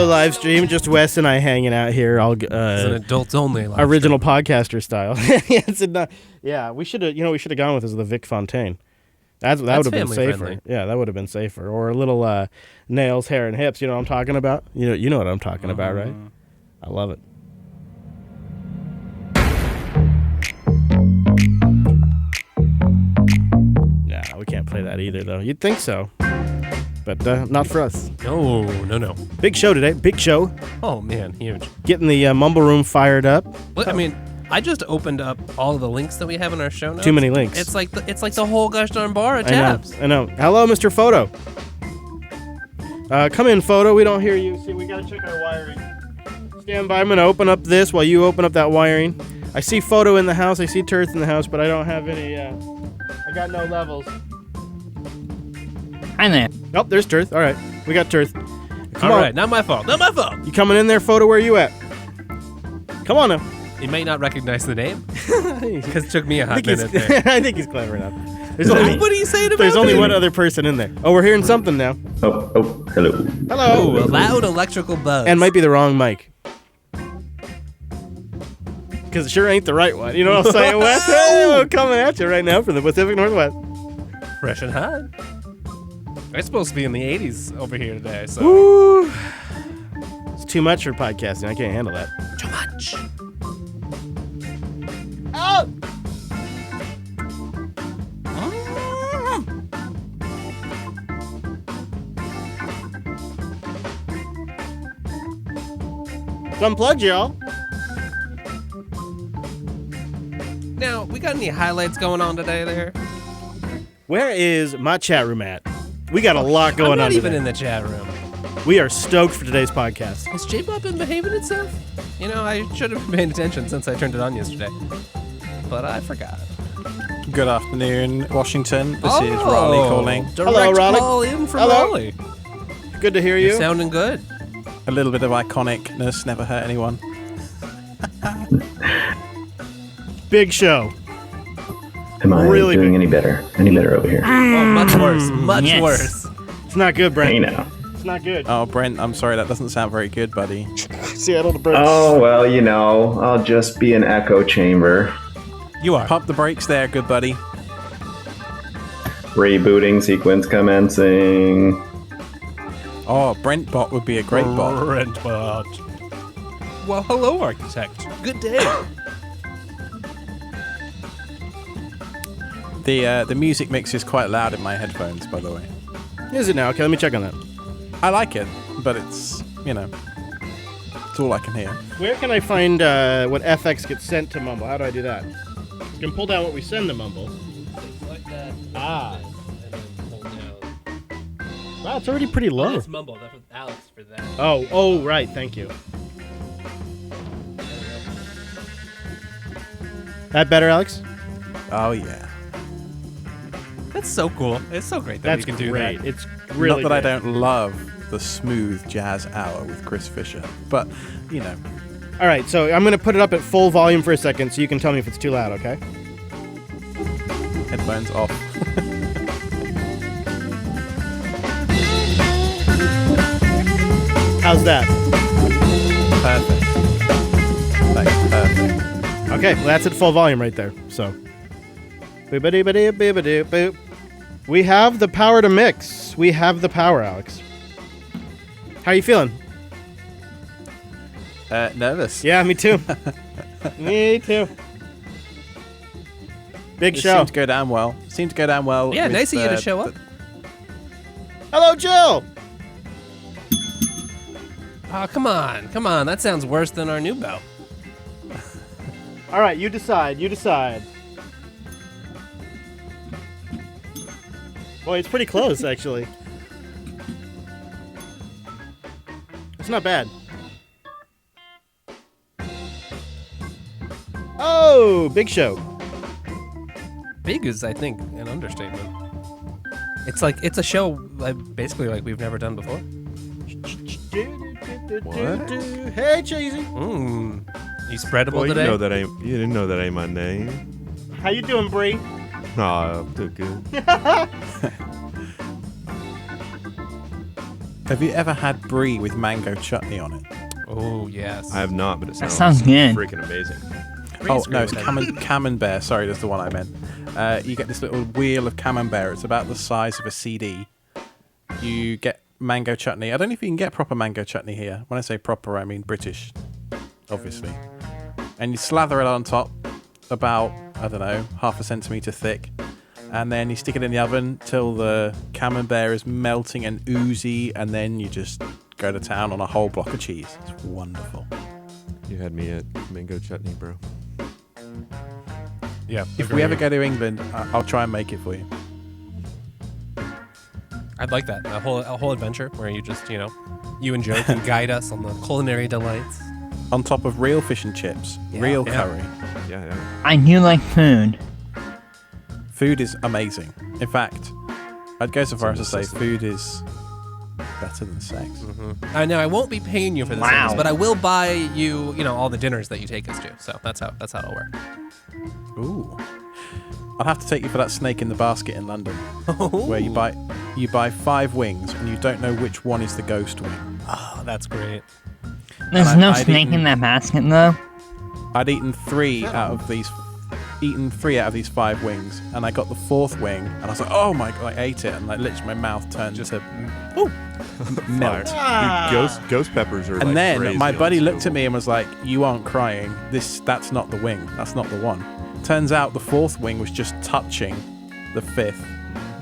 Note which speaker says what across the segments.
Speaker 1: live stream, just Wes and I hanging out here. All
Speaker 2: It's an adults-only live
Speaker 1: original
Speaker 2: stream.
Speaker 1: podcaster style. We should have gone with this, the Vic Fontaine. That would have been safer.
Speaker 2: friendly.
Speaker 1: Yeah, that would have been safer. Or a little nails, hair, and hips. You know what I'm talking about? You know what I'm talking about, right? I love it. No, we can't play that either, though. You'd think so, but not for us.
Speaker 2: No.
Speaker 1: Big show today. Big show.
Speaker 2: Oh, man, huge.
Speaker 1: Getting the Mumble Room fired up.
Speaker 2: Well, I mean, I just opened up all of the links that we have in our show notes.
Speaker 1: Too many links.
Speaker 2: It's like the whole gosh darn bar of tabs.
Speaker 1: I know. Hello, Mr. Photo. Come in, Photo. We don't hear you. See, we gotta check our wiring. Stand by. I'm gonna open up this while you open up that wiring. I see Photo in the house. I see Tirth in the house, but I don't have any. I got no levels.
Speaker 3: Hi there.
Speaker 1: Oh, there's Tirth. All right, we got Tirth. Come
Speaker 2: All
Speaker 1: on.
Speaker 2: right, not my fault. Not my fault.
Speaker 1: You coming in there, Photo? Where you at? Come on now.
Speaker 2: You may not recognize the name because it took me a
Speaker 1: I
Speaker 2: hot
Speaker 1: think
Speaker 2: minute
Speaker 1: he's,
Speaker 2: there.
Speaker 1: I think he's clever enough. There's only,
Speaker 2: What are you saying about
Speaker 1: there's only
Speaker 2: me?
Speaker 1: one other person in there. Oh, we're hearing something now.
Speaker 4: Oh, hello.
Speaker 1: Hello.
Speaker 2: Ooh, a loud electrical buzz.
Speaker 1: And might be the wrong mic. Because it sure ain't the right one. You know what I'm saying, Wes? Hey, coming at you right now from the Pacific Northwest.
Speaker 2: fresh and hot. It's supposed to be in the 80s over here today, so.
Speaker 1: Woo. It's too much for podcasting. I can't handle that.
Speaker 2: Too much.
Speaker 1: Oh! It's unplugged, y'all.
Speaker 2: Now, we got any highlights going on today there?
Speaker 1: Where is my chat room at? We got a lot going
Speaker 2: I'm not
Speaker 1: on
Speaker 2: even
Speaker 1: today.
Speaker 2: in the chat room.
Speaker 1: We are stoked for today's podcast.
Speaker 2: Has J-Pop been behaving itself? You know, I should have been paying attention since I turned it on yesterday. But I forgot.
Speaker 5: Good afternoon, Washington. This is Raleigh calling.
Speaker 2: Direct
Speaker 1: Hello, Raleigh.
Speaker 2: call in from
Speaker 1: Hello.
Speaker 2: Raleigh.
Speaker 1: Good to hear you.
Speaker 2: You're sounding good.
Speaker 5: A little bit of iconicness never hurt anyone.
Speaker 1: Big show.
Speaker 4: Am I
Speaker 1: Really
Speaker 4: doing
Speaker 1: big.
Speaker 4: any better? Any better over here?
Speaker 2: Oh, much worse. Much
Speaker 3: yes.
Speaker 2: worse.
Speaker 1: It's not good, Brent.
Speaker 4: Hey now.
Speaker 1: It's not good.
Speaker 5: Oh, Brent, I'm sorry, that doesn't sound very good, buddy.
Speaker 1: Seattle to Brent.
Speaker 4: Oh, well, I'll just be an echo chamber.
Speaker 2: You are.
Speaker 5: Pump the brakes there, good buddy.
Speaker 4: Rebooting sequence commencing.
Speaker 5: Oh, Brent bot would be a great bot.
Speaker 2: Brentbot. Well, hello, architect. Good day.
Speaker 5: The music mix is quite loud in my headphones, by the way.
Speaker 1: Is it now? Okay, let me check on that.
Speaker 5: I like it, but it's, it's all I can hear.
Speaker 1: Where can I find what FX gets sent to Mumble? How do I do that? You can pull down what we send to Mumble.
Speaker 2: Like that.
Speaker 1: Ah.
Speaker 2: And then hold down.
Speaker 1: Wow, it's already pretty low.
Speaker 2: That's Mumble. That's with Alex for that.
Speaker 1: Oh, right. Thank you. That better, Alex?
Speaker 5: Oh, yeah.
Speaker 2: That's so cool. It's so great that
Speaker 1: That's
Speaker 2: we can do
Speaker 1: great.
Speaker 2: that.
Speaker 1: It's really
Speaker 5: Not that
Speaker 1: great.
Speaker 5: I don't love the smooth jazz hour with Chris Fisher, but,
Speaker 1: All right, so I'm going to put it up at full volume for a second so you can tell me if it's too loud, okay?
Speaker 5: headphones off.
Speaker 1: How's that?
Speaker 5: Perfect. Thanks, perfect.
Speaker 1: Okay, well, that's at full volume right there. So, boop-a-doo-ba-doo-boop-a-doo-boop. We have the power to mix. We have the power, Alex. How are you feeling?
Speaker 5: Nervous.
Speaker 1: Yeah, me too. Me too. Big
Speaker 5: It
Speaker 1: show.
Speaker 5: seemed to go down well.
Speaker 2: Yeah,
Speaker 5: with,
Speaker 2: nice of you to show up.
Speaker 1: Hello, Jill.
Speaker 2: Oh, come on. Come on. That sounds worse than our new bell.
Speaker 1: All right, you decide. You decide. Boy, it's pretty close, actually. It's not bad. Oh, big show.
Speaker 2: Big is, I think, an understatement. It's like, it's a show basically like we've never done before.
Speaker 5: What?
Speaker 1: Hey, Cheesy.
Speaker 2: You spreadable
Speaker 6: Boy,
Speaker 2: today?
Speaker 6: you didn't know that ain't my name.
Speaker 1: How you doing, Bree?
Speaker 6: Nah, I'm doing good.
Speaker 5: Have you ever had brie with mango chutney on it?
Speaker 2: Oh yes.
Speaker 6: I have not, but it
Speaker 3: That
Speaker 6: sounds
Speaker 3: sounds good.
Speaker 6: freaking amazing.
Speaker 5: Oh, no, it's camembert. Sorry, that's the one I meant. You get this little wheel of camembert. It's about the size of a CD. You get mango chutney. I don't know if you can get proper mango chutney here. When I say proper, I mean British, obviously. And you slather it on top, about, I don't know, half a centimetre thick. And then you stick it in the oven till the camembert is melting and oozy. And then you just go to town on a whole block of cheese. It's wonderful.
Speaker 6: You had me at mango chutney, bro.
Speaker 2: Yeah.
Speaker 5: If we ever go to England, I'll try and make it for you.
Speaker 2: I'd like that. A whole adventure where you just, you and Joe can guide us on the culinary delights.
Speaker 5: On top of real fish and chips, real curry.
Speaker 6: Yeah.
Speaker 3: I do like food.
Speaker 5: Food is amazing. In fact, I'd go so far as to say food is better than sex.
Speaker 2: I know I won't be paying you for this,
Speaker 3: Wow.
Speaker 2: service, but I will buy you, all the dinners that you take us to. So that's how it'll work.
Speaker 5: Ooh. I'll have to take you for that snake in the basket in London, where you buy 5 wings and you don't know which one is the ghost wing.
Speaker 2: Oh, that's great.
Speaker 3: There's
Speaker 5: And
Speaker 3: no
Speaker 5: I'd
Speaker 3: snake
Speaker 5: eaten-
Speaker 3: in that basket, though.
Speaker 5: I'd eaten 3 out of these 5 wings, and I got the 4th wing, and I was like, oh my god, I ate it, and like literally my mouth turned to melt.
Speaker 6: Dude, ghost peppers are
Speaker 5: And
Speaker 6: like
Speaker 5: then
Speaker 6: crazy
Speaker 5: my
Speaker 6: on
Speaker 5: buddy
Speaker 6: this
Speaker 5: looked at
Speaker 6: Google.
Speaker 5: me and was like, you aren't crying. That's not the wing. That's not the one. Turns out the 4th wing was just touching the 5th.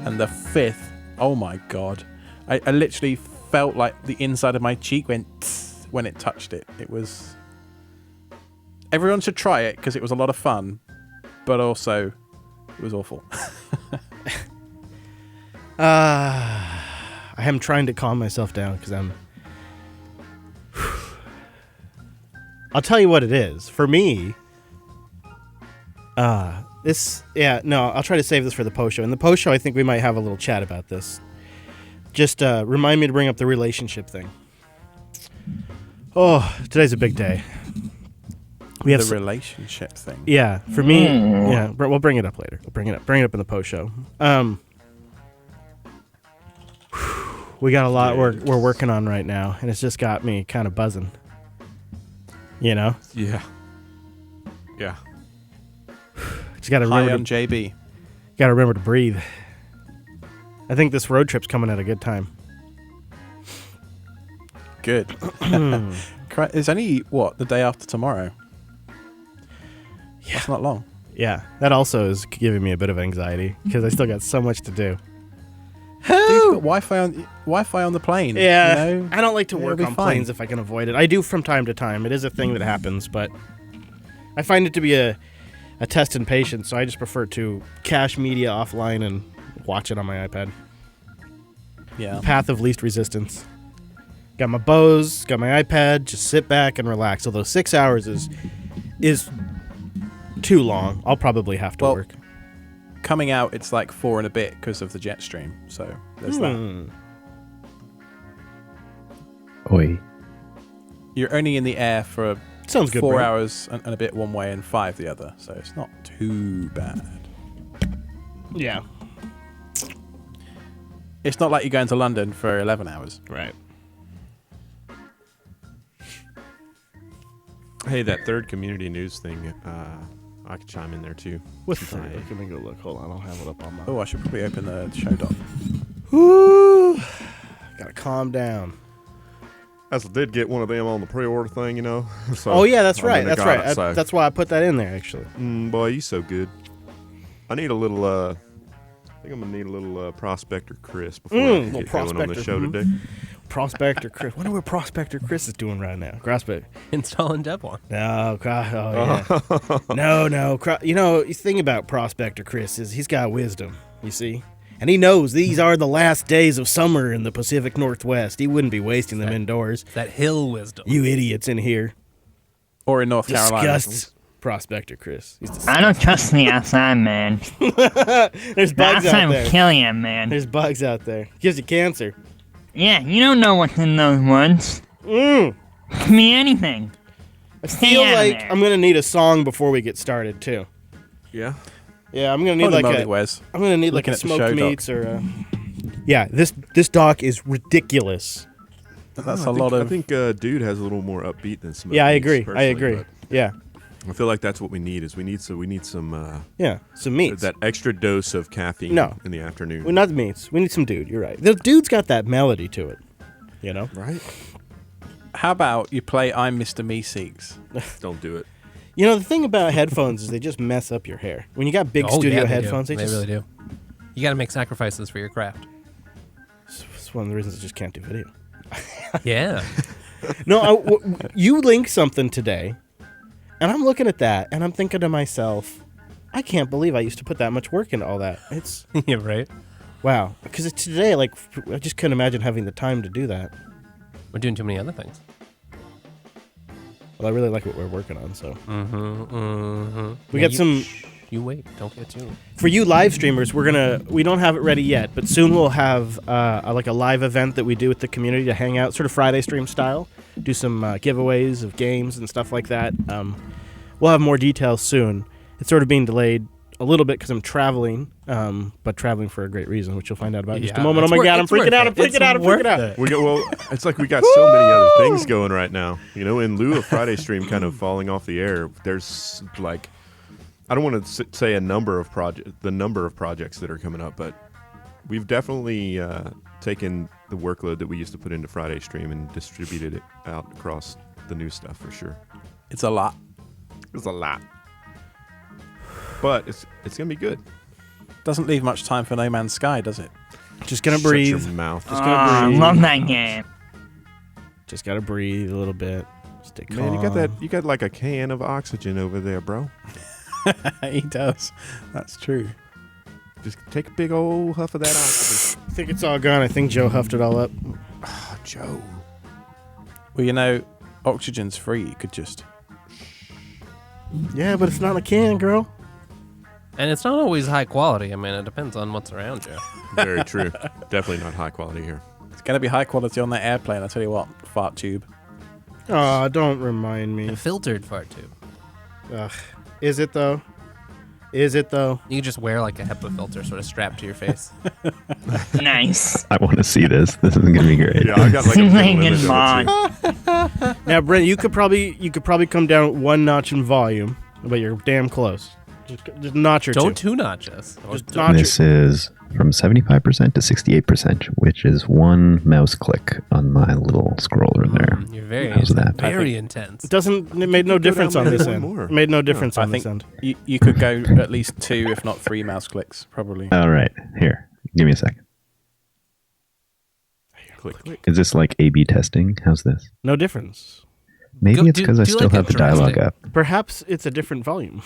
Speaker 5: And the 5th, oh my god. I literally felt like the inside of my cheek went tss when it touched it. It was... Everyone should try it because it was a lot of fun. But also, it was awful.
Speaker 1: I am trying to calm myself down because I'll tell you what it is. For me, I'll try to save this for the post show. In the post show, I think we might have a little chat about this. Just remind me to bring up the relationship thing. Oh, today's a big day. We have
Speaker 5: The relationship thing.
Speaker 1: yeah, for me, yeah, we'll bring it up later. We'll bring it up in the post show. We got a lot we're working on right now, and it's just got me kind of buzzing.
Speaker 6: Yeah.
Speaker 1: Just got to
Speaker 5: Hi,
Speaker 1: remember
Speaker 5: I'm JB.
Speaker 1: to breathe. I think this road trip's coming at a good time.
Speaker 5: Good. It's only, the day after tomorrow? Yeah. That's not long.
Speaker 1: Yeah, that also is giving me a bit of anxiety because I still got so much to do.
Speaker 5: Dude, you've got Wi-Fi on the plane.
Speaker 1: Yeah,
Speaker 5: You know?
Speaker 1: I don't like to
Speaker 5: It'll
Speaker 1: work
Speaker 5: be
Speaker 1: on
Speaker 5: fine.
Speaker 1: planes if I can avoid it. I do from time to time. It is a thing that happens, but I find it to be a test in patience, so I just prefer to cache media offline and watch it on my iPad.
Speaker 5: Yeah.
Speaker 1: Path of least resistance. Got my Bose, got my iPad, just sit back and relax. Although 6 hours is too long. I'll probably have to work.
Speaker 5: Coming out, it's like 4 and a bit because of the jet stream. So there's that.
Speaker 4: Oi.
Speaker 5: You're only in the air for
Speaker 1: Sounds good,
Speaker 5: 4
Speaker 1: bro.
Speaker 5: hours and a bit one way and 5 the other. So it's not too bad.
Speaker 1: Yeah.
Speaker 5: It's not like you're going to London for 11 hours.
Speaker 1: Right.
Speaker 6: Hey, that third community news thing, I could chime in there too.
Speaker 1: What's
Speaker 6: Sometime.
Speaker 1: that? Let me go look. Hold on, I'll have it up on my...
Speaker 5: Oh, I should probably open the show doc.
Speaker 1: Woo! Gotta calm down.
Speaker 6: I did get one of them on the pre-order thing, So
Speaker 1: Oh yeah, that's
Speaker 6: I'm
Speaker 1: right.
Speaker 6: gonna
Speaker 1: That's
Speaker 6: got
Speaker 1: right.
Speaker 6: it, so-
Speaker 1: That's why I put that in there, actually.
Speaker 6: Boy, you so good. I need a little. I think I'm gonna need a little Prospector Chris before I
Speaker 1: little
Speaker 6: get going on the
Speaker 1: Prospector,
Speaker 6: show today.
Speaker 1: Prospector Chris. Wonder what Prospector Chris is doing right now. Prospect.
Speaker 2: Installing Dev One.
Speaker 1: No, oh yeah. no. The thing about Prospector Chris is he's got wisdom. You see, and he knows these are the last days of summer in the Pacific Northwest. He wouldn't be wasting them indoors.
Speaker 2: That hill wisdom.
Speaker 1: You idiots in here.
Speaker 5: Or in North Carolina.
Speaker 1: Disgust. Prospector Chris. He's
Speaker 3: I don't trust the outside, man.
Speaker 1: There's
Speaker 3: The
Speaker 1: bugs
Speaker 3: outside
Speaker 1: out
Speaker 3: will
Speaker 1: there.
Speaker 3: kill you, man.
Speaker 1: There's bugs out there. Gives you cancer.
Speaker 3: Yeah, you don't know what's in those woods. Could be anything.
Speaker 1: I
Speaker 3: Stay
Speaker 1: feel
Speaker 3: out of
Speaker 1: like
Speaker 3: there.
Speaker 1: I'm gonna need a song before we get started too.
Speaker 6: Yeah.
Speaker 1: Yeah, I'm gonna need
Speaker 5: Holy
Speaker 1: like
Speaker 5: moly,
Speaker 1: a.
Speaker 5: Wes.
Speaker 1: I'm gonna need like
Speaker 5: Looking
Speaker 1: a
Speaker 5: at the
Speaker 1: smoked
Speaker 5: show doc.
Speaker 1: meats or a. Yeah, this doc is ridiculous.
Speaker 5: That's
Speaker 6: I
Speaker 5: a lot
Speaker 6: I
Speaker 5: of.
Speaker 6: think Dude has a little more upbeat than Smoke.
Speaker 1: Yeah, I
Speaker 6: Meats,
Speaker 1: agree. I
Speaker 6: personally,
Speaker 1: agree.
Speaker 6: but
Speaker 1: Yeah.
Speaker 6: I feel like that's what we need. We need some
Speaker 1: Yeah. Some meats.
Speaker 6: that extra dose of caffeine
Speaker 1: No.
Speaker 6: in the afternoon.
Speaker 1: Well, not the meats. We need some Dude. You're right. The Dude's got that melody to it. You know?
Speaker 6: Right?
Speaker 5: How about you play "I'm Mr. Meeseeks"?
Speaker 6: Don't do it.
Speaker 1: You know, the thing about headphones is they just mess up your hair. When you got big
Speaker 2: Oh,
Speaker 1: studio
Speaker 2: yeah, they
Speaker 1: headphones,
Speaker 2: do.
Speaker 1: they
Speaker 2: They
Speaker 1: just.
Speaker 2: really do. You got to make sacrifices for your craft.
Speaker 1: It's one of the reasons I just can't do video.
Speaker 2: Yeah.
Speaker 1: No, you linked something today, and I'm looking at that, and I'm thinking to myself, I can't believe I used to put that much work into all that. It's
Speaker 2: Yeah, right.
Speaker 1: wow. Because today, like, I just couldn't imagine having the time to do that.
Speaker 2: We're doing too many other things.
Speaker 1: Well, I really like what we're working on, so we
Speaker 2: Yeah,
Speaker 1: got some.
Speaker 2: You wait. Don't get too.
Speaker 1: For you live streamers, we don't have it ready yet, but soon we'll have like a live event that we do with the community to hang out, sort of Friday stream style. Do some giveaways of games and stuff like that. We'll have more details soon. It's sort of being delayed a little bit because I'm traveling, but traveling for a great reason, which you'll find out about in just a
Speaker 2: Yeah,
Speaker 1: moment.
Speaker 2: it's
Speaker 1: Oh my God, I'm
Speaker 2: it's worth
Speaker 1: freaking out!
Speaker 2: it.
Speaker 1: I'm freaking
Speaker 2: It's
Speaker 1: out! I'm
Speaker 2: worth
Speaker 1: freaking out!
Speaker 2: it.
Speaker 6: It's like we got so many other things going right now. You know, in lieu of Friday stream kind of falling off the air, there's like, I don't want to say the number of projects that are coming up, but we've definitely taken the workload that we used to put into Friday stream and distributed it out across the new stuff for sure.
Speaker 5: It's a lot.
Speaker 6: It's a lot, but it's gonna be good.
Speaker 5: Doesn't leave much time for No Man's Sky, does it?
Speaker 1: Just gonna
Speaker 6: Shut
Speaker 1: breathe.
Speaker 6: your mouth.
Speaker 1: Just gonna breathe.
Speaker 3: love that game.
Speaker 1: Just gotta breathe a little bit. Stay calm.
Speaker 6: Man, you got like a can of oxygen over there, bro.
Speaker 5: He does. That's true.
Speaker 6: Just take a big old huff of that oxygen.
Speaker 1: I think it's all gone. I think Joe huffed it all up.
Speaker 6: Oh, Joe.
Speaker 5: Well, you know, oxygen's free. You could just.
Speaker 1: Yeah, but it's not in a can, girl.
Speaker 2: And it's not always high quality. I mean, it depends on what's around you.
Speaker 6: Very true. Definitely not high quality here.
Speaker 5: It's going to be high quality on that airplane. I tell you what, fart tube.
Speaker 1: Aw, don't remind me.
Speaker 2: And filtered fart tube.
Speaker 1: Ugh. Is it though? Is it though?
Speaker 2: You can just wear like a HEPA filter sort of strapped to your face.
Speaker 3: Nice.
Speaker 4: I want to see this. This is going to be great.
Speaker 6: Yeah, I got like a
Speaker 3: Swinging
Speaker 6: big limit
Speaker 3: mine.
Speaker 6: on it, too.
Speaker 1: Now, Brent, you could probably come down one notch in volume, but you're damn close. Just notch or
Speaker 2: Don't
Speaker 1: two.
Speaker 2: two notch us. Or
Speaker 1: Just notch
Speaker 4: This is from 75% to 68%, which is one mouse click on my little scroller there.
Speaker 2: You're very,
Speaker 4: How's that?
Speaker 2: very intense.
Speaker 1: It made no difference on
Speaker 6: down
Speaker 1: this
Speaker 6: one
Speaker 1: end.
Speaker 6: more.
Speaker 1: It made no difference
Speaker 5: I
Speaker 1: on this
Speaker 5: think
Speaker 1: end.
Speaker 5: you could go at least 2, if not 3 mouse clicks, probably.
Speaker 4: All right, here. Give me a second.
Speaker 6: Click, click.
Speaker 4: Is this like A/B testing? How's this?
Speaker 1: No difference.
Speaker 4: Maybe
Speaker 2: Go-
Speaker 4: it's
Speaker 2: do-
Speaker 4: because I
Speaker 2: do
Speaker 4: still
Speaker 2: like
Speaker 4: have the
Speaker 2: adjusting.
Speaker 4: dialogue up.
Speaker 1: Perhaps it's a different volume.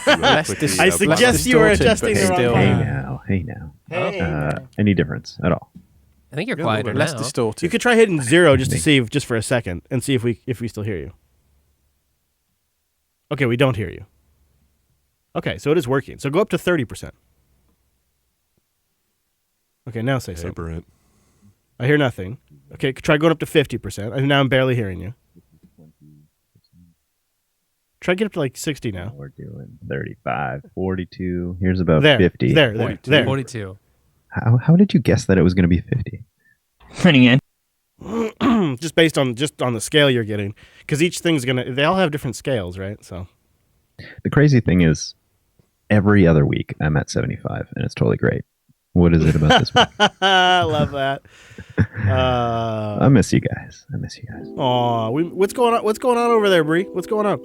Speaker 5: Less dis-
Speaker 1: I
Speaker 5: less
Speaker 1: suggest you were
Speaker 5: distorted,
Speaker 1: adjusting
Speaker 5: but
Speaker 1: the wrong
Speaker 5: still,
Speaker 1: volume.
Speaker 4: Hey now. Any difference at all?
Speaker 2: I think you're
Speaker 6: Yeah, a little
Speaker 2: quieter
Speaker 6: bit
Speaker 5: less
Speaker 2: now.
Speaker 5: distorted.
Speaker 1: You could try hitting 0 just to see, just for a second, and see if we still hear you. Okay, we don't hear you. Okay, so it is working. So go up to 30%. Okay, now say
Speaker 6: Hey,
Speaker 1: something.
Speaker 6: Brent.
Speaker 1: I hear nothing. Okay, try going up to 50%. Now I'm barely hearing you. Try to get up to like 60 now.
Speaker 4: We're doing 35, 42. Here's about
Speaker 1: There,
Speaker 4: 50.
Speaker 1: there,
Speaker 2: 42.
Speaker 4: How did you guess that it was going to be 50?
Speaker 3: Pretty good.
Speaker 1: Just based on the scale you're getting, because each thing's they all have different scales, right? So
Speaker 4: The crazy thing is, every other week I'm at 75, and it's totally great. What is it about this week?
Speaker 1: I love that.
Speaker 4: I miss you guys.
Speaker 1: Aw, what's going on? What's going on over there, Bree? What's going on?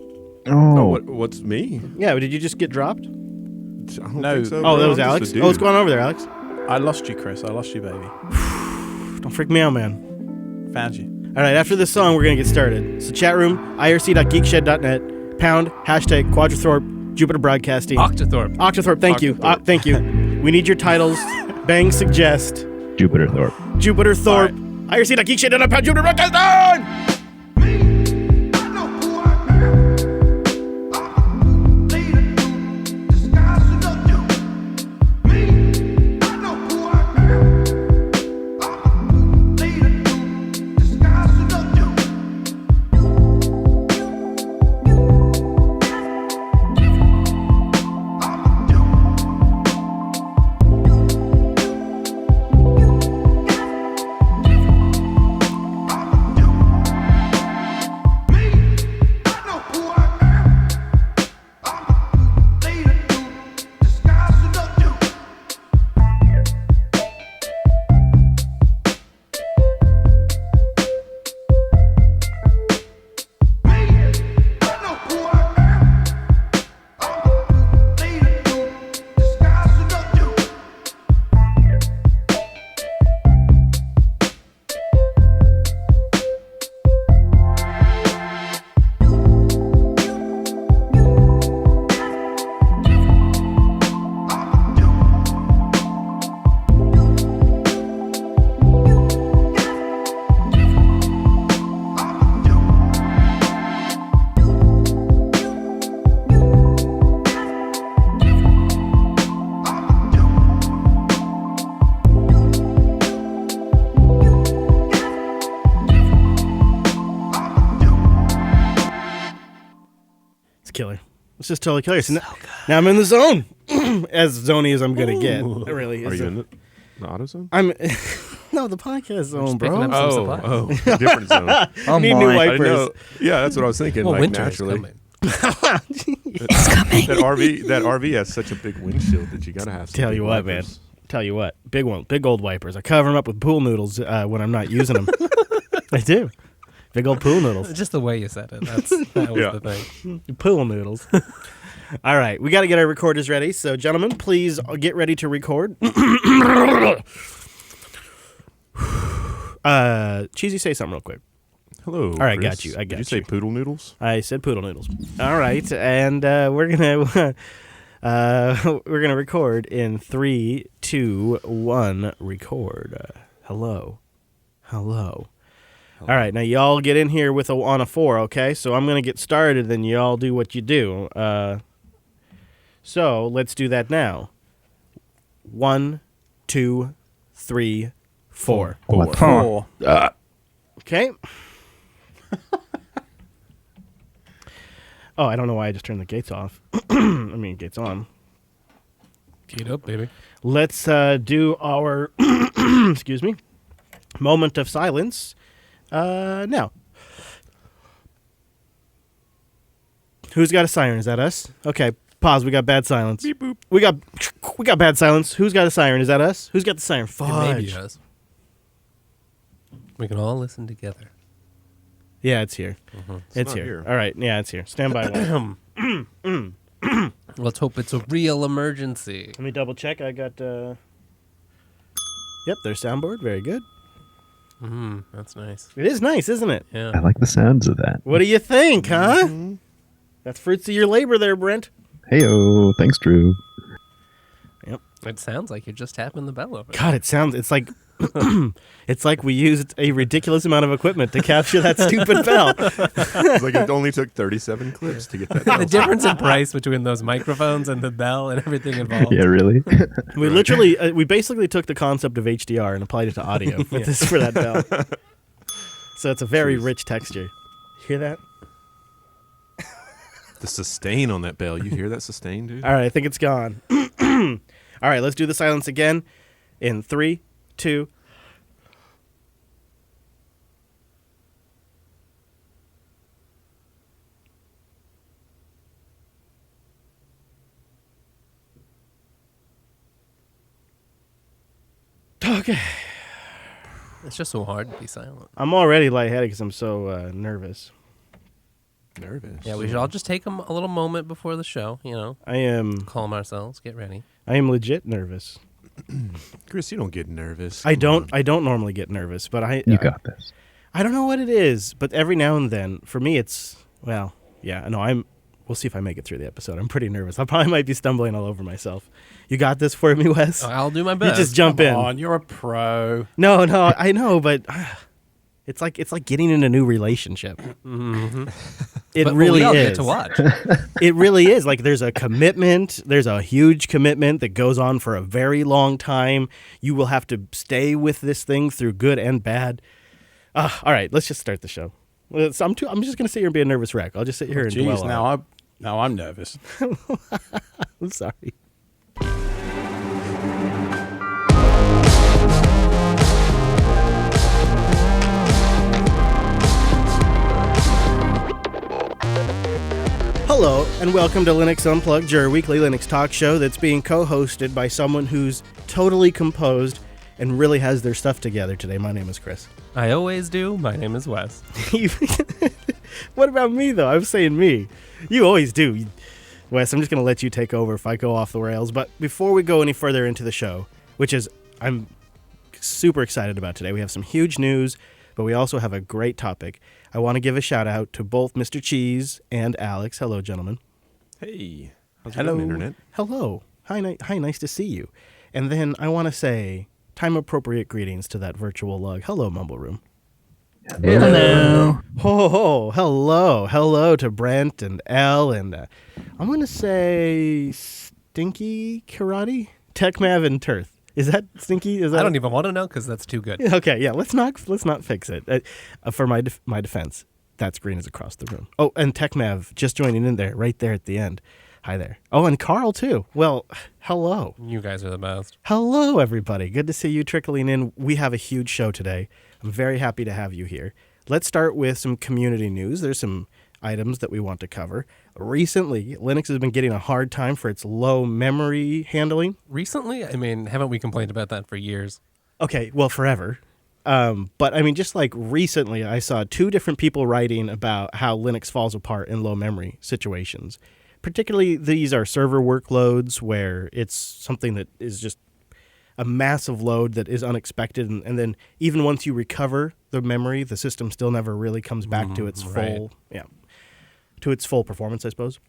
Speaker 6: Oh, what's me?
Speaker 1: Yeah, did you just get dropped?
Speaker 6: I don't
Speaker 5: No.
Speaker 6: think so,
Speaker 1: Oh,
Speaker 6: bro.
Speaker 1: that was
Speaker 6: I'm
Speaker 1: Alex.
Speaker 6: just a
Speaker 1: Oh, what's
Speaker 6: dude.
Speaker 1: going on over there, Alex?
Speaker 5: I lost you, Chris. I lost you, baby.
Speaker 1: Don't freak me out, man.
Speaker 5: Found you.
Speaker 1: All right, after this song, we're gonna get started. So chat room, irc.geekshed.net, pound hashtag Quadrathorpe, Jupiter Broadcasting,
Speaker 2: Octothorpe.
Speaker 1: Octothorpe. Thank you,
Speaker 6: Octothorpe.
Speaker 1: thank you. We need your titles. Bang suggest
Speaker 4: Jupiter Thorpe.
Speaker 1: Jupiter Thorpe, irc.geekshed.net, pound Jupiter Broadcasting. It's just totally hilarious. Now I'm in the zone, as zony as I'm gonna get. It really is.
Speaker 6: Are you in the auto zone?
Speaker 1: I'm no, the podcast zone,
Speaker 2: picking
Speaker 1: bro.
Speaker 2: up some supplies.
Speaker 6: Different zone.
Speaker 3: Oh
Speaker 1: Need new
Speaker 3: my.
Speaker 6: I didn't
Speaker 1: wipers.
Speaker 6: know. Yeah, that's what I was thinking.
Speaker 2: Well,
Speaker 6: like
Speaker 2: winter
Speaker 6: naturally,
Speaker 2: is coming.
Speaker 6: that RV has such a big windshield that you gotta have. Some
Speaker 1: Tell
Speaker 6: big
Speaker 1: you what, man.
Speaker 6: wipers.
Speaker 1: Tell you what, big one, big old wipers. I cover them up with pool noodles when I'm not using them. I do. Big old pool noodles.
Speaker 2: Just the way you said it. That was
Speaker 6: Yeah.
Speaker 2: the thing.
Speaker 1: Pool noodles. All right, we got to get our recorders ready. So, gentlemen, please get ready to record. Cheesy, say something real quick.
Speaker 6: Hello.
Speaker 1: All right,
Speaker 6: Chris.
Speaker 1: got you. I
Speaker 6: Did
Speaker 1: got
Speaker 6: you say
Speaker 1: you.
Speaker 6: poodle noodles?
Speaker 1: I said poodle noodles. All right, and we're gonna we're gonna record in 3, 2, 1. Record. Hello. All right, now y'all get in here with on a 4, okay? So I'm gonna get started, and y'all do what you do. So let's do that now. 1, 2, 3, 4.
Speaker 4: What?
Speaker 5: Four.
Speaker 1: Okay. Oh, I don't know why I just turned the gates off. I mean, gates on.
Speaker 2: Get up, baby.
Speaker 1: Let's do our excuse me, moment of silence now. Who's got a siren? Is that us? Okay, pause. We got bad silence.
Speaker 6: Beep boop.
Speaker 1: We got bad silence. Who's got a siren? Is that us? Who's got the siren?
Speaker 2: It maybe
Speaker 1: Fudge.
Speaker 2: us. We can all listen together.
Speaker 1: Yeah, it's here. It's
Speaker 6: not
Speaker 1: here.
Speaker 6: here.
Speaker 1: All right. Yeah, it's here. Stand by. One.
Speaker 2: Let's hope it's a real emergency.
Speaker 1: Let me double check. I got. Yep, there's soundboard. Very good.
Speaker 2: That's nice.
Speaker 1: It is nice, isn't it?
Speaker 4: I
Speaker 2: Yeah.
Speaker 4: like the sounds of that.
Speaker 1: What do you think, huh? That's fruits of your labor there, Brent.
Speaker 4: Heyo, thanks, Drew.
Speaker 2: It sounds like you're just tapping the bell over there.
Speaker 1: God, it's like it's like we used a ridiculous amount of equipment to capture that stupid bell.
Speaker 6: It's like it only took 37 clips to get that.
Speaker 2: The difference in price between those microphones and the bell and everything involved.
Speaker 4: Yeah, really?
Speaker 1: We literally, we basically took the concept of HDR and applied it to audio for this for that bell. So it's a very rich texture. Hear that?
Speaker 6: The sustain on that bell. You hear that sustain, dude?
Speaker 1: All right, I think it's gone. All right, let's do the silence again in 3, 2. Okay.
Speaker 2: It's just so hard to be silent.
Speaker 1: I'm already lightheaded because I'm so nervous.
Speaker 6: Nervous.
Speaker 2: Yeah, we should all just take a little moment before the show,
Speaker 1: I am
Speaker 2: calm ourselves, get ready.
Speaker 1: legit nervous.
Speaker 6: Chris, you don't get nervous.
Speaker 1: I
Speaker 6: Come
Speaker 1: don't normally get nervous, but
Speaker 4: You got this.
Speaker 1: I don't know what it is, but every now and then, for me, it's well, yeah. No, we'll see if I make it through the episode. I'm pretty nervous. I probably might be stumbling all over myself. You got this for me, Wes?
Speaker 2: I'll do my
Speaker 1: You
Speaker 2: best.
Speaker 1: just jump
Speaker 5: Come
Speaker 1: in.
Speaker 5: on, you're a pro.
Speaker 1: No, I know, but it's like getting in a new relationship. It
Speaker 2: But
Speaker 1: really
Speaker 2: we all
Speaker 1: is.
Speaker 2: get to watch.
Speaker 1: It really is. Like there's a commitment. There's a huge commitment that goes on for a very long time. You will have to stay with this thing through good and bad. All right, let's just start the show. I'm just gonna sit here and be a nervous wreck. I'll just sit here and dwell
Speaker 5: Jeez,
Speaker 1: on it.
Speaker 5: now I'm nervous.
Speaker 1: I'm sorry. Hello, and welcome to Linux Unplugged, your weekly Linux talk show that's being co-hosted by someone who's totally composed and really has their stuff together today. My name is Chris.
Speaker 2: I always do. My name is Wes.
Speaker 1: What about me, though? I'm saying me. You always do. Wes, I'm just going to let you take over if I go off the rails. But before we go any further into the show, which is I'm super excited about today, we have some huge news, but we also have a great topic. I want to give a shout out to both Mr. Cheese and Alex. Hello, gentlemen.
Speaker 6: Hey. How's it
Speaker 5: Hello.
Speaker 6: going, Internet?
Speaker 1: Hello. Hi, nice to see you. And then I want to say time-appropriate greetings to that virtual lug. Hello, Mumble Room.
Speaker 3: Hello.
Speaker 1: Oh, hello to Brent and Elle and I'm gonna say Stinky Karate, TechMav and Turth. Is that Stinky? Is that
Speaker 2: I don't even want to know because that's too good.
Speaker 1: Okay, yeah. Let's not fix it. For my defense, That screen is across the room. Oh, and TechMav just joining in there, right there at the end. Hi there. Oh, and Carl, too. Well, hello.
Speaker 2: You guys are the best.
Speaker 1: Hello, everybody. Good to see you trickling in. We have a huge show today. I'm very happy to have you here. Let's start with some community news. There's some items that we want to cover. Recently, Linux has been getting a hard time for its low memory handling.
Speaker 2: Recently, I mean, haven't we complained about that for years?
Speaker 1: Okay, well, forever. But I mean, just like recently, I saw 2 different people writing about how Linux falls apart in low memory situations. Particularly, these are server workloads where it's something that is just a massive load that is unexpected. And then even once you recover the memory, the system still never really comes back to its full, to its full performance, I suppose.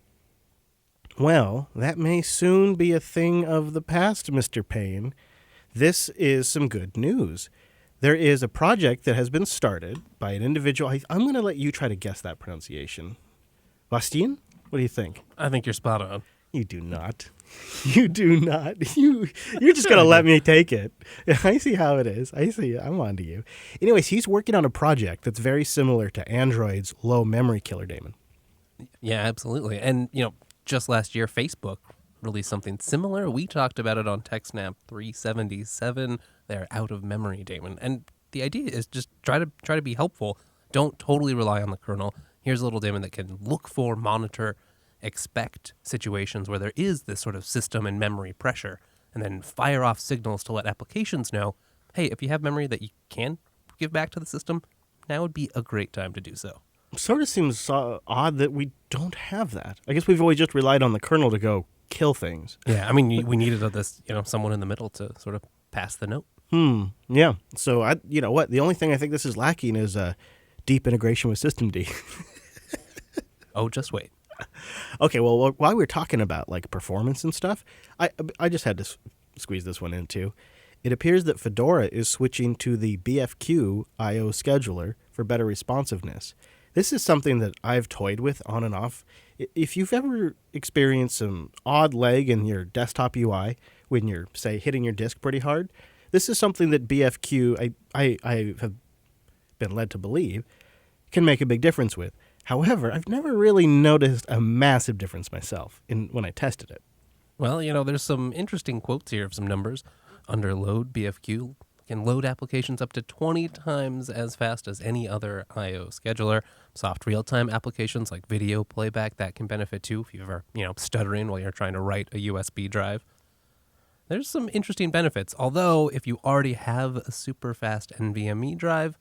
Speaker 1: Well, that may soon be a thing of the past, Mr. Payne. This is some good news. There is a project that has been started by an individual. I'm going to let you try to guess that pronunciation. Bastien? What do you think?
Speaker 2: I think you're spot on.
Speaker 1: You do not. You do not. You're just going to let me take it. I see how it is. I see. I'm on to you. Anyways, he's working on a project that's very similar to Android's low memory killer, Damon.
Speaker 2: Yeah, absolutely. And, just last year, Facebook released something similar. We talked about it on TechSnap 377. They're out of memory, Damon. And the idea is just try to be helpful. Don't totally rely on the kernel. Here's a little daemon that can look for, monitor, expect situations where there is this sort of system and memory pressure, and then fire off signals to let applications know, hey, if you have memory that you can give back to the system, now would be a great time to do so.
Speaker 1: Sort of seems odd that we don't have that. I guess we've always just relied on the kernel to go kill things.
Speaker 2: Yeah, I mean, we needed this, someone in the middle to sort of pass the note.
Speaker 1: Yeah. So you know what? The only thing I think this is lacking is deep integration with systemd.
Speaker 2: Oh, just wait.
Speaker 1: Okay. Well, while we're talking about like performance and stuff, I just had to squeeze this one in too. It appears that Fedora is switching to the BFQ I/O scheduler for better responsiveness. This is something that I've toyed with on and off. If you've ever experienced some odd lag in your desktop UI when you're, say, hitting your disk pretty hard, this is something that BFQ, I have been led to believe, can make a big difference with. However, I've never really noticed a massive difference myself when I tested it.
Speaker 2: Well, there's some interesting quotes here of some numbers. Under load, BFQ can load applications up to 20 times as fast as any other I/O scheduler. Soft real-time applications like video playback, that can benefit too if you're ever, stuttering while you're trying to write a USB drive. There's some interesting benefits, although if you already have a super fast NVMe drive,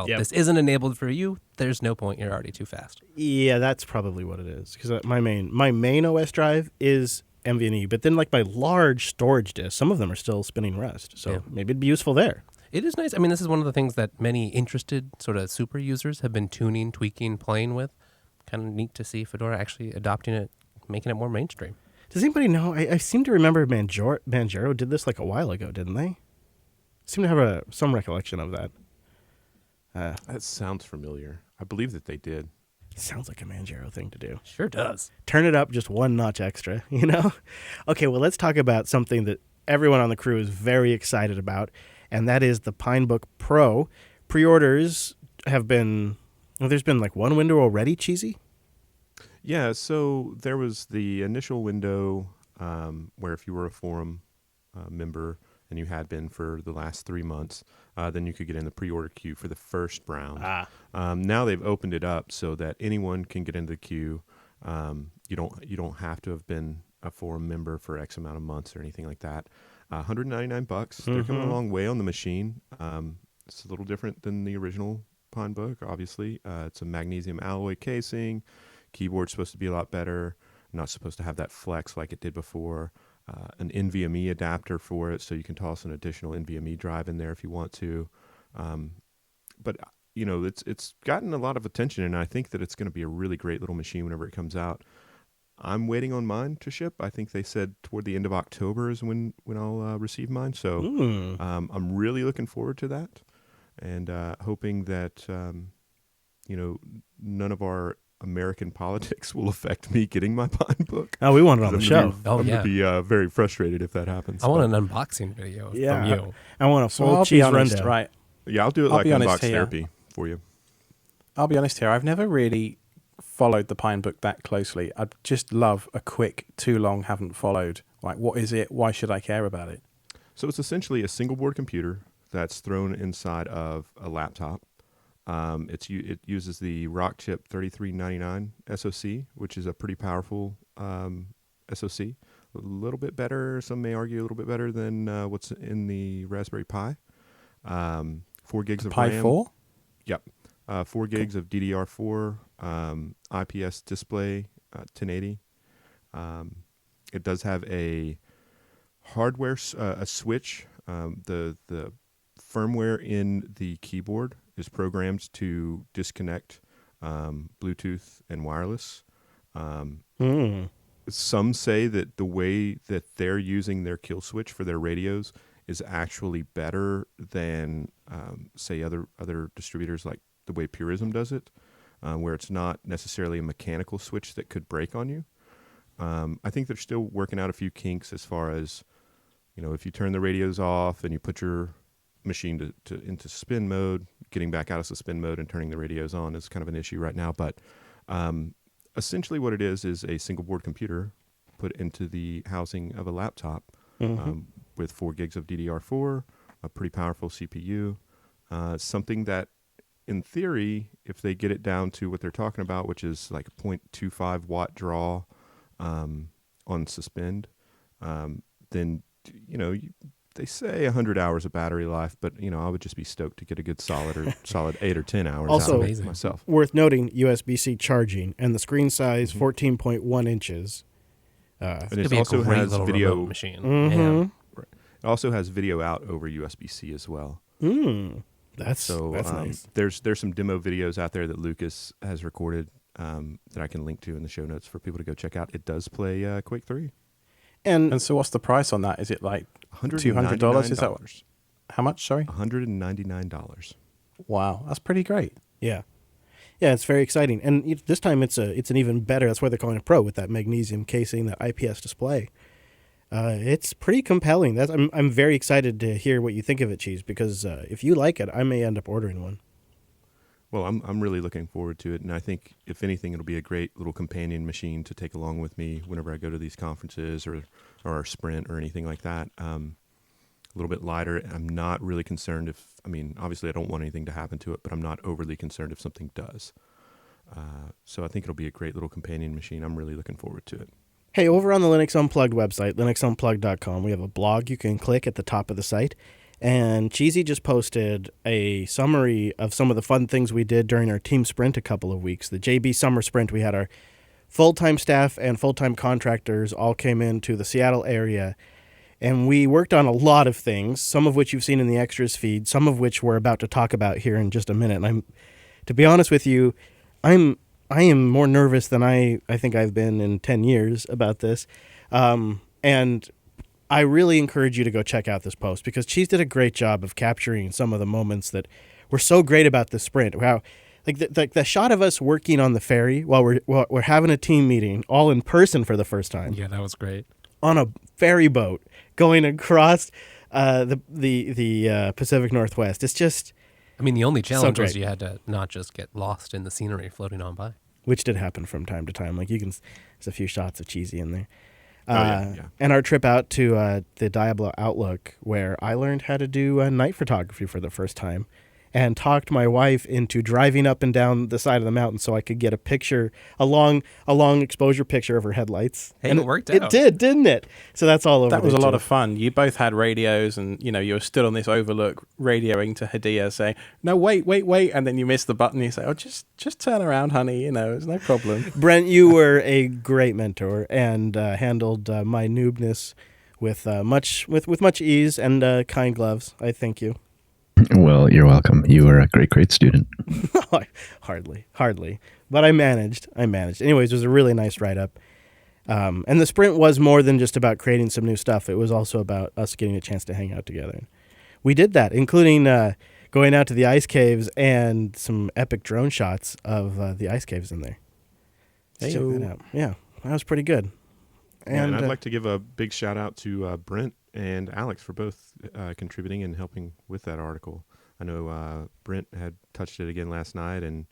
Speaker 2: this isn't enabled for you, there's no point, you're already too fast.
Speaker 1: Yeah, that's probably what it is. Because my main OS drive is NVMe, but then like my large storage disk, some of them are still spinning Rust. So maybe it'd be useful there.
Speaker 2: It is nice. I mean, this is one of the things that many interested sort of super users have been tuning, tweaking, playing with. Kind of neat to see Fedora actually adopting it, making it more mainstream.
Speaker 1: Does anybody know? I seem to remember Manjaro did this like a while ago, didn't they? I seem to have some recollection of that.
Speaker 6: That sounds familiar. I believe that they did.
Speaker 1: Sounds like a Manjaro thing to do.
Speaker 2: Sure does.
Speaker 1: Turn it up just one notch extra, Okay, well, let's talk about something that everyone on the crew is very excited about, and that is the Pinebook Pro. Pre-orders have been... there's been like one window already, Cheesy?
Speaker 6: Yeah, so there was the initial window where if you were a forum member and you had been for the last 3 months, then you could get in the pre-order queue for the first round. Now they've opened it up so that anyone can get into the queue. You don't have to have been a forum member for X amount of months or anything like that. $199. Mm-hmm. They're coming a long way on the machine. It's a little different than the original Pinebook, obviously. It's a magnesium alloy casing. Keyboard's supposed to be a lot better. Not supposed to have that flex like it did before. An NVMe adapter for it, so you can toss an additional NVMe drive in there if you want to. But it's gotten a lot of attention, and I think that it's going to be a really great little machine whenever it comes out. I'm waiting on mine to ship. I think they said toward the end of October is when I'll receive mine. So I'm really looking forward to that, and hoping that none of our American politics will affect me getting my Pinebook.
Speaker 1: Oh, we want it on the show.
Speaker 6: I'm going to be very frustrated if that happens.
Speaker 2: I want an unboxing video from you.
Speaker 1: I want a full cheese rundown.
Speaker 5: Right.
Speaker 6: Yeah, I'll do it like unbox therapy for you.
Speaker 5: I'll be honest here. I've never really followed the Pine Book that closely. I'd just love a quick, too long, haven't followed. Like, what is it? Why should I care about it?
Speaker 6: So it's essentially a single board computer that's thrown inside of a laptop. It uses the Rockchip 3399 SoC, which is a pretty powerful SoC. A little bit better, some may argue a little bit better than what's in the Raspberry Pi. 4 gigs of
Speaker 5: Pi
Speaker 6: RAM.
Speaker 5: 4?
Speaker 6: Yep. 4 gigs of DDR4, IPS display, 1080. It does have a hardware, a switch. The firmware in the keyboard is programmed to disconnect Bluetooth and wireless. Some say that the way that they're using their kill switch for their radios is actually better than, say, other distributors, like the way Purism does it, where it's not necessarily a mechanical switch that could break on you. I think they're still working out a few kinks as far as, if you turn the radios off and you put your machine into spin mode, getting back out of suspend mode and turning the radios on is kind of an issue right now. But essentially what it is a single board computer put into the housing of a laptop with 4 gigs of DDR4, a pretty powerful CPU, something that in theory, if they get it down to what they're talking about, which is like a 0.25 watt draw on suspend, then, they say 100 hours of battery life, but, I would just be stoked to get a good solid 8 or 10 hours
Speaker 1: Also,
Speaker 6: out of it myself.
Speaker 1: Worth noting, USB-C charging, and the screen size 14.1 inches.
Speaker 6: And
Speaker 2: It'd
Speaker 6: it
Speaker 2: be a
Speaker 6: also
Speaker 2: great
Speaker 6: has
Speaker 2: little
Speaker 6: video.
Speaker 2: remote machine.
Speaker 1: Mhm.
Speaker 6: It also has video out over USB-C as well.
Speaker 1: That's nice.
Speaker 6: There's some demo videos out there that Lucas has recorded that I can link to in the show notes for people to go check out. It does play Quake 3.
Speaker 5: And so what's the price on that? Is it like $200? Is that what? How much, sorry?
Speaker 6: $199.
Speaker 5: Wow, that's pretty great.
Speaker 1: Yeah, it's very exciting, and this time it's an even better. That's why they're calling it Pro with that magnesium casing, that IPS display. It's pretty compelling. I'm very excited to hear what you think of it, Cheese, because if you like it, I may end up ordering one.
Speaker 6: Well, I'm really looking forward to it, and I think if anything, it'll be a great little companion machine to take along with me whenever I go to these conferences or our sprint or anything like that. A little bit lighter. I'm not really concerned obviously I don't want anything to happen to it, but I'm not overly concerned if something does. So I think it'll be a great little companion machine. I'm really looking forward to it.
Speaker 1: Hey, over on the Linux Unplugged website, linuxunplugged.com, we have a blog you can click at the top of the site. And Cheesy just posted a summary of some of the fun things we did during our team sprint a couple of weeks. The JB Summer Sprint, we had our full-time staff and full-time contractors all came into the Seattle area. And we worked on a lot of things, some of which you've seen in the extras feed, some of which we're about to talk about here in just a minute. And to be honest with you, I am more nervous than I think I've been in 10 years about this. And I really encourage you to go check out this post because Cheese did a great job of capturing some of the moments that were so great about this sprint. How, like the shot of us working on the ferry while we're having a team meeting, all in person for the first time.
Speaker 2: Yeah, that was great.
Speaker 1: On a ferry boat going across the Pacific Northwest. It's just,
Speaker 2: The only challenge was
Speaker 1: great.
Speaker 2: you had to not just get lost in the scenery floating on by.
Speaker 1: which did happen from time to time. Like there's a few shots of Cheesy in there.
Speaker 6: Yeah.
Speaker 1: And our trip out to the Diablo Outlook, where I learned how to do night photography for the first time, and talked my wife into driving up and down the side of the mountain so I could get a picture, a long exposure picture of her headlights.
Speaker 2: Hey,
Speaker 1: and
Speaker 2: it worked
Speaker 1: It
Speaker 2: out.
Speaker 1: did, didn't it? So that's all over.
Speaker 5: That was a
Speaker 1: there,
Speaker 5: lot
Speaker 1: too.
Speaker 5: of fun. You both had radios, and you were still on this overlook, radioing to Hadia, saying, "No, wait," and then you missed the button. You say, "Oh, just turn around, honey. It's no problem."
Speaker 1: Brent, you were a great mentor and handled my noobness with much ease and kind gloves. I thank you.
Speaker 4: Well, you're welcome. You were a great student.
Speaker 1: Hardly. But I managed. Anyways, it was a really nice write-up. And the sprint was more than just about creating some new stuff. It was also about us getting a chance to hang out together. We did that, including going out to the ice caves and some epic drone shots of the ice caves in there. Check that out. Yeah, that was pretty good.
Speaker 6: And I'd like to give a big shout out to Brent and Alex for both contributing and helping with that article. I know Brent had touched it again last night, and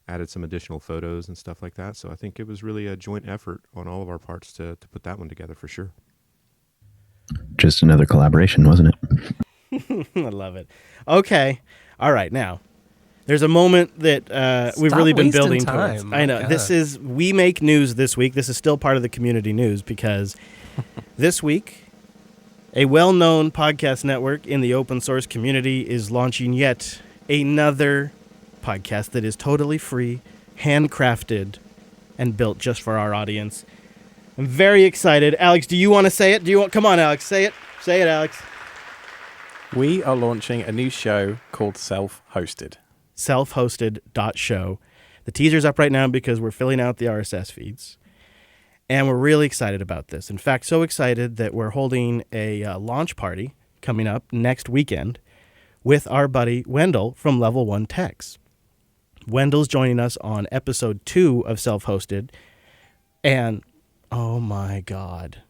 Speaker 6: added some additional photos and stuff like that. So I think it was really a joint effort on all of our parts to put that one together for sure.
Speaker 4: Just another collaboration, wasn't it?
Speaker 1: I love it. Okay. All right. Now, there's a moment that we've
Speaker 2: Stop
Speaker 1: really been
Speaker 2: wasting
Speaker 1: building
Speaker 2: time.
Speaker 1: towards. I know.
Speaker 2: Yeah.
Speaker 1: This is, we make news this week. This is still part of the community news because this week, a well-known podcast network in the open source community is launching yet another podcast that is totally free, handcrafted, and built just for our audience. I'm very excited. Alex, do you want to say it? Come on, Alex, say it. Say it, Alex.
Speaker 5: We are launching a new show called Self-Hosted.
Speaker 1: Self-hosted.show. The teaser's up right now because we're filling out the RSS feeds. And we're really excited about this. In fact, so excited that we're holding a launch party coming up next weekend with our buddy Wendell from Level 1 Techs. Wendell's joining us on episode 2 of Self-Hosted. And, oh my God.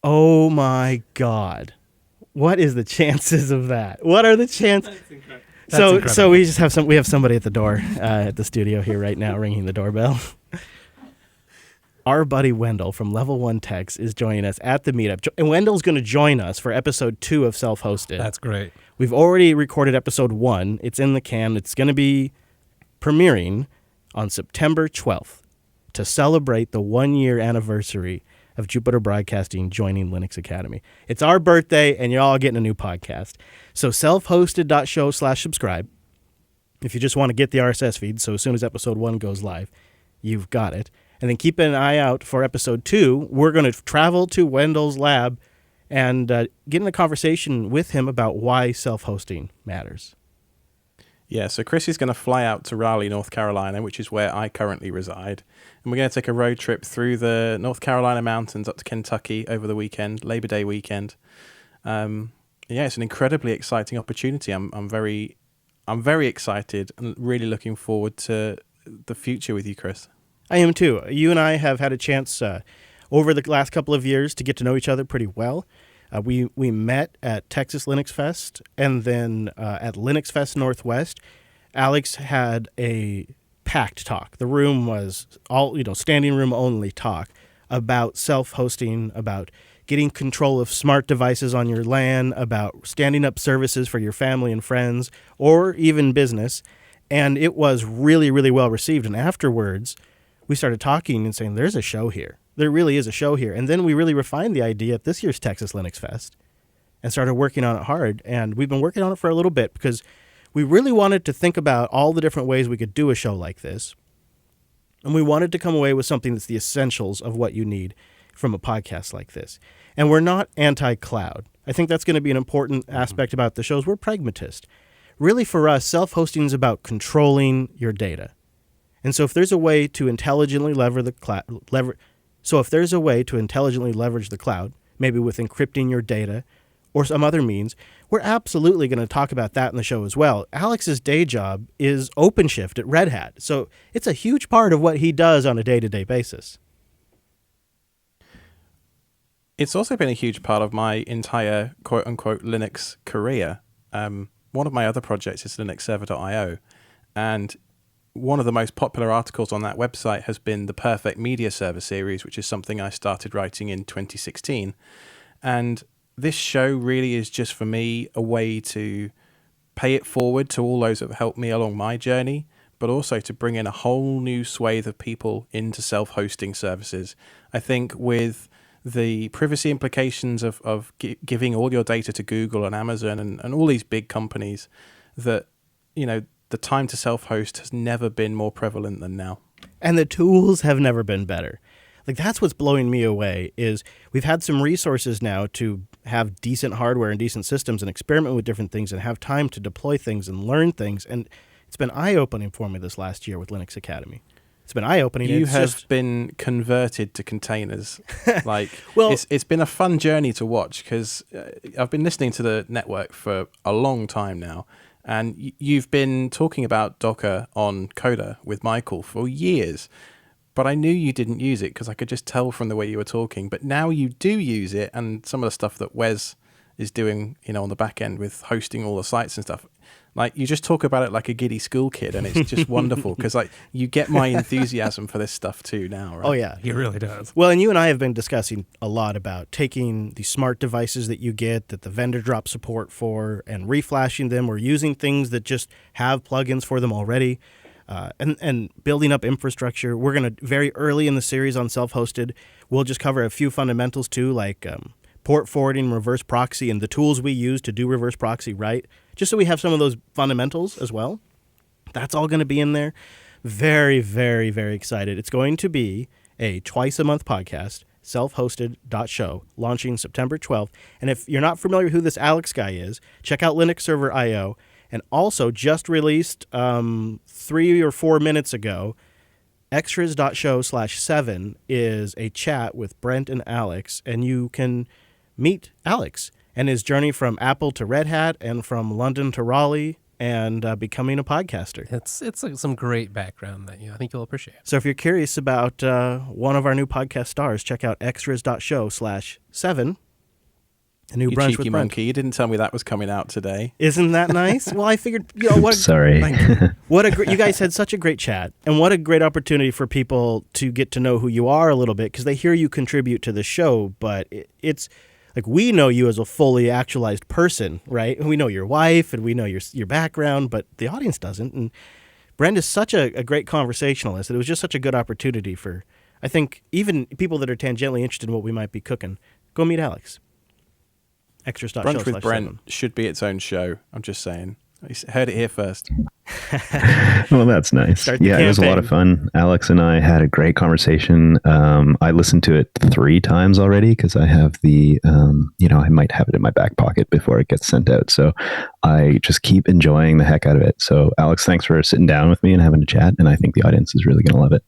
Speaker 1: Oh my God. What is the chances of that? What are the chances? So we just have somebody at the door at the studio here right now ringing the doorbell. Our buddy Wendell from Level 1 Techs is joining us at the meetup. And Wendell's going to join us for episode 2 of Self-Hosted.
Speaker 2: That's great.
Speaker 1: We've already recorded episode 1. It's in the can. It's going to be premiering on September 12th to celebrate the 1-year anniversary of Jupiter Broadcasting joining Linux Academy. It's our birthday, and you're all getting a new podcast. So selfhosted.show/subscribe. If you just want to get the RSS feed, so as soon as episode 1 goes live, you've got it. And then keep an eye out for episode 2. We're going to travel to Wendell's lab and get in a conversation with him about why self-hosting matters.
Speaker 5: Yeah, so Chris is going to fly out to Raleigh, North Carolina, which is where I currently reside. And we're going to take a road trip through the North Carolina mountains up to Kentucky over the weekend, Labor Day weekend. Yeah, it's an incredibly exciting opportunity. I'm very excited and really looking forward to the future with you, Chris.
Speaker 1: I am too. You and I have had a chance over the last couple of years to get to know each other pretty well. We met at Texas Linux Fest, and then at Linux Fest Northwest, Alex had a packed talk. The room was all, standing room only talk about self-hosting, about getting control of smart devices on your LAN, about standing up services for your family and friends, or even business. And it was really, really well received. And afterwards, we started talking and saying, there's a show here. There really is a show here. And then we really refined the idea at this year's Texas Linux Fest and started working on it hard. And we've been working on it for a little bit because we really wanted to think about all the different ways we could do a show like this. And we wanted to come away with something that's the essentials of what you need from a podcast like this. And we're not anti-cloud. I think that's going to be an important aspect about the shows. We're pragmatist. Really, for us, self-hosting is about controlling your data. And so if there's a way to intelligently leverage the cloud, maybe with encrypting your data or some other means, we're absolutely going to talk about that in the show as well. Alex's day job is OpenShift at Red Hat. So it's a huge part of what he does on a day-to-day basis.
Speaker 5: It's also been a huge part of my entire quote-unquote Linux career. One of my other projects is linuxserver.io, and one of the most popular articles on that website has been the Perfect Media Server series, which is something I started writing in 2016. And this show really is just for me a way to pay it forward to all those that have helped me along my journey, but also to bring in a whole new swathe of people into self-hosting services. I think with the privacy implications of giving all your data to Google and Amazon and all these big companies, that, the time to self-host has never been more prevalent than now.
Speaker 1: And the tools have never been better. Like, that's what's blowing me away is we've had some resources now to have decent hardware and decent systems and experiment with different things and have time to deploy things and learn things. And it's been eye-opening for me this last year with Linux Academy. It's been eye-opening.
Speaker 5: You have been converted to containers. Well, it's been a fun journey to watch because I've been listening to the network for a long time now. And you've been talking about Docker on Coda with Michael for years, but I knew you didn't use it because I could just tell from the way you were talking. But now you do use it, and some of the stuff that Wes is doing, on the back end with hosting all the sites and stuff. Like, you just talk about it like a giddy school kid, and it's just wonderful because, like, you get my enthusiasm for this stuff too now, right?
Speaker 1: Oh, yeah.
Speaker 2: He really does.
Speaker 1: Well, and you and I have been discussing a lot about taking the smart devices that you get that the vendor drops support for and reflashing them or using things that just have plugins for them already and building up infrastructure. We're going to, very early in the series on self-hosted, we'll just cover a few fundamentals too, like port forwarding, reverse proxy, and the tools we use to do reverse proxy right, just so we have some of those fundamentals as well. That's all going to be in there. Very, very, very excited. It's going to be a twice-a-month podcast, self-hosted.show, launching September 12th. And if you're not familiar who this Alex guy is, check out Linux Server IO. And also just released 3 or 4 minutes ago, extras.show/7 is a chat with Brent and Alex, and you can meet Alex and his journey from Apple to Red Hat and from London to Raleigh and becoming a podcaster.
Speaker 2: It's like some great background that I think you'll appreciate.
Speaker 1: So if you're curious about one of our new podcast stars, check out extras.show/7. A new
Speaker 5: You
Speaker 1: brunch
Speaker 5: cheeky
Speaker 1: with Brent.
Speaker 5: monkey. You didn't tell me that was coming out today.
Speaker 1: Isn't that nice? Well, I figured,
Speaker 4: Sorry.
Speaker 1: you guys had such a great chat, and what a great opportunity for people to get to know who you are a little bit, because they hear you contribute to the show, but it's like, we know you as a fully actualized person, right? We know your wife and we know your background, but the audience doesn't. And Brent is such a great conversationalist that it was just such a good opportunity for, I think, even people that are tangentially interested in what we might be cooking. Go meet Alex.
Speaker 5: Brunch with Brent
Speaker 1: Extras.show/7.
Speaker 5: should be its own show. I'm just saying. You heard it here first.
Speaker 4: Well, that's nice.
Speaker 1: Start the
Speaker 4: Yeah, it was a lot
Speaker 1: campaign.
Speaker 4: of fun. Alex and I had a great conversation. I listened to it 3 times already because I have the, I might have it in my back pocket before it gets sent out. So I just keep enjoying the heck out of it. So Alex, thanks for sitting down with me and having a chat. And I think the audience is really going to love it.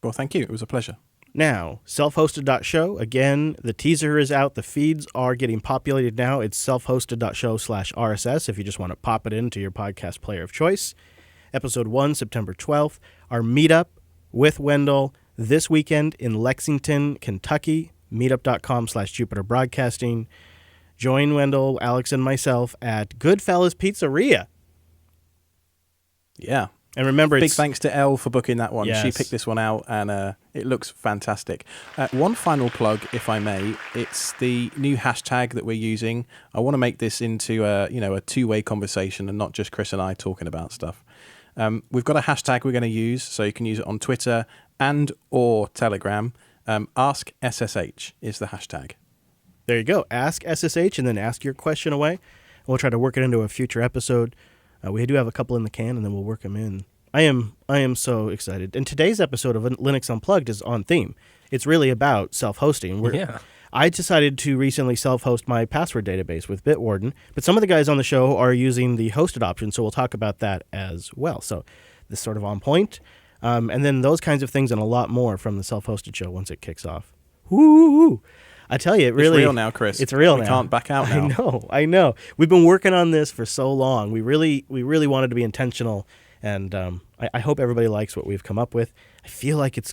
Speaker 5: Well, thank you. It was a pleasure.
Speaker 1: Now, self-hosted.show. Again, the teaser is out. The feeds are getting populated now. It's self-hosted.show/RSS if you just want to pop it into your podcast player of choice. Episode 1, September 12th. Our meetup with Wendell this weekend in Lexington, Kentucky. Meetup.com/Jupiter Broadcasting. Join Wendell, Alex, and myself at Goodfellas Pizzeria.
Speaker 5: Yeah.
Speaker 1: And remember,
Speaker 5: Big
Speaker 1: it's
Speaker 5: thanks to Elle for booking that one.
Speaker 1: Yes.
Speaker 5: She picked this one out, and it looks fantastic. One final plug, if I may. It's the new hashtag that we're using. I want to make this into a two-way conversation and not just Chris and I talking about stuff. We've got a hashtag we're going to use, so you can use it on Twitter and or Telegram. Ask SSH is the hashtag.
Speaker 1: There you go. Ask SSH and then ask your question away. We'll try to work it into a future episode. We do have a couple in the can, and then we'll work them in. I am so excited. And today's episode of Linux Unplugged is on theme. It's really about self-hosting.
Speaker 2: Yeah.
Speaker 1: I decided to recently self-host my password database with Bitwarden, but some of the guys on the show are using the hosted option, so we'll talk about that as well. So this is sort of on point. And then those kinds of things and a lot more from the self-hosted show once it kicks off. Woo! I tell you, it really...
Speaker 5: It's real now, Chris.
Speaker 1: It's real now.
Speaker 5: We can't back out now.
Speaker 1: I know. We've been working on this for so long. We really wanted to be intentional, and I hope everybody likes what we've come up with. I feel like it's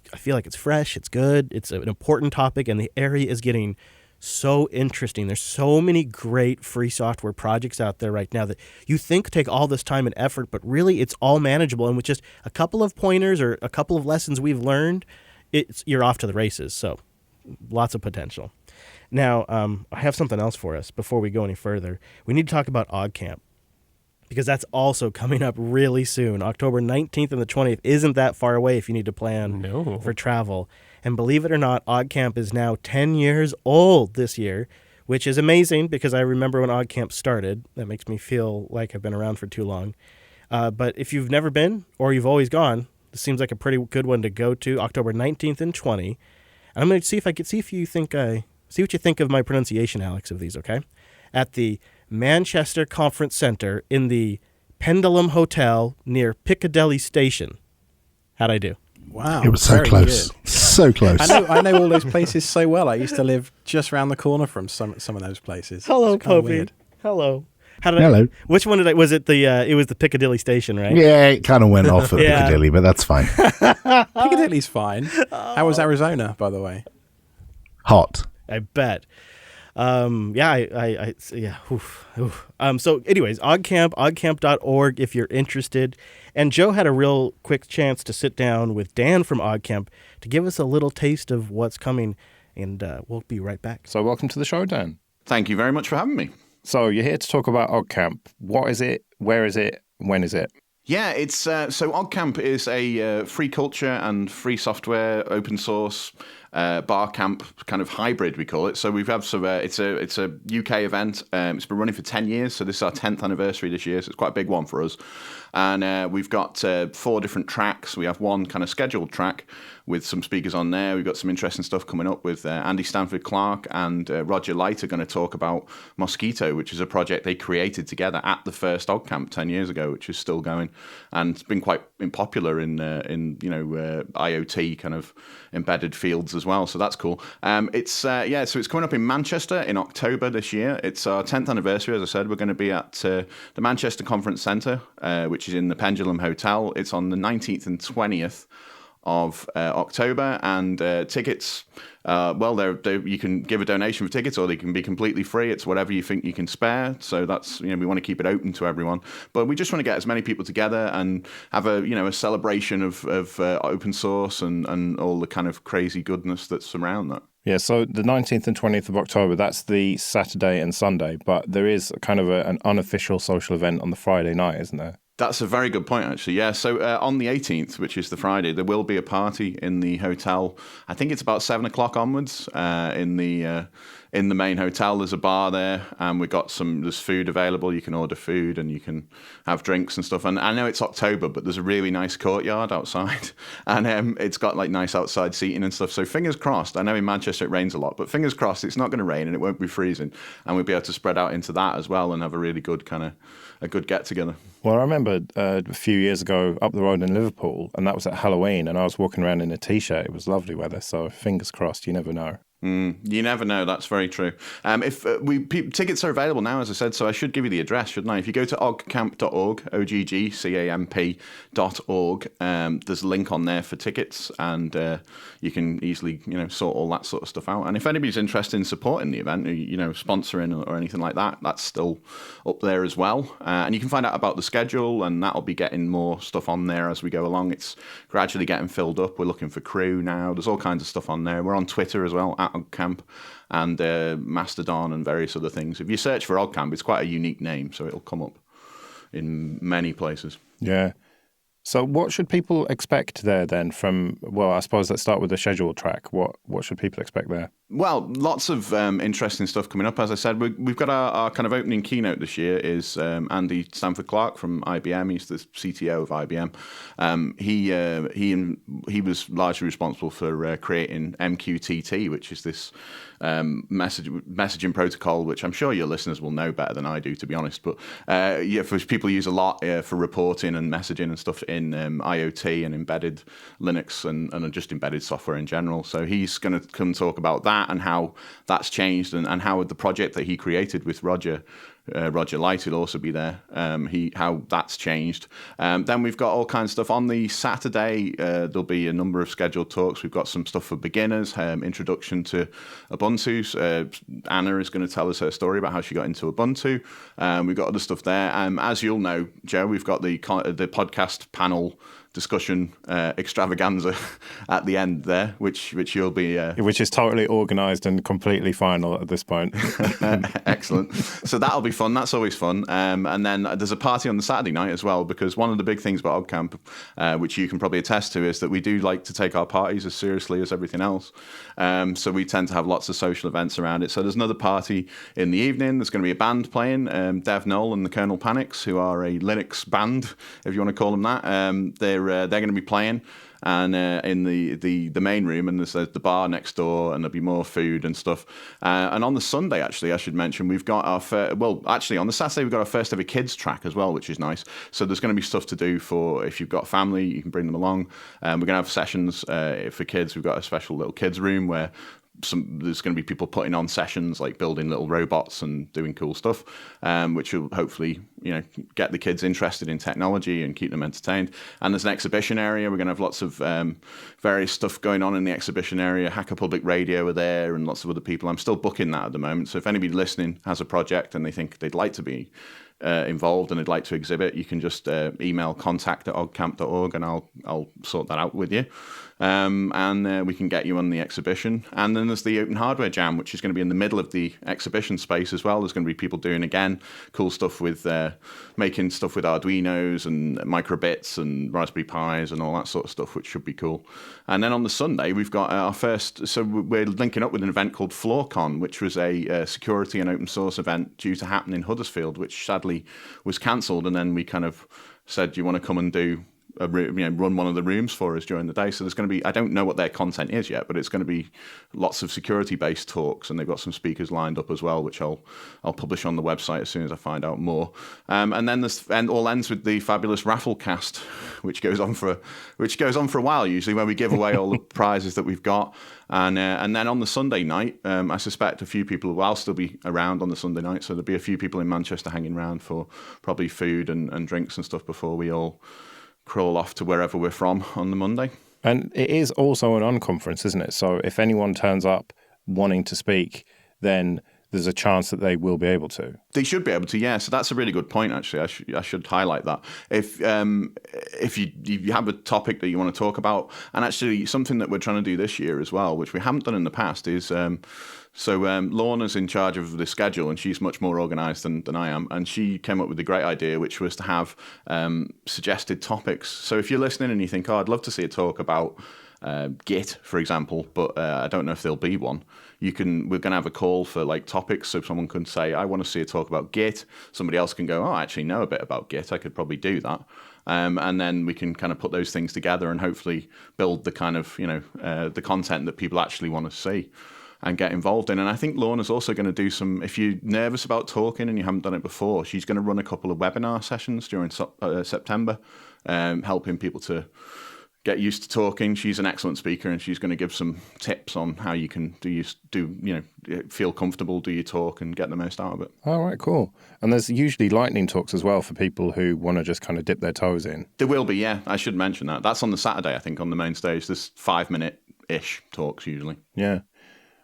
Speaker 1: fresh. It's good. It's an important topic, and the area is getting so interesting. There's so many great free software projects out there right now that you think take all this time and effort, but really it's all manageable. And with just a couple of pointers or a couple of lessons we've learned, you're off to the races. So lots of potential. Now, I have something else for us before we go any further. We need to talk about OggCamp, because that's also coming up really soon. October 19th and the 20th isn't that far away if you need to plan for travel. And believe it or not, OggCamp is now 10 years old this year, which is amazing because I remember when OggCamp started. That makes me feel like I've been around for too long. But if you've never been or you've always gone, this seems like a pretty good one to go to, October 19th and 20th. And I'm going to see if you think see what you think of my pronunciation, Alex, of these, okay? At the Manchester Conference Center in the Pendulum Hotel near Piccadilly Station. How'd I do?
Speaker 5: Wow.
Speaker 7: It was so
Speaker 5: very
Speaker 7: close.
Speaker 5: good.
Speaker 7: So close.
Speaker 5: I know all those places so well. I used to live just around the corner from some of those places.
Speaker 1: Hello,
Speaker 5: It's kinda
Speaker 1: Popey.
Speaker 5: weird.
Speaker 1: Hello.
Speaker 7: Hello.
Speaker 1: Which one did I? Was it the? It was the Piccadilly Station, right?
Speaker 7: Yeah, it kind of went off at
Speaker 1: Yeah.
Speaker 7: Piccadilly, but that's fine.
Speaker 5: Piccadilly's fine. How was Arizona, by the way?
Speaker 7: Hot.
Speaker 1: I bet. So anyways, oggcamp.org if you're interested. And Joe had a real quick chance to sit down with Dan from OggCamp to give us a little taste of what's coming, and we'll be right back.
Speaker 8: So welcome to the show, Dan.
Speaker 9: Thank you very much for having me.
Speaker 8: So you're here to talk about OggCamp. What is it? Where is it? When is it?
Speaker 9: Yeah, it's so OggCamp is a free culture and free software, open source bar camp kind of hybrid, we call it. So we've had it's a UK event. It's been running for 10 years, so this is our 10th anniversary this year. So it's quite a big one for us. And we've got 4 different tracks. We have one kind of scheduled track with some speakers on there. We've got some interesting stuff coming up with Andy Stanford Clark and Roger Light are going to talk about Mosquito, which is a project they created together at the first OggCamp 10 years ago, which is still going and it's been quite popular in IoT kind of embedded fields as well. So that's cool. So it's coming up in Manchester in October this year. It's our 10th anniversary. As I said, we're going to be at the Manchester Conference Centre, which is in the Pendulum Hotel. It's on the 19th and 20th of October, and tickets, you can give a donation for tickets or they can be completely free. It's whatever you think you can spare. So that's, we want to keep it open to everyone, but we just want to get as many people together and have a celebration of open source and all the kind of crazy goodness that's around that.
Speaker 8: Yeah, so the 19th and 20th of October, that's the Saturday and Sunday, but there is kind of an unofficial social event on the Friday night, isn't there?
Speaker 9: That's a very good point, actually. Yeah, so on the 18th, which is the Friday, there will be a party in the hotel. I think it's about 7 o'clock onwards in the main hotel. There's a bar there, and there's food available. You can order food, and you can have drinks and stuff. And I know it's October, but there's a really nice courtyard outside, and it's got like nice outside seating and stuff. So fingers crossed. I know in Manchester it rains a lot, but fingers crossed it's not going to rain and it won't be freezing, and we'll be able to spread out into that as well and have a really good a good get together.
Speaker 8: Well, I remember a few years ago up the road in Liverpool, and that was at Halloween, and I was walking around in a T-shirt. It was lovely weather, so fingers crossed, you never know.
Speaker 9: You never know. That's very true. Tickets are available now, as I said, so I should give you the address, shouldn't I? If you go to oggcamp.org, oggcamp.org, there's a link on there for tickets, and you can easily, sort all that sort of stuff out. And if anybody's interested in supporting the event, sponsoring or anything like that, that's still up there as well. And you can find out about the schedule, and that'll be getting more stuff on there as we go along. It's gradually getting filled up. We're looking for crew now. There's all kinds of stuff on there. We're on Twitter as well, at OggCamp, and Mastodon and various other things. If you search for OggCamp, it's quite a unique name, so it'll come up in many places.
Speaker 8: Yeah. So what should people expect there then I suppose let's start with the scheduled track. What should people expect there?
Speaker 9: Well, lots of interesting stuff coming up. As I said, we've got our kind of opening keynote this year is Andy Stanford Clark from IBM. He's the CTO of IBM. He was largely responsible for creating MQTT, which is this messaging protocol, which I'm sure your listeners will know better than I do, to be honest. But for people use a lot for reporting and messaging and stuff in IoT and embedded Linux and just embedded software in general. So he's going to come talk about that and how that's changed and how the project that he created with Roger Light will also be there, how that's changed. Then we've got all kinds of stuff. On the Saturday, there'll be a number of scheduled talks. We've got some stuff for beginners, introduction to Ubuntu. Anna is going to tell us her story about how she got into Ubuntu. We've got other stuff there. As you'll know, Joe, we've got the podcast panel discussion extravaganza at the end there, which you'll be...
Speaker 8: Which is totally organised and completely final at this point.
Speaker 9: Excellent. So that'll be fun. That's always fun. And then there's a party on the Saturday night as well, because one of the big things about OggCamp, which you can probably attest to, is that we do like to take our parties as seriously as everything else. So we tend to have lots of social events around it. So there's another party in the evening. There's going to be a band playing, Dev Knoll and the Kernel Panics, who are a Linux band, if you want to call them that. They're going to be playing, and in the main room, and there's the bar next door, and there'll be more food and stuff. And on the Sunday, actually, I should mention, we've got on the Saturday we've got our first ever kids track as well, which is nice. So there's going to be stuff to do for if you've got family, you can bring them along. We're going to have sessions for kids. We've got a special little kids room where there's going to be people putting on sessions like building little robots and doing cool stuff, which will hopefully get the kids interested in technology and keep them entertained. And there's an exhibition area. We're going to have lots of various stuff going on in the exhibition area. Hacker Public Radio are there and lots of other people. I'm still booking that at the moment. So if anybody listening has a project and they think they'd like to be involved and they'd like to exhibit, you can just email contact@ogcamp.org and I'll sort that out with you. And we can get you on the exhibition. And then there's the Open Hardware Jam, which is going to be in the middle of the exhibition space as well. There's going to be people doing, again, cool stuff with making stuff with Arduinos and microbits and Raspberry Pis and all that sort of stuff, which should be cool. And then on the Sunday, we've got our first, so we're linking up with an event called FloorCon, which was a security and open source event due to happen in Huddersfield, which sadly was cancelled. And then we kind of said, do you want to come and do run one of the rooms for us during the day? So there's going to be, I don't know what their content is yet, but it's going to be lots of security-based talks, and they've got some speakers lined up as well, which I'll publish on the website as soon as I find out more. And then all ends with the fabulous Rafflecast, which goes on for a while usually, where we give away all the prizes that we've got. And then on the Sunday night, I suspect a few people will still be around on the Sunday night, so there'll be a few people in Manchester hanging around for probably food and drinks and stuff before we all crawl off to wherever we're from on the Monday.
Speaker 8: And it is also an unconference, isn't it? So if anyone turns up wanting to speak, then there's a chance that they will be able to.
Speaker 9: They should be able to, yeah. So that's a really good point, actually. I should highlight that. If you have a topic that you want to talk about, and actually something that we're trying to do this year as well, which we haven't done in the past, is Lorna's in charge of the schedule, and she's much more organised than I am. And she came up with a great idea, which was to have suggested topics. So if you're listening and you think, I'd love to see a talk about Git, for example, but I don't know if there'll be one. We're going to have a call for like topics, so someone can say, I want to see a talk about Git. Somebody else can go, I actually know a bit about Git. I could probably do that. And then we can kind of put those things together and hopefully build the kind of, the content that people actually want to see and get involved in. And I think Lorna's also going to do some, if you're nervous about talking and you haven't done it before, she's going to run a couple of webinar sessions during September, helping people to get used to talking. She's an excellent speaker, and she's going to give some tips on how you can feel comfortable, do your talk, and get the most out of it.
Speaker 8: All right, cool. And there's usually lightning talks as well for people who want to just kind of dip their toes in.
Speaker 9: There will be, yeah. I should mention that. That's on the Saturday, I think, on the main stage. There's 5-minute-ish talks usually.
Speaker 8: Yeah.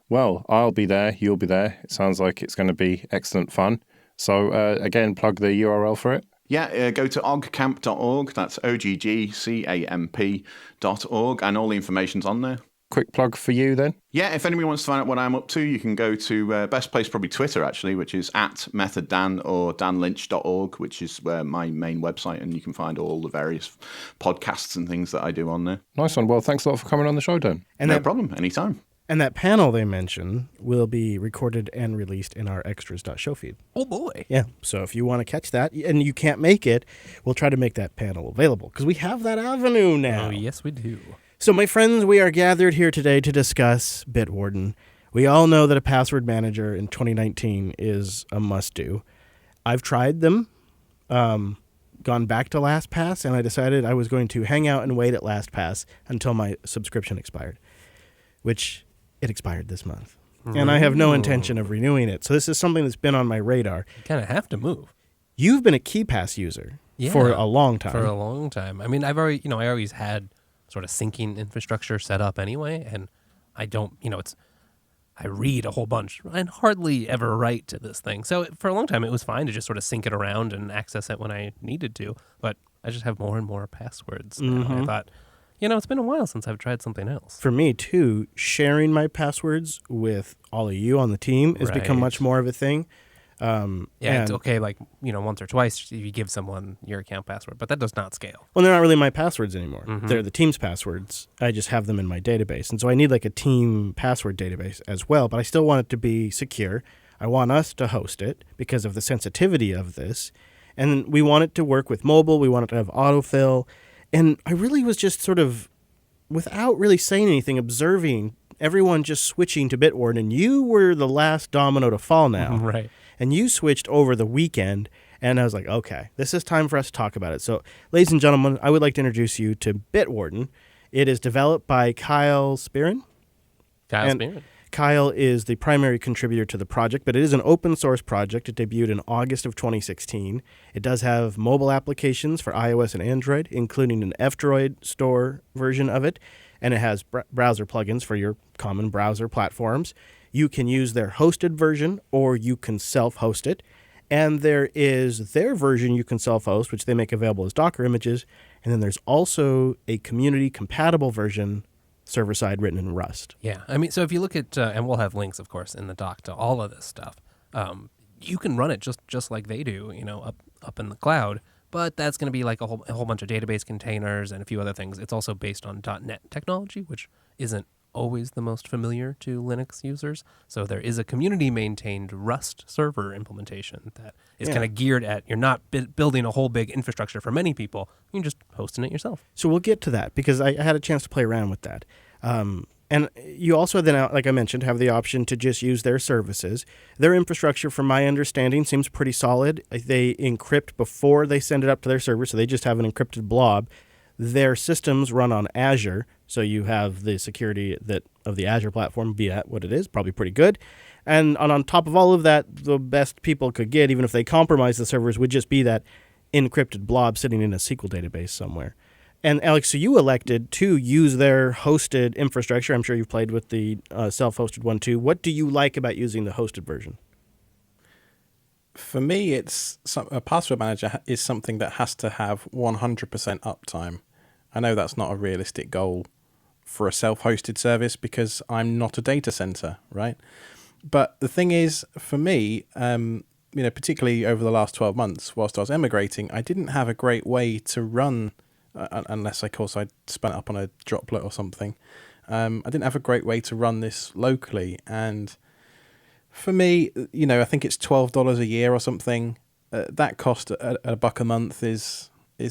Speaker 8: Well, I'll be there. You'll be there. It sounds like it's going to be excellent fun. So again, plug the URL for it.
Speaker 9: Yeah, go to ogcamp.org. That's OGGCAMP.org, and all the information's on there.
Speaker 8: Quick plug for you then.
Speaker 9: Yeah, if anybody wants to find out what I'm up to, you can go to best place probably Twitter actually, which is @MethodDan or danlynch.org, which is my main website, and you can find all the various podcasts and things that I do on there.
Speaker 8: Nice one. Well, thanks a lot for coming on the show, Dan.
Speaker 1: And
Speaker 9: no problem, anytime.
Speaker 1: And that panel they mentioned will be recorded and released in our extras.show feed.
Speaker 2: Oh, boy.
Speaker 1: Yeah. So if you want to catch that and you can't make it, we'll try to make that panel available because we have that avenue now.
Speaker 2: Oh, yes, we do.
Speaker 1: So, my friends, we are gathered here today to discuss Bitwarden. We all know that a password manager in 2019 is a must-do. I've tried them, gone back to LastPass, and I decided I was going to hang out and wait at LastPass until my subscription expired, which it expired this month. And I have no intention of renewing it. So this is something that's been on my radar.
Speaker 2: You kind of have to move.
Speaker 1: You've been a KeePass user for a long time.
Speaker 2: For a long time. I mean, I always had sort of syncing infrastructure set up anyway, and I don't, I read a whole bunch and hardly ever write to this thing. So for a long time, it was fine to just sort of sync it around and access it when I needed to. But I just have more and more passwords now. I thought, it's been a while since I've tried something else.
Speaker 1: For me, too, sharing my passwords with all of you on the team has become much more of a thing.
Speaker 2: It's okay, once or twice you give someone your account password, but that does not scale.
Speaker 1: Well, they're not really my passwords anymore. They're the team's passwords. I just have them in my database. And so I need a team password database as well, but I still want it to be secure. I want us to host it because of the sensitivity of this. And we want it to work with mobile. We want it to have autofill. And I really was just sort of, without really saying anything, observing everyone just switching to Bitwarden. And you were the last domino to fall now.
Speaker 2: Right.
Speaker 1: And you switched over the weekend. And I was like, okay, this is time for us to talk about it. So, ladies and gentlemen, I would like to introduce you to Bitwarden. It is developed by Kyle Spearin.
Speaker 2: Kyle
Speaker 1: Kyle is the primary contributor to the project, but it is an open source project. It debuted in August of 2016. It does have mobile applications for iOS and Android, including an F-Droid store version of it, and it has browser plugins for your common browser platforms. You can use their hosted version, or you can self-host it. And there is their version you can self-host, which they make available as Docker images. And then there's also a community-compatible version, server-side, written in Rust.
Speaker 2: Yeah, I mean, so if you look at, and we'll have links, of course, in the doc to all of this stuff. You can run it just like they do, up in the cloud. But that's going to be like a whole bunch of database containers and a few other things. It's also based on .NET technology, which isn't always the most familiar to Linux users. So there is a community-maintained Rust server implementation that is kind of geared at, you're not building a whole big infrastructure for many people. You're just hosting it yourself.
Speaker 1: So we'll get to that because I had a chance to play around with that. And you also then, like I mentioned, have the option to just use their services. Their infrastructure, from my understanding, seems pretty solid. They encrypt before they send it up to their server, so they just have an encrypted blob. Their systems run on Azure, so you have the security of the Azure platform be at what it is, probably pretty good. And on top of all of that, the best people could get, even if they compromise the servers, would just be that encrypted blob sitting in a SQL database somewhere. And Alex, so you elected to use their hosted infrastructure. I'm sure you've played with the self-hosted one too. What do you like about using the hosted version?
Speaker 5: For me, a password manager is something that has to have 100% uptime. I know that's not a realistic goal for a self-hosted service because I'm not a data center, right? But the thing is, for me, particularly over the last 12 months, whilst I was emigrating, I didn't have a great way to run, unless, of course, I spun it up on a droplet or something. I didn't have a great way to run this locally. And for me, I think it's $12 a year or something. That cost at $1 a month is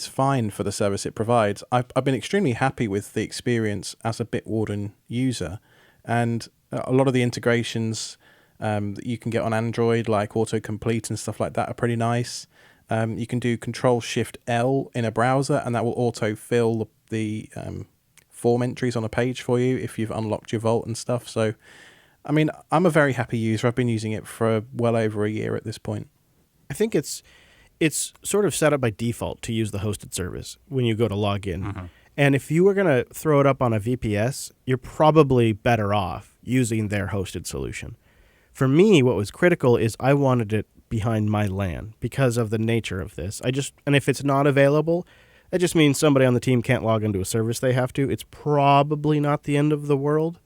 Speaker 5: fine for the service it provides. I've been extremely happy with the experience as a Bitwarden user, and a lot of the integrations that you can get on Android, like autocomplete and stuff like that, are pretty nice. You can do Control-Shift-L in a browser, and that will auto-fill the form entries on a page for you if you've unlocked your Vault and stuff. So, I mean, I'm a very happy user. I've been using it for well over a year at this point.
Speaker 1: I think it's sort of set up by default to use the hosted service when you go to log in. Mm-hmm. And if you were going to throw it up on a VPS, you're probably better off using their hosted solution. For me, what was critical is I wanted it behind my LAN because of the nature of this. And if it's not available, that just means somebody on the team can't log into a service they have to. It's probably not the end of the world.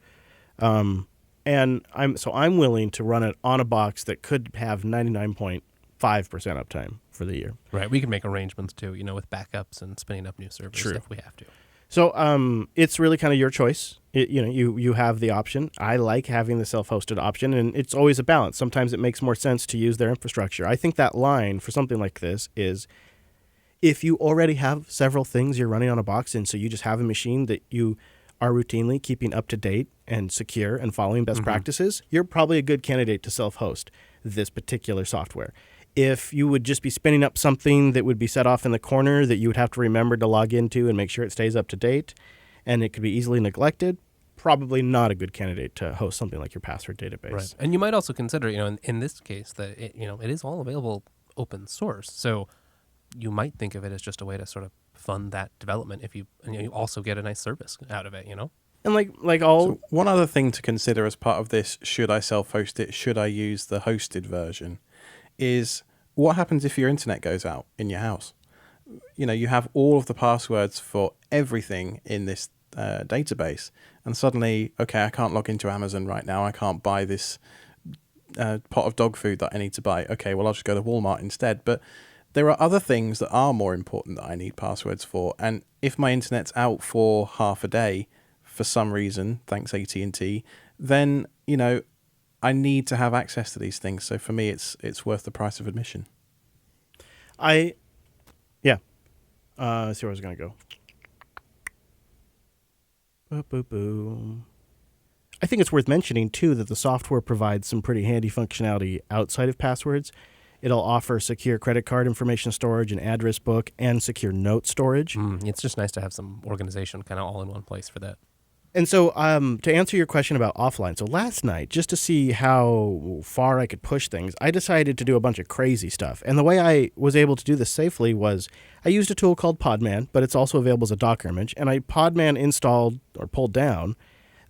Speaker 1: And I'm willing to run it on a box that could have 99.5% uptime for the year.
Speaker 2: Right. We can make arrangements too, with backups and spinning up new servers if we have to.
Speaker 1: So it's really kind of your choice. You have the option. I like having the self-hosted option, and it's always a balance. Sometimes it makes more sense to use their infrastructure. I think that line for something like this is if you already have several things you're running on a box, and so you just have a machine that you are routinely keeping up to date and secure and following best practices, you're probably a good candidate to self-host this particular software. If you would just be spinning up something that would be set off in the corner that you would have to remember to log into and make sure it stays up to date, and it could be easily neglected, probably not a good candidate to host something like your password database.
Speaker 2: Right. And you might also consider, in this case, that it is all available open source. So you might think of it as just a way to sort of fund that development and you also get a nice service out of it,
Speaker 1: And like all...
Speaker 5: So one other thing to consider as part of this, should I self-host it, should I use the hosted version, is what happens if your internet goes out in your house? You have all of the passwords for everything in this database, and suddenly, okay, I can't log into Amazon right now. I can't buy this pot of dog food that I need to buy. Okay, well, I'll just go to Walmart instead. But there are other things that are more important that I need passwords for. And if my internet's out for half a day for some reason, thanks AT&T, then, I need to have access to these things. So for me, it's worth the price of admission.
Speaker 1: See where I was going to go. I think it's worth mentioning, too, that the software provides some pretty handy functionality outside of passwords. It'll offer secure credit card information storage, an address book, and secure note storage.
Speaker 2: It's just nice to have some organization kind of all in one place for that.
Speaker 1: And so, to answer your question about offline, so last night, just to see how far I could push things, I decided to do a bunch of crazy stuff. And the way I was able to do this safely was I used a tool called Podman, but it's also available as a Docker image. And I Podman installed or pulled down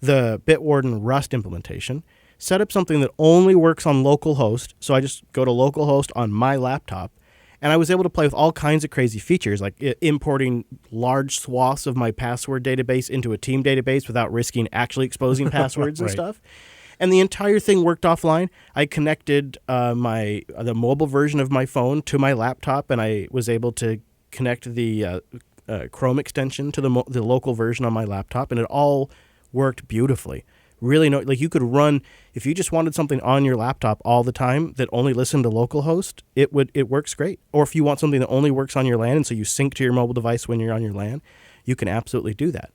Speaker 1: the Bitwarden Rust implementation, set up something that only works on localhost. So I just go to localhost on my laptop. And I was able to play with all kinds of crazy features, like importing large swaths of my password database into a team database without risking actually exposing passwords and stuff. And the entire thing worked offline. I connected the mobile version of my phone to my laptop, and I was able to connect the Chrome extension to the local version on my laptop, and it all worked beautifully. Really, like you could run, if you just wanted something on your laptop all the time that only listened to localhost, it works great. Or if you want something that only works on your LAN, and so you sync to your mobile device when you're on your LAN, you can absolutely do that.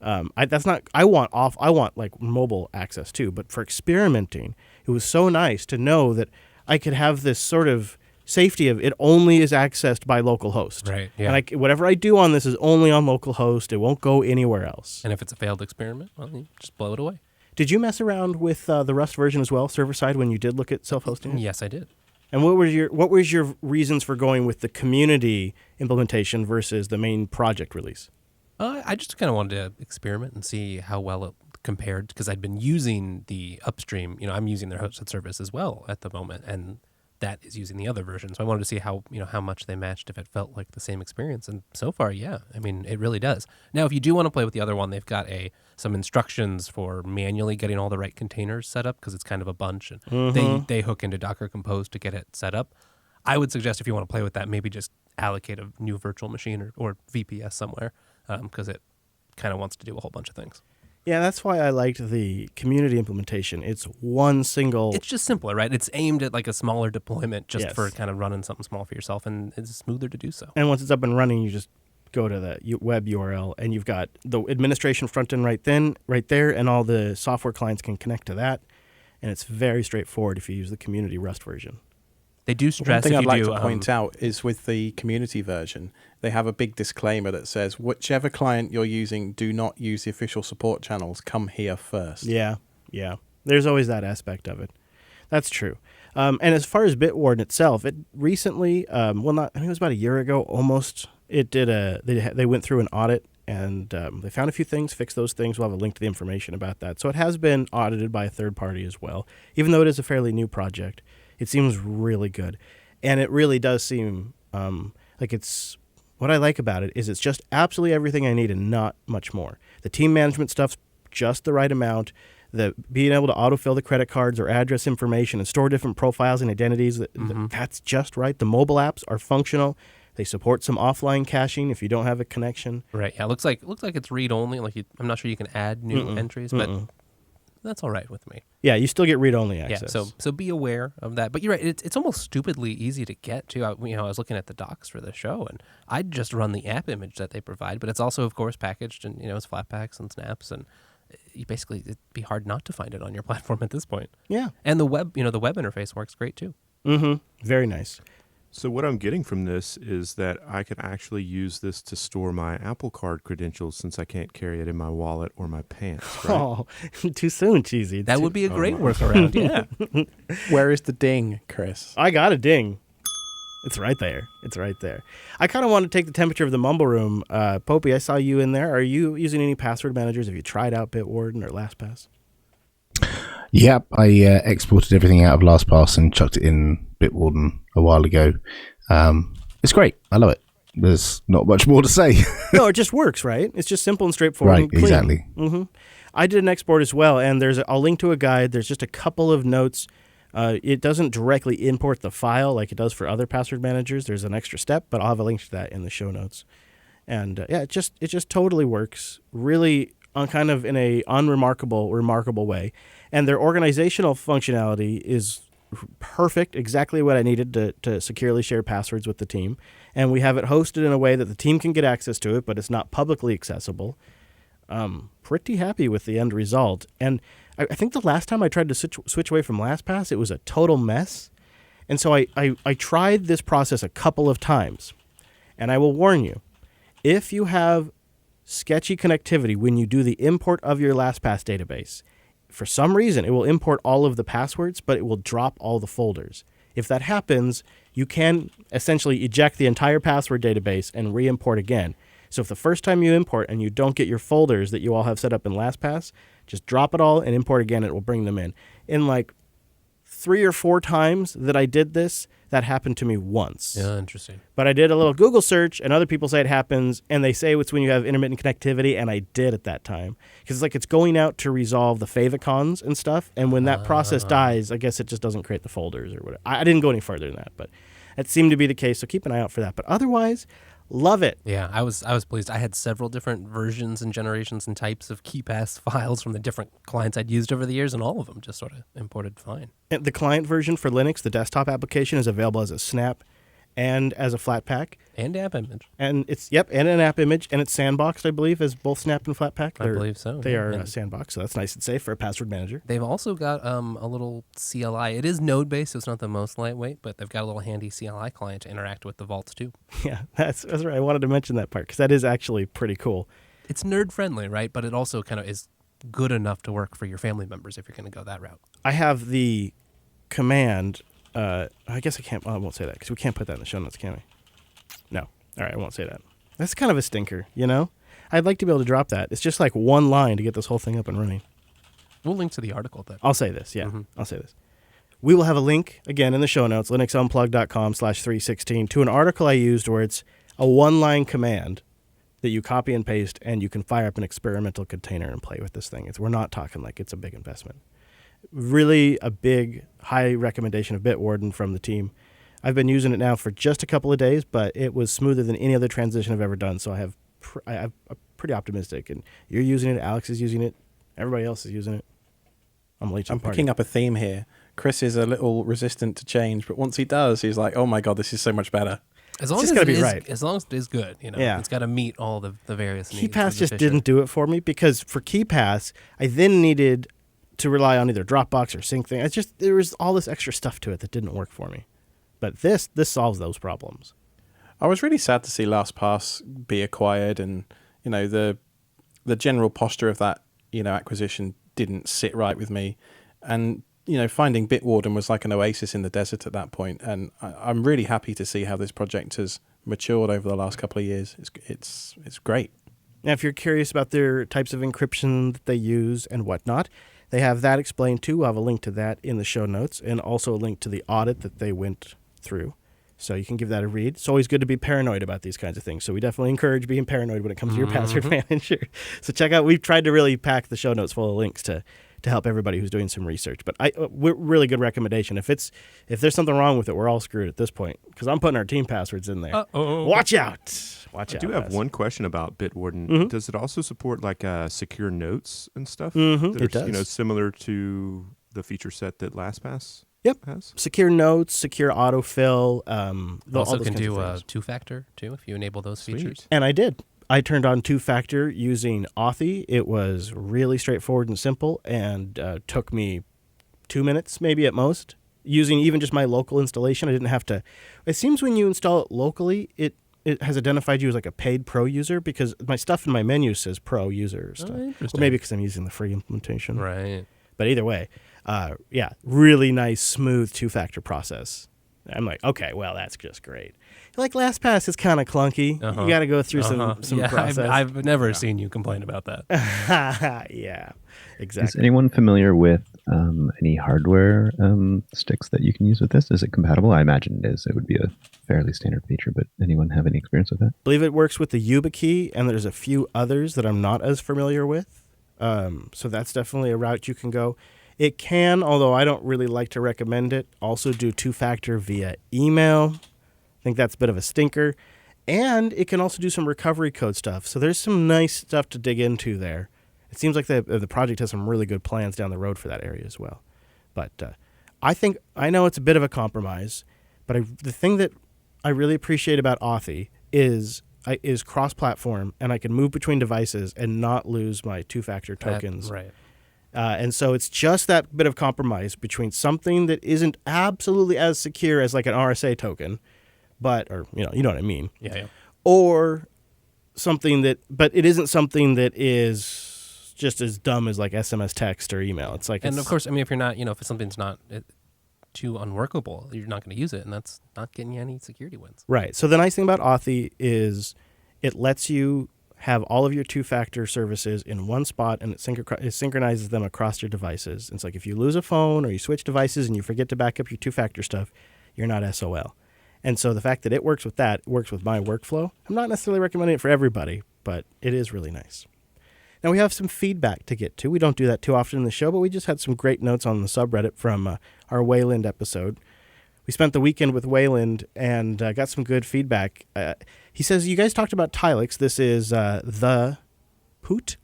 Speaker 1: I want like mobile access too, but for experimenting, it was so nice to know that I could have this sort of safety of it only is accessed by localhost.
Speaker 2: Right. Yeah.
Speaker 1: And whatever I do on this is only on localhost. It won't go anywhere else.
Speaker 2: And if it's a failed experiment, well, you just blow it away.
Speaker 1: Did you mess around with the Rust version as well, server side, when you did look at self-hosting?
Speaker 2: Yes, I did.
Speaker 1: And what was your reasons for going with the community implementation versus the main project release?
Speaker 2: I just kind of wanted to experiment and see how well it compared, because I'd been using the upstream. I'm using their hosted service as well at the moment, and that is using the other version. So I wanted to see how much they matched, if it felt like the same experience. And so far, yeah, I mean, it really does. Now, if you do want to play with the other one, they've got some instructions for manually getting all the right containers set up, because it's kind of a bunch, and they hook into Docker Compose to get it set up. I would suggest, if you want to play with that, maybe just allocate a new virtual machine or VPS somewhere, because it kind of wants to do a whole bunch of things.
Speaker 1: Yeah, that's why I liked the community implementation. It's one single...
Speaker 2: It's just simpler, right? It's aimed at like a smaller deployment just
Speaker 1: Yes.
Speaker 2: for kind of running something small for yourself, and it's smoother to do so.
Speaker 1: And once it's up and running, you just go to the web URL, and you've got the administration front end right there, and all the software clients can connect to that. And it's very straightforward if you use the community Rust version.
Speaker 2: They do
Speaker 5: One
Speaker 2: stress
Speaker 5: thing
Speaker 2: if
Speaker 5: I'd
Speaker 2: you
Speaker 5: like
Speaker 2: do
Speaker 5: to point out is with the community version, they have a big disclaimer that says, whichever client you're using, do not use the official support channels. Come here first.
Speaker 1: Yeah. There's always that aspect of it. That's true. And as far as Bitwarden itself, it recently, I think it was about a year ago almost, it did they went through an audit, and they found a few things, fixed those things. We'll have a link to the information about that. So it has been audited by a third party as well. Even though it is a fairly new project, it seems really good. And it really does seem like it's... What I like about it is it's just absolutely everything I need and not much more. The team management stuff's just the right amount. The being able to autofill the credit cards or address information and store different profiles and identities, that's just right. The mobile apps are functional. They support some offline caching if you don't have a connection.
Speaker 2: Right. Yeah. It looks like it's read only. I'm not sure you can add new entries, but that's all right with me.
Speaker 1: Yeah, you still get read-only access.
Speaker 2: Yeah. So be aware of that. But you're right. It's almost stupidly easy to get to. I was looking at the docs for the show, and I'd just run the app image that they provide. But it's also, of course, packaged, and it's Flatpaks and snaps, and it'd be hard not to find it on your platform at this point.
Speaker 1: Yeah.
Speaker 2: And the web interface works great too.
Speaker 1: Very nice.
Speaker 6: So what I'm getting from this is that I could actually use this to store my Apple Card credentials, since I can't carry it in my wallet or my pants. Right?
Speaker 1: Oh, too soon, Cheesy.
Speaker 2: That would be a great workaround. Yeah.
Speaker 5: Where is the ding, Chris?
Speaker 1: I got a ding. It's right there. I kind of want to take the temperature of the Mumble Room. Popey, I saw you in there. Are you using any password managers? Have you tried out Bitwarden or LastPass?
Speaker 7: Yep, I exported everything out of LastPass and chucked it in Bitwarden a while ago. It's great. I love it. There's not much more to say.
Speaker 1: No, it just works, right? It's just simple and straightforward.
Speaker 7: Right,
Speaker 1: and clean.
Speaker 7: exactly.
Speaker 1: I did an export as well, and I'll link to a guide. There's just a couple of notes. It doesn't directly import the file like it does for other password managers. There's an extra step, but I'll have a link to that in the show notes. And it just totally works, really on kind of in a remarkable way. And their organizational functionality is perfect, exactly what I needed to securely share passwords with the team. And we have it hosted in a way that the team can get access to it, but it's not publicly accessible. Pretty happy with the end result. And I think the last time I tried to switch away from LastPass, it was a total mess. And so I tried this process a couple of times. And I will warn you, if you have sketchy connectivity when you do the import of your LastPass database. For some reason, it will import all of the passwords, but it will drop all the folders. If that happens, you can essentially eject the entire password database and re-import again. So if the first time you import and you don't get your folders that you all have set up in LastPass, just drop it all and import again. It will bring them in. In like 3 or 4 times that I did this, that happened to me once.
Speaker 2: Yeah, interesting.
Speaker 1: But I did a little Google search, and other people say it happens, and they say it's when you have intermittent connectivity, and I did at that time. Because it's going out to resolve the favicons and stuff, and when that process dies, I guess it just doesn't create the folders or whatever. I didn't go any further than that, but it seemed to be the case, so keep an eye out for that. But otherwise, love it.
Speaker 2: Yeah, I was pleased. I had several different versions and generations and types of KeePass files from the different clients I'd used over the years, and all of them just sort of imported fine.
Speaker 1: And the client version for Linux, the desktop application, is available as a snap and as a Flatpak.
Speaker 2: And app image.
Speaker 1: And it's, and an app image, and it's sandboxed, I believe, as both Snap and Flatpak.
Speaker 2: I believe so.
Speaker 1: They are
Speaker 2: And
Speaker 1: sandboxed, so that's nice and safe for a password manager.
Speaker 2: They've also got a little CLI. It is node-based, so it's not the most lightweight, but they've got a little handy CLI client to interact with the vaults, too.
Speaker 1: Yeah, that's right. I wanted to mention that part, because that is actually pretty cool.
Speaker 2: It's nerd-friendly, right? But it also kind of is good enough to work for your family members if you're going to go that route.
Speaker 1: I have the command. I guess I won't say that, because we can't put that in the show notes, can we? No. All right, I won't say that. That's kind of a stinker, you know? I'd like to be able to drop that. It's just like one line to get this whole thing up and running.
Speaker 2: We'll link to the article then.
Speaker 1: I'll say this, yeah. I'll say this. We will have a link, again, in the show notes, linuxunplug.com/316, to an article I used where it's a one-line command that you copy and paste, and you can fire up an experimental container and play with this thing. We're not talking like it's a big investment. Really a big, high recommendation of Bitwarden from the team. I've been using it now for just a couple of days, but it was smoother than any other transition I've ever done, so I'm pretty optimistic. And you're using it, Alex is using it, everybody else is using it. I'm
Speaker 5: picking up a theme here. Chris is a little resistant to change, but once he does, he's like, "Oh my god, this is so much better."
Speaker 2: As long as it is right. As long as it is good, it's got to meet all the various needs.
Speaker 1: KeePass just didn't do it for me, because for KeePass, I then needed to rely on either Dropbox or SyncThing. There was all this extra stuff to it that didn't work for me. But this solves those problems.
Speaker 5: I was really sad to see LastPass be acquired, and the general posture of that acquisition didn't sit right with me. And finding Bitwarden was like an oasis in the desert at that point. And I'm really happy to see how this project has matured over the last couple of years. It's great.
Speaker 1: Now, if you're curious about their types of encryption that they use and whatnot, they have that explained too. I'll have a link to that in the show notes, and also a link to the audit that they went through. So you can give that a read. It's always good to be paranoid about these kinds of things. So we definitely encourage being paranoid when it comes to your password manager. So check out, we've tried to really pack the show notes full of links to help everybody who's doing some research. But really good recommendation. If there's something wrong with it, we're all screwed at this point, because I'm putting our team passwords in there.
Speaker 2: Uh-oh.
Speaker 1: Watch out.
Speaker 6: I do have one question about Bitwarden.
Speaker 1: Mm-hmm.
Speaker 6: Does it also support like secure notes and stuff?
Speaker 1: Mm-hmm. It
Speaker 6: That are,
Speaker 1: does.
Speaker 6: similar to the feature set that LastPass has?
Speaker 1: Secure notes, secure autofill.
Speaker 2: Also can do two-factor too if you enable those features.
Speaker 1: And I did. I turned on two-factor using Authy. It was really straightforward and simple, and took me 2 minutes maybe at most. Using even just my local installation, I didn't have to. It seems when you install it locally, it has identified you as like a paid pro user, because my stuff in my menu says pro user stuff.
Speaker 2: Interesting.
Speaker 1: Or maybe because I'm using the free implementation.
Speaker 2: Right.
Speaker 1: But either way, really nice, smooth two-factor process. I'm like, okay, well, that's just great. Like LastPass is kind of clunky. You got to go through some process.
Speaker 2: I've never seen you complain about that.
Speaker 1: Yeah,
Speaker 4: Is
Speaker 1: exactly.
Speaker 4: anyone familiar with any hardware sticks that you can use with this? Is it compatible? I imagine it is. It would be a fairly standard feature, but anyone have any experience with that?
Speaker 1: I believe it works with the YubiKey, and there's a few others that I'm not as familiar with. So that's definitely a route you can go. It can, although I don't really like to recommend it, also do two-factor via email. I think that's a bit of a stinker. And it can also do some recovery code stuff. So there's some nice stuff to dig into there. It seems like the project has some really good plans down the road for that area as well. But I know it's a bit of a compromise, but the thing that I really appreciate about Authy is cross-platform, and I can move between devices and not lose my two-factor tokens.
Speaker 2: Right.
Speaker 1: And so it's just that bit of compromise between something that isn't absolutely as secure as like an RSA token, or you know what I mean.
Speaker 2: Yeah.
Speaker 1: Or something that, but it isn't something that is just as dumb as like SMS text or email. It's like,
Speaker 2: And of course, I mean, if you're not, if something's not too unworkable, you're not going to use it, and that's not getting you any security wins.
Speaker 1: Right. So the nice thing about Authy is it lets you have all of your two-factor services in one spot, and it synchronizes them across your devices. It's like if you lose a phone or you switch devices and you forget to back up your two-factor stuff, you're not SOL. And so the fact that it works with that, works with my workflow. I'm not necessarily recommending it for everybody, but it is really nice. Now we have some feedback to get to. We don't do that too often in the show, but we just had some great notes on the subreddit from our Wayland episode. We spent the weekend with Wayland and got some good feedback. He says, you guys talked about Tilix. This is the Poot.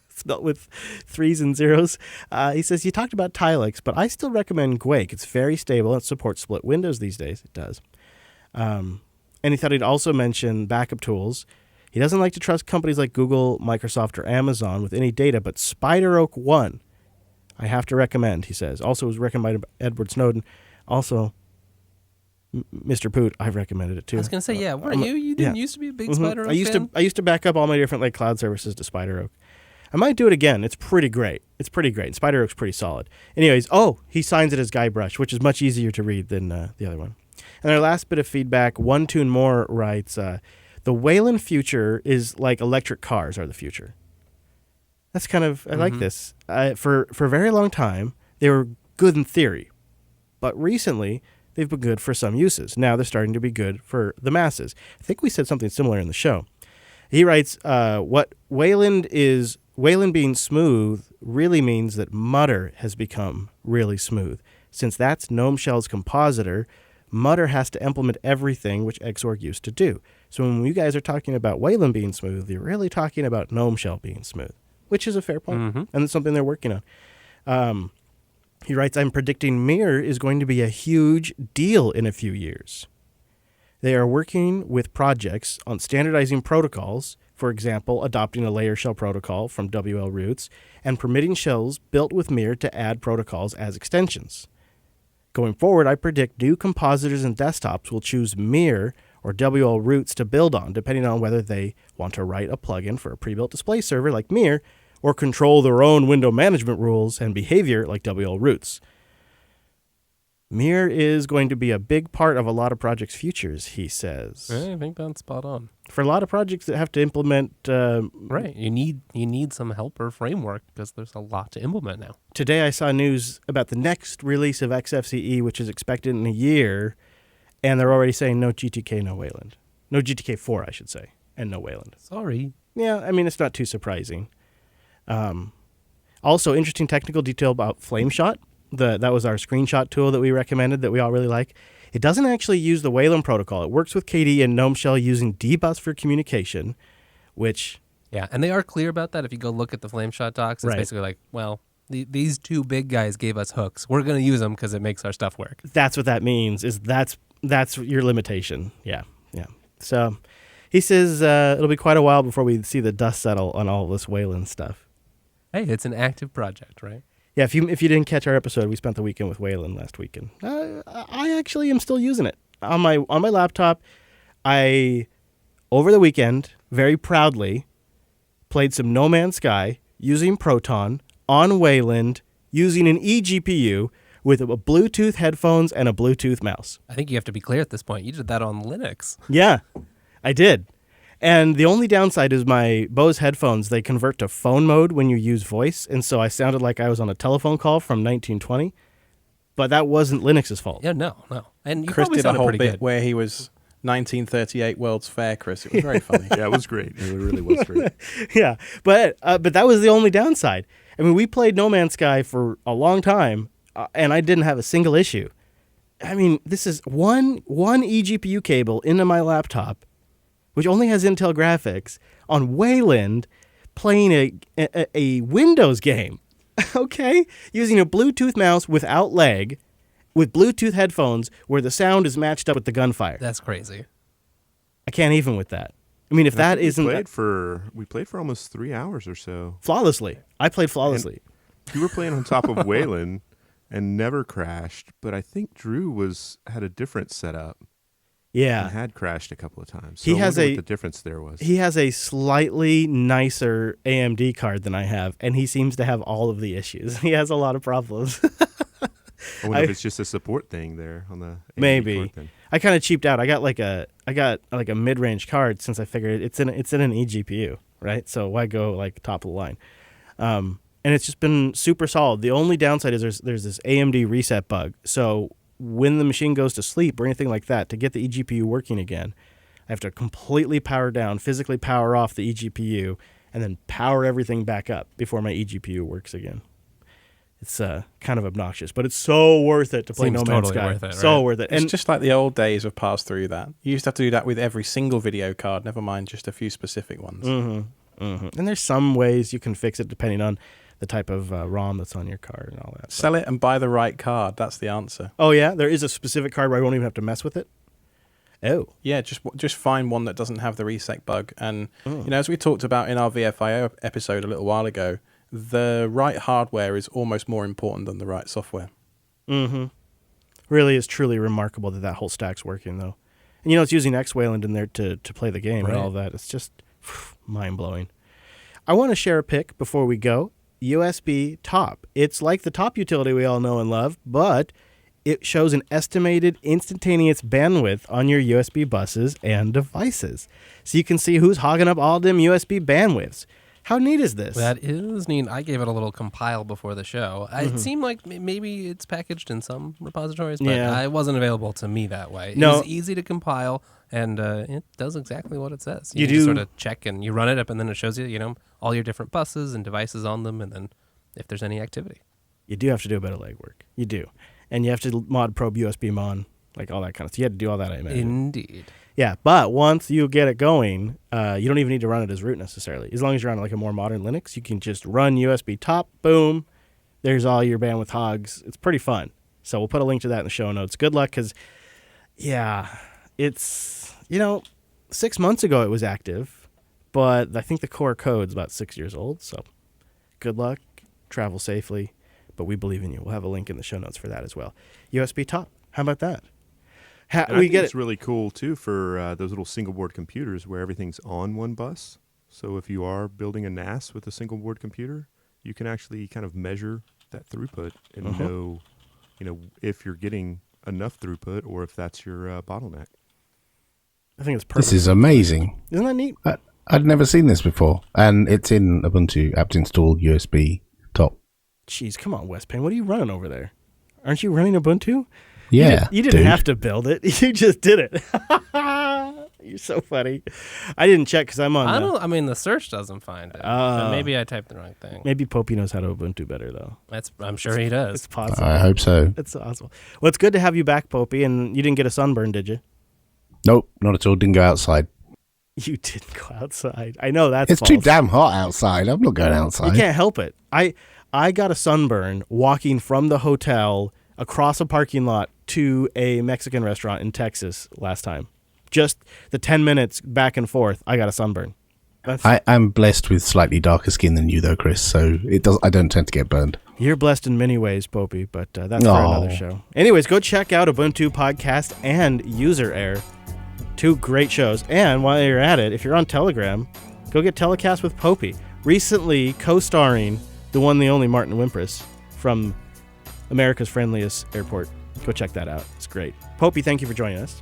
Speaker 1: Spelled with 3s and 0s. He says, you talked about Tilix, but I still recommend Quake. It's very stable. It supports split windows these days. It does. And he thought he'd also mention backup tools. He doesn't like to trust companies like Google, Microsoft, or Amazon with any data, but SpiderOak 1, I have to recommend, he says. Also was recommended by Edward Snowden. Also, Mr. Poot, I've recommended it too.
Speaker 2: I was going to say, yeah, weren't you? You didn't used to be a big SpiderOak fan?
Speaker 1: I used to back up all my different like cloud services to SpiderOak. I might do it again. It's pretty great. SpiderOak's pretty solid. Anyways, he signs it as Guybrush, which is much easier to read than the other one. And our last bit of feedback, One Tune More writes, the Wayland future is like electric cars are the future. That's kind of, I like this. For a very long time, they were good in theory. But recently, they've been good for some uses. Now they're starting to be good for the masses. I think we said something similar in the show. He writes, what Wayland being smooth really means that Mutter has become really smooth. Since that's GNOME Shell's compositor, Mutter has to implement everything which Xorg used to do. So when you guys are talking about Wayland being smooth, you're really talking about GNOME Shell being smooth, which is a fair point, and it's something they're working on. He writes, I'm predicting Mir is going to be a huge deal in a few years. They are working with projects on standardizing protocols, for example, adopting a layer shell protocol from WL Roots, and permitting shells built with Mir to add protocols as extensions. Going forward, I predict new compositors and desktops will choose Mir or WL Roots to build on, depending on whether they want to write a plugin for a pre-built display server like Mir, or control their own window management rules and behavior like WL Roots. Mir is going to be a big part of a lot of projects' futures, he says.
Speaker 2: I think that's spot on.
Speaker 1: For a lot of projects that have to implement...
Speaker 2: right, you need some helper framework because there's a lot to implement now.
Speaker 1: Today I saw news about the next release of XFCE, which is expected in a year, and they're already saying no GTK, no Wayland. No GTK4, I should say, and no Wayland.
Speaker 2: Sorry.
Speaker 1: Yeah, I mean, it's not too surprising. Also, interesting technical detail about Flameshot. That was our screenshot tool that we recommended that we all really like. It doesn't actually use the Wayland protocol. It works with KDE and GNOME Shell using dbus for communication, which...
Speaker 2: Yeah, and they are clear about that. If you go look at the Flameshot docs, it's basically like, well, these two big guys gave us hooks. We're going to use them because it makes our stuff work.
Speaker 1: That's what that means, is that's your limitation. Yeah. So he says it'll be quite a while before we see the dust settle on all this Wayland stuff.
Speaker 2: Hey, it's an active project, right?
Speaker 1: Yeah, if you didn't catch our episode, we spent the weekend with Wayland last weekend. I actually am still using it on my laptop. I over the weekend very proudly played some No Man's Sky using Proton on Wayland using an eGPU with a Bluetooth headphones and a Bluetooth mouse.
Speaker 2: I think you have to be clear at this point. You did that on Linux.
Speaker 1: Yeah, I did. And the only downside is my Bose headphones, they convert to phone mode when you use voice, and so I sounded like I was on a telephone call from 1920, but that wasn't Linux's fault.
Speaker 2: Yeah, no. And you
Speaker 5: Chris
Speaker 2: probably
Speaker 5: did a
Speaker 2: sounded
Speaker 5: whole
Speaker 2: pretty
Speaker 5: bit
Speaker 2: good.
Speaker 5: where he was 1938 World's Fair, Chris. It was very funny.
Speaker 6: Yeah, it was great. It really was great.
Speaker 1: Yeah, but that was the only downside. I mean, we played No Man's Sky for a long time, and I didn't have a single issue. I mean, this is one eGPU cable into my laptop, which only has Intel graphics, on Wayland playing a Windows game, okay? Using a Bluetooth mouse without leg, with Bluetooth headphones where the sound is matched up with the gunfire.
Speaker 2: That's crazy.
Speaker 1: I can't even with that. I mean, if that isn't...
Speaker 6: We played for almost 3 hours or so.
Speaker 1: Flawlessly. I played flawlessly.
Speaker 6: And you were playing on top of Wayland and never crashed, but I think Drew had a different setup.
Speaker 1: Yeah.
Speaker 6: and had crashed a couple of times. So
Speaker 1: He
Speaker 6: I
Speaker 1: has
Speaker 6: wonder
Speaker 1: a-
Speaker 6: what the difference there was.
Speaker 1: He has a slightly nicer AMD card than I have, and he seems to have all of the issues. He has a lot of problems.
Speaker 6: I wonder if it's just a support thing there on the AMD
Speaker 1: Maybe.
Speaker 6: card then.
Speaker 1: I kind of cheaped out. I got like a mid-range card since I figured it's in an eGPU, right? So why go like top of the line? And it's just been super solid. The only downside is there's this AMD reset bug. So when the machine goes to sleep or anything like that, to get the eGPU working again, I have to completely power down, physically power off the eGPU, and then power everything back up before my eGPU works again. It's kind of obnoxious, but it's so worth it to play
Speaker 2: Seems
Speaker 1: No Man's
Speaker 2: totally
Speaker 1: Sky.
Speaker 2: worth it,
Speaker 1: So
Speaker 2: right?
Speaker 1: worth it.
Speaker 5: It's
Speaker 1: And
Speaker 5: just like the old days have passed through that. You used to have to do that with every single video card, never mind just a few specific ones.
Speaker 1: and there's some ways you can fix it depending on the type of ROM that's on your card and all that.
Speaker 5: Sell it and buy the right card. That's the answer.
Speaker 1: Oh yeah, there is a specific card where I won't even have to mess with it. Oh,
Speaker 5: Yeah, just find one that doesn't have the reset bug. And as we talked about in our VFIO episode a little while ago, the right hardware is almost more important than the right software.
Speaker 1: really is truly remarkable that whole stack's working though. And it's using X-Wayland in there to play the game and
Speaker 2: Right.
Speaker 1: all of that. It's just mind blowing. I want to share a pick before we go. USB Top. It's like the Top utility we all know and love, but it shows an estimated instantaneous bandwidth on your USB buses and devices. So you can see who's hogging up all them USB bandwidths. How neat is this?
Speaker 2: That is neat. I gave it a little compile before the show. It seemed like maybe it's packaged in some repositories, but
Speaker 1: Yeah.
Speaker 2: it wasn't available to me that way.
Speaker 1: No.
Speaker 2: It was easy to compile, and it does exactly what it says.
Speaker 1: You
Speaker 2: just
Speaker 1: do-
Speaker 2: sort of check, and you run it up, and then it shows you, all your different buses and devices on them, and then if there's any activity.
Speaker 1: You do have to do a bit of legwork. You do. And you have to mod probe USB mon, like all that kind of stuff. You had to do all that, I imagine.
Speaker 2: Indeed.
Speaker 1: Yeah, but once you get it going, you don't even need to run it as root necessarily. As long as you're on like a more modern Linux, you can just run USB top, boom, there's all your bandwidth hogs. It's pretty fun. So we'll put a link to that in the show notes. Good luck, because, yeah, it's, 6 months ago it was active, but I think the core code's about 6 years old. So good luck, travel safely, but we believe in you. We'll have a link in the show notes for that as well. USB top, how about that?
Speaker 6: And I
Speaker 1: We
Speaker 6: think
Speaker 1: get
Speaker 6: it's really cool too for those little single board computers where everything's on one bus. So if you are building a NAS with a single board computer, you can actually kind of measure that throughput and know, if you're getting enough throughput or if that's your bottleneck.
Speaker 1: I think it's perfect.
Speaker 7: This is amazing.
Speaker 1: Isn't that neat?
Speaker 7: I'd nenever seen this before, and it's in Ubuntu apt install USB top.
Speaker 1: Jeez, come on, Westpain. What are you running over there? Aren't you running Ubuntu?
Speaker 7: Yeah,
Speaker 1: You didn't
Speaker 7: dude.
Speaker 1: have to build it. You just did it. You're so funny. I didn't check because I'm on.
Speaker 2: The search doesn't find it. But maybe I typed the wrong thing.
Speaker 1: Maybe Popey knows how to Ubuntu better, though.
Speaker 2: I'm sure he does.
Speaker 1: It's possible.
Speaker 7: I hope so.
Speaker 1: It's awesome. Well, it's good to have you back, Popey. And you didn't get a sunburn, did you?
Speaker 7: Nope, not at all. Didn't go outside.
Speaker 1: You didn't go outside. I know that's
Speaker 7: It's
Speaker 1: false.
Speaker 7: too damn hot outside. I'm not going outside.
Speaker 1: You can't help it. I got a sunburn walking from the hotel across a parking lot to a Mexican restaurant in Texas last time. Just the 10 minutes back and forth, I got a sunburn.
Speaker 7: I'm blessed with slightly darker skin than you, though, Chris. So I don't tend to get burned.
Speaker 1: You're blessed in many ways, Popey, but that's for
Speaker 7: Aw.
Speaker 1: another show. Anyways, go check out Ubuntu Podcast and User Air. 2 great shows. And while you're at it, if you're on Telegram, go get Telecast with Popey. Recently co-starring the one, the only Martin Wimpress from America's Friendliest Airport. Go check that out. It's great. Popey, thank you for joining us.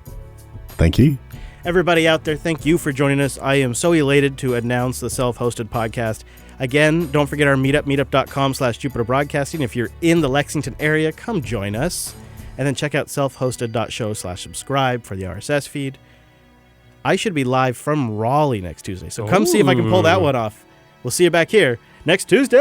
Speaker 7: Thank you.
Speaker 1: Everybody out there, thank you for joining us. I am so elated to announce the self-hosted podcast. Again, don't forget our meetup, meetup.com/Jupiter Broadcasting. If you're in the Lexington area, come join us. And then check out selfhosted.show/subscribe for the RSS feed. I should be live from Raleigh next Tuesday, so come see if I can pull that one off. We'll see you back here next Tuesday!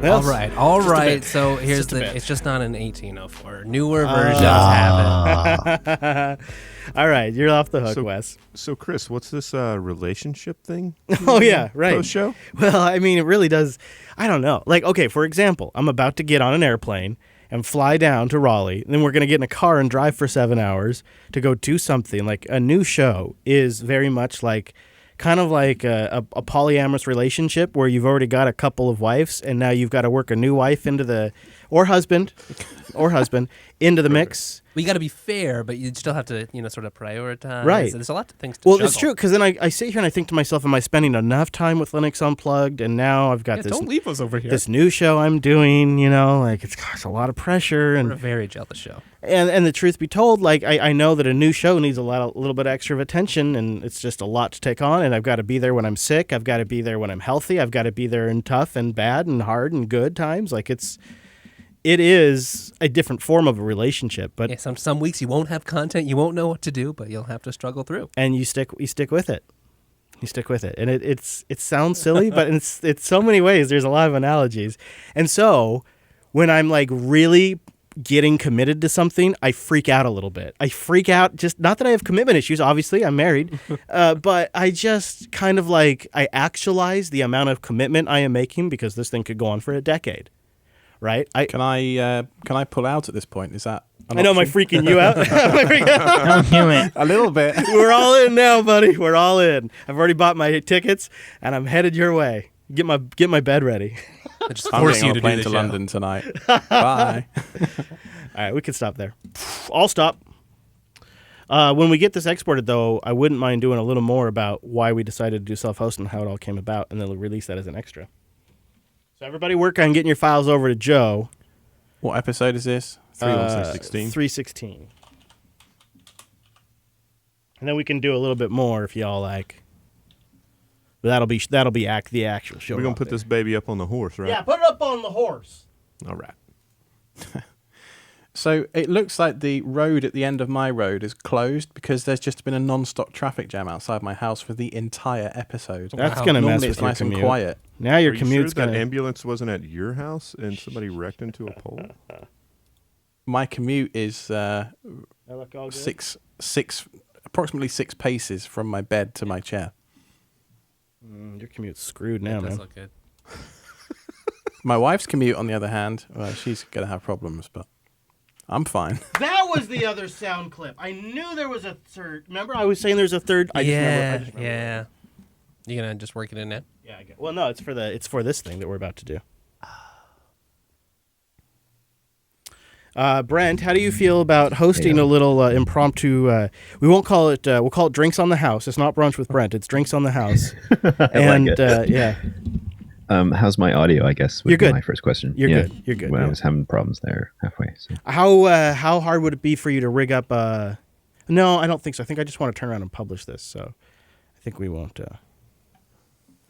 Speaker 1: Well,
Speaker 2: All
Speaker 1: just a
Speaker 2: right.
Speaker 1: bit.
Speaker 2: So here's
Speaker 1: just a bit.
Speaker 2: it's just not an 1804. Newer versions have it.
Speaker 1: All right, you're off the hook,
Speaker 6: So-
Speaker 1: Wes.
Speaker 6: So, Chris, what's this relationship thing?
Speaker 1: Oh yeah, right.
Speaker 6: Post show?
Speaker 1: Well, I mean, it really does. I don't know. Like, okay, for example, I'm about to get on an airplane and fly down to Raleigh. And then we're going to get in a car and drive for 7 hours to go do something. Like, a new show is very much like kind of like a polyamorous relationship where you've already got a couple of wives and now you've got to work a new wife into the or husband into the mix.
Speaker 2: Well, you got to be fair, but you still have to, sort of prioritize.
Speaker 1: Right.
Speaker 2: There's a lot of things to
Speaker 1: Well,
Speaker 2: juggle.
Speaker 1: it's true because then I sit here and I think to myself, am I spending enough time with Linux Unplugged? And now I've got
Speaker 2: Yeah,
Speaker 1: this
Speaker 2: don't leave us over here.
Speaker 1: this new show I'm doing. Like it's a lot of pressure
Speaker 2: We're a
Speaker 1: and
Speaker 2: very jealous show.
Speaker 1: and the truth be told, like I know that a new show needs a little bit extra of attention, and it's just a lot to take on. And I've got to be there when I'm sick. I've got to be there when I'm healthy. I've got to be there in tough and bad and hard and good times. Like it is a different form of a relationship, but
Speaker 2: Yeah, some weeks you won't have content, you won't know what to do, but you'll have to struggle through.
Speaker 1: and you stick with it. You stick with it, and it sounds silly, but it's so many ways. There's a lot of analogies, and so when I'm like really getting committed to something, I freak out a little bit. I freak out, just not that I have commitment issues. Obviously, I'm married, but I just kind of like I actualize the amount of commitment I am making because this thing could go on for a decade, right?
Speaker 5: Can I pull out at this point? Is that?
Speaker 1: I know, am I freaking you out? Am I freaking out?
Speaker 3: Don't do it.
Speaker 5: A little bit.
Speaker 1: We're all in now, buddy. We're all in. I've already bought my tickets, and I'm headed your way. Get my bed ready.
Speaker 2: They just
Speaker 5: I'm
Speaker 2: force
Speaker 5: getting
Speaker 2: you
Speaker 5: on
Speaker 2: to
Speaker 5: a plane
Speaker 2: do
Speaker 5: to
Speaker 2: the show.
Speaker 5: London tonight. Bye.
Speaker 1: All right, we can stop there. I'll stop. When we get this exported, though, I wouldn't mind doing a little more about why we decided to do self-host and how it all came about, and then we'll release that as an extra. So everybody work on getting your files over to Joe.
Speaker 5: What episode is this?
Speaker 6: 316.
Speaker 1: 316. And then we can do a little bit more if y'all like. But that'll be the actual show.
Speaker 6: We're going
Speaker 1: out
Speaker 6: to put
Speaker 1: there.
Speaker 6: this baby up on the horse, right?
Speaker 1: Yeah, put it up on the horse.
Speaker 6: All right.
Speaker 5: So it looks like the road at the end of my road is closed because there's just been a non-stop traffic jam outside my house for the entire episode.
Speaker 1: That's
Speaker 2: Wow.
Speaker 1: gonna mess
Speaker 5: Normally
Speaker 1: with
Speaker 5: it's
Speaker 1: your
Speaker 5: nice
Speaker 1: commute.
Speaker 5: and quiet.
Speaker 1: Now your
Speaker 6: Are you
Speaker 1: commute's
Speaker 6: sure that
Speaker 1: gonna.
Speaker 6: ambulance wasn't at your house and somebody wrecked into a pole?
Speaker 5: My commute is
Speaker 1: That look all good?
Speaker 5: approximately 6 paces from my bed to my chair.
Speaker 1: Your commute's screwed now,
Speaker 2: That does
Speaker 1: man.
Speaker 2: look good.
Speaker 5: My wife's commute, on the other hand, well, she's going to have problems, but I'm fine.
Speaker 1: That was the other sound clip. I knew there was a third. Remember, I was saying there's a third. I just remember.
Speaker 2: Yeah. You gonna just work it in now?
Speaker 1: Yeah. I get. Well, no, it's for this thing that we're about to do. Brent, how do you feel about hosting a little impromptu? We won't call it. We'll call it Drinks on the House. It's not Brunch with Brent. It's Drinks on the House. And
Speaker 4: like it.
Speaker 1: yeah,
Speaker 4: How's my audio? I guess would
Speaker 1: You're
Speaker 4: be
Speaker 1: good.
Speaker 4: my first question.
Speaker 1: You're
Speaker 4: Yeah,
Speaker 1: good. You're good,
Speaker 4: When
Speaker 1: yeah.
Speaker 4: I was having problems there halfway. So.
Speaker 1: how hard would it be for you to rig up? No, I don't think so. I think I just want to turn around and publish this. So I think we won't.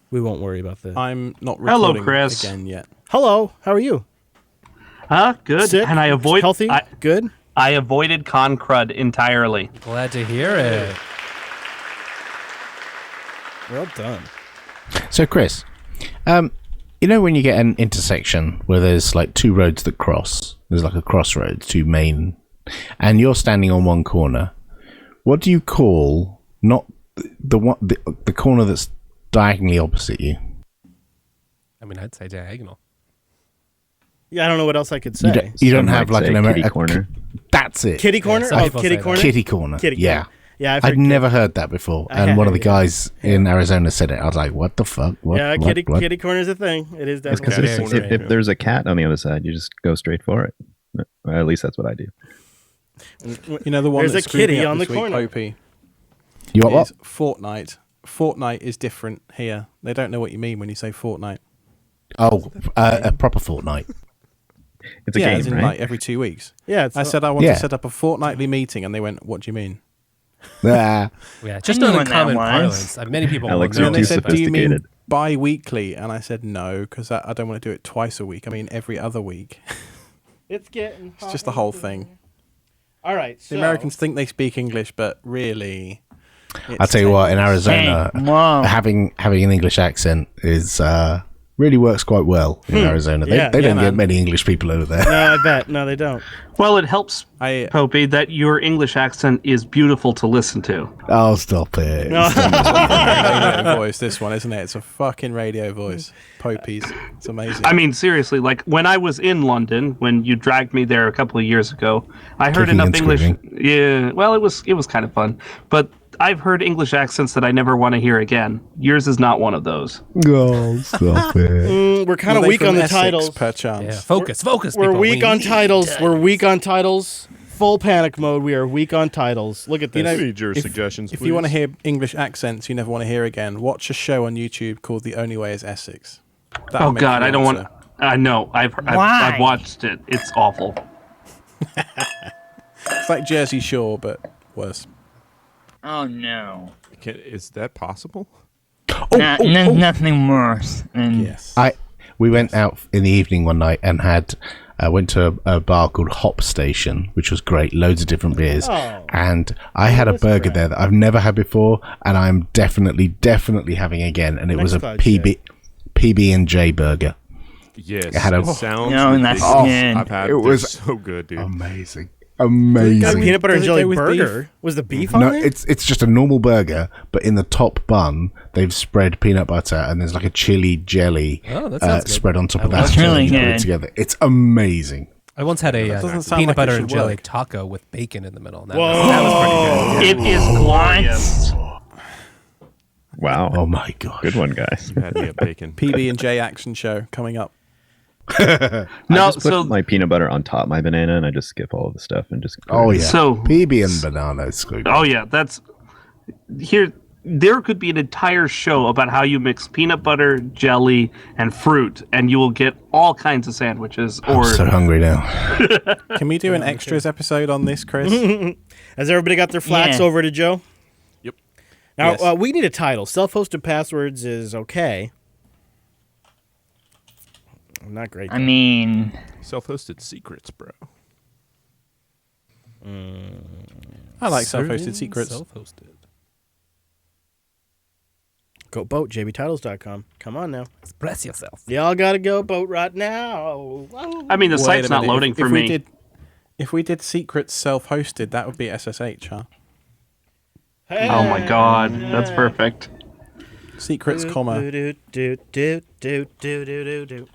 Speaker 1: We won't worry about the.
Speaker 5: I'm not
Speaker 10: Hello,
Speaker 5: recording
Speaker 10: Chris.
Speaker 5: again yet.
Speaker 1: Hello. How are you?
Speaker 10: Good.
Speaker 1: Sick?
Speaker 10: And I
Speaker 1: Healthy? Good?
Speaker 10: I avoided con crud entirely.
Speaker 2: Glad to hear it.
Speaker 1: Well done.
Speaker 7: So, Chris, when you get an intersection where there's like two roads that cross, there's like a crossroads, two main, and you're standing on one corner. What do you call not the corner that's diagonally opposite you?
Speaker 2: I mean, I'd say diagonal.
Speaker 1: Yeah, I don't know what else I could say.
Speaker 7: You don't
Speaker 4: Some
Speaker 7: have
Speaker 4: might
Speaker 7: like
Speaker 4: say
Speaker 7: an
Speaker 4: kitty
Speaker 7: Ameri-
Speaker 4: corner.
Speaker 7: That's it.
Speaker 1: Kitty corner?
Speaker 2: some
Speaker 1: Oh,
Speaker 2: people
Speaker 1: kitty
Speaker 2: say that.
Speaker 1: corner?
Speaker 7: Kitty corner.
Speaker 1: Kitty
Speaker 7: Yeah.
Speaker 1: corner. Yeah,
Speaker 7: I'd never heard that before, and one of the guys in Arizona said it. I was like, "What the fuck? What,
Speaker 1: Yeah,
Speaker 7: what,
Speaker 1: kitty
Speaker 7: what?"
Speaker 1: kitty corner's a thing. It is
Speaker 4: It's
Speaker 1: definitely.
Speaker 4: because
Speaker 1: a thing.
Speaker 4: if there's a cat on the other side, you just go straight for it. Or at least that's what I do.
Speaker 5: You know the one
Speaker 1: There's
Speaker 5: that
Speaker 1: a
Speaker 5: screwed me
Speaker 1: kitty
Speaker 5: up
Speaker 1: on
Speaker 5: this
Speaker 1: the
Speaker 5: week,
Speaker 1: corner.
Speaker 5: Opie,
Speaker 7: You want what?
Speaker 5: is Fortnite. Fortnite is different here. They don't know what you mean when you say Fortnite.
Speaker 7: Oh, a proper fortnight.
Speaker 4: It's a
Speaker 5: yeah,
Speaker 4: game,
Speaker 5: as in
Speaker 4: right?
Speaker 5: like every 2 weeks.
Speaker 1: Yeah, it's
Speaker 5: I said I want
Speaker 7: Yeah.
Speaker 5: to set up a fortnightly meeting, and they went, "What do you mean?"
Speaker 7: Ah,
Speaker 2: Yeah, just
Speaker 3: knew
Speaker 2: not in
Speaker 3: when that
Speaker 2: common
Speaker 3: was.
Speaker 2: parlance. Many people
Speaker 4: Alex,
Speaker 2: won't
Speaker 4: you're
Speaker 5: And
Speaker 2: know.
Speaker 5: they
Speaker 4: too
Speaker 5: said, "Do you mean
Speaker 4: sophisticated.
Speaker 5: bi-weekly?" And I said, "No, because I don't want to do it twice a week. I mean every other week."
Speaker 1: It's getting.
Speaker 5: It's just the whole thing.
Speaker 1: All right. So,
Speaker 5: The Americans think they speak English, but really,
Speaker 7: I'll tell you what. In
Speaker 3: Hey,
Speaker 7: Arizona,
Speaker 3: whoa.
Speaker 7: having an English accent is really works quite well in Arizona. They,
Speaker 1: Yeah.
Speaker 7: they don't
Speaker 5: Yeah,
Speaker 7: get
Speaker 5: man.
Speaker 7: many English people over there.
Speaker 1: No, I bet. No, they don't.
Speaker 10: Well, it helps,
Speaker 5: I
Speaker 10: Popey, that your English accent is beautiful to listen to.
Speaker 7: Oh, stop it.
Speaker 5: radio voice, this one, isn't it? It's a fucking radio voice. Popies. It's amazing.
Speaker 10: I mean, seriously, like when I was in London, when you dragged me there a couple of years ago, I heard
Speaker 7: Kicking
Speaker 10: enough
Speaker 7: and
Speaker 10: English.
Speaker 7: screaming.
Speaker 10: Yeah, well, it was kind of fun, but I've heard English accents that I never want to hear again. Yours is not one of those.
Speaker 7: Oh, stop it.
Speaker 1: We're kind
Speaker 5: Were
Speaker 1: of
Speaker 5: they
Speaker 1: weak
Speaker 5: from
Speaker 1: on the
Speaker 5: Essex,
Speaker 1: titles.
Speaker 2: Yeah,
Speaker 5: perchance.
Speaker 2: focus.
Speaker 1: We're
Speaker 2: people.
Speaker 1: weak
Speaker 2: We
Speaker 1: on
Speaker 2: need
Speaker 1: titles.
Speaker 2: to-
Speaker 1: We're weak on titles. Full panic mode. We are weak on titles. Look at this.
Speaker 5: You know,
Speaker 6: Need your
Speaker 5: if-
Speaker 6: suggestions,
Speaker 5: If you want to
Speaker 6: please.
Speaker 5: hear English accents you never want to hear again, watch a show on YouTube called The Only Way Is Essex. That'll
Speaker 10: Oh
Speaker 5: make
Speaker 10: God,
Speaker 5: you
Speaker 10: I don't want. I know. I've
Speaker 3: Why?
Speaker 10: watched it. It's awful.
Speaker 5: It's like Jersey Shore, but worse.
Speaker 3: Oh no.
Speaker 6: Is that possible?
Speaker 3: There's nothing worse than
Speaker 5: Yes.
Speaker 7: We went out in the evening one night and went to a bar called Hop Station, which was great. Loads of different beers.
Speaker 1: Oh.
Speaker 7: And I had a burger there that I've never had before, and I'm definitely having again. And it was a
Speaker 1: Nextcloud
Speaker 7: PB&J burger.
Speaker 6: Yes.
Speaker 7: It had a-
Speaker 6: sounds
Speaker 3: No, that's
Speaker 6: ridiculous.
Speaker 3: good.
Speaker 6: I've had
Speaker 7: It
Speaker 6: it
Speaker 7: was-
Speaker 6: was so good, dude.
Speaker 7: Amazing.
Speaker 1: A
Speaker 7: Amazing.
Speaker 1: peanut butter and
Speaker 5: Does it
Speaker 1: jelly
Speaker 5: go with
Speaker 1: burger.
Speaker 5: beef?
Speaker 1: Was the beef on
Speaker 7: No,
Speaker 1: it?
Speaker 7: it's just a normal burger, but in the top bun they've spread peanut butter and there's like a chili jelly
Speaker 2: Oh, that sounds good.
Speaker 7: spread on top
Speaker 2: I
Speaker 7: of
Speaker 2: love
Speaker 7: that.
Speaker 3: That's really
Speaker 7: and you put it
Speaker 3: good.
Speaker 7: together. It's amazing.
Speaker 2: I once had a
Speaker 5: doesn't sound
Speaker 2: peanut
Speaker 5: like it
Speaker 2: butter and
Speaker 5: should
Speaker 2: jelly
Speaker 5: work.
Speaker 2: taco with bacon in the middle. And that
Speaker 1: Whoa.
Speaker 2: was pretty good.
Speaker 10: It is glorious.
Speaker 4: Wow.
Speaker 7: Oh my gosh.
Speaker 4: Good one, guys.
Speaker 6: You had me at bacon.
Speaker 5: PB&J action show coming up.
Speaker 4: I
Speaker 10: No,
Speaker 4: just put
Speaker 10: so
Speaker 4: my peanut butter on top of my banana, and I just skip all of the stuff and just.
Speaker 7: Oh yeah.
Speaker 10: So-
Speaker 7: PB and banana is good.
Speaker 10: oh yeah, that's here. There could be an entire show about how you mix peanut butter, jelly, and fruit, and you will get all kinds of sandwiches.
Speaker 7: I'm
Speaker 10: Or
Speaker 7: so hungry now.
Speaker 5: Can we do an extras episode on this, Chris?
Speaker 1: Has everybody got their flax
Speaker 3: Yeah.
Speaker 1: over to Joe?
Speaker 6: Yep.
Speaker 1: Now,
Speaker 5: Yes.
Speaker 1: we need a title. Self-hosted passwords is okay. Not great.
Speaker 3: I mean,
Speaker 6: Self-hosted secrets, bro.
Speaker 5: I like self-hosted secrets.
Speaker 2: Self-hosted.
Speaker 1: Go boat, jbtitles.com. Come on now.
Speaker 2: Express yourself.
Speaker 1: Y'all gotta go boat right now.
Speaker 10: I mean, the
Speaker 5: Wait
Speaker 10: site's
Speaker 5: a
Speaker 10: not
Speaker 5: minute,
Speaker 10: loading for me.
Speaker 5: If we did secrets self-hosted, that would be SSH, huh?
Speaker 10: Oh my God, that's perfect.
Speaker 5: Secrets, comma.
Speaker 1: Do, do, do, do, do, do, do, do.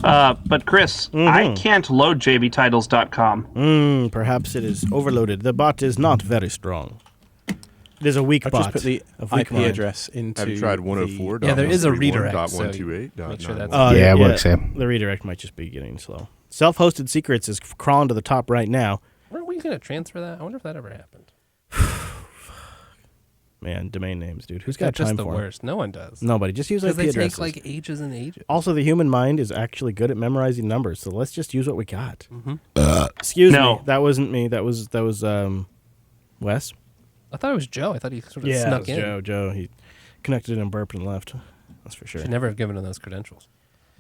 Speaker 10: But Chris, I can't load jbtitles.com.
Speaker 1: Perhaps it is overloaded. The bot is not very strong. It is a weak
Speaker 5: I've
Speaker 1: bot.
Speaker 5: just put the
Speaker 1: of weak
Speaker 5: IP
Speaker 1: mind.
Speaker 5: address into.
Speaker 6: Have you tried
Speaker 5: the-
Speaker 6: 104?
Speaker 2: Yeah, there is a redirect, so make sure
Speaker 6: 128.128.9.
Speaker 2: that's-
Speaker 7: Yeah, it works here.
Speaker 1: The redirect might just be getting slow. Self-hosted secrets is crawling to the top right now.
Speaker 2: Weren't we going to transfer that? I wonder if that ever happened.
Speaker 1: Man, domain names, dude. Who's
Speaker 2: They're
Speaker 1: got
Speaker 2: just
Speaker 1: time
Speaker 2: the
Speaker 1: for 'em?
Speaker 2: worst. No one does.
Speaker 1: Nobody. Just use
Speaker 2: Because
Speaker 1: IP
Speaker 2: they
Speaker 1: addresses.
Speaker 2: take like ages and ages.
Speaker 1: Also, the human mind is actually good at memorizing numbers, so let's just use what we got. Excuse
Speaker 10: No.
Speaker 1: me, that wasn't me. That was Wes.
Speaker 2: I thought it was Joe. I thought he sort of
Speaker 1: Yeah,
Speaker 2: snuck
Speaker 1: it was
Speaker 2: in.
Speaker 1: Joe. He connected and burped and left. That's for sure.
Speaker 2: Should never have given him those credentials.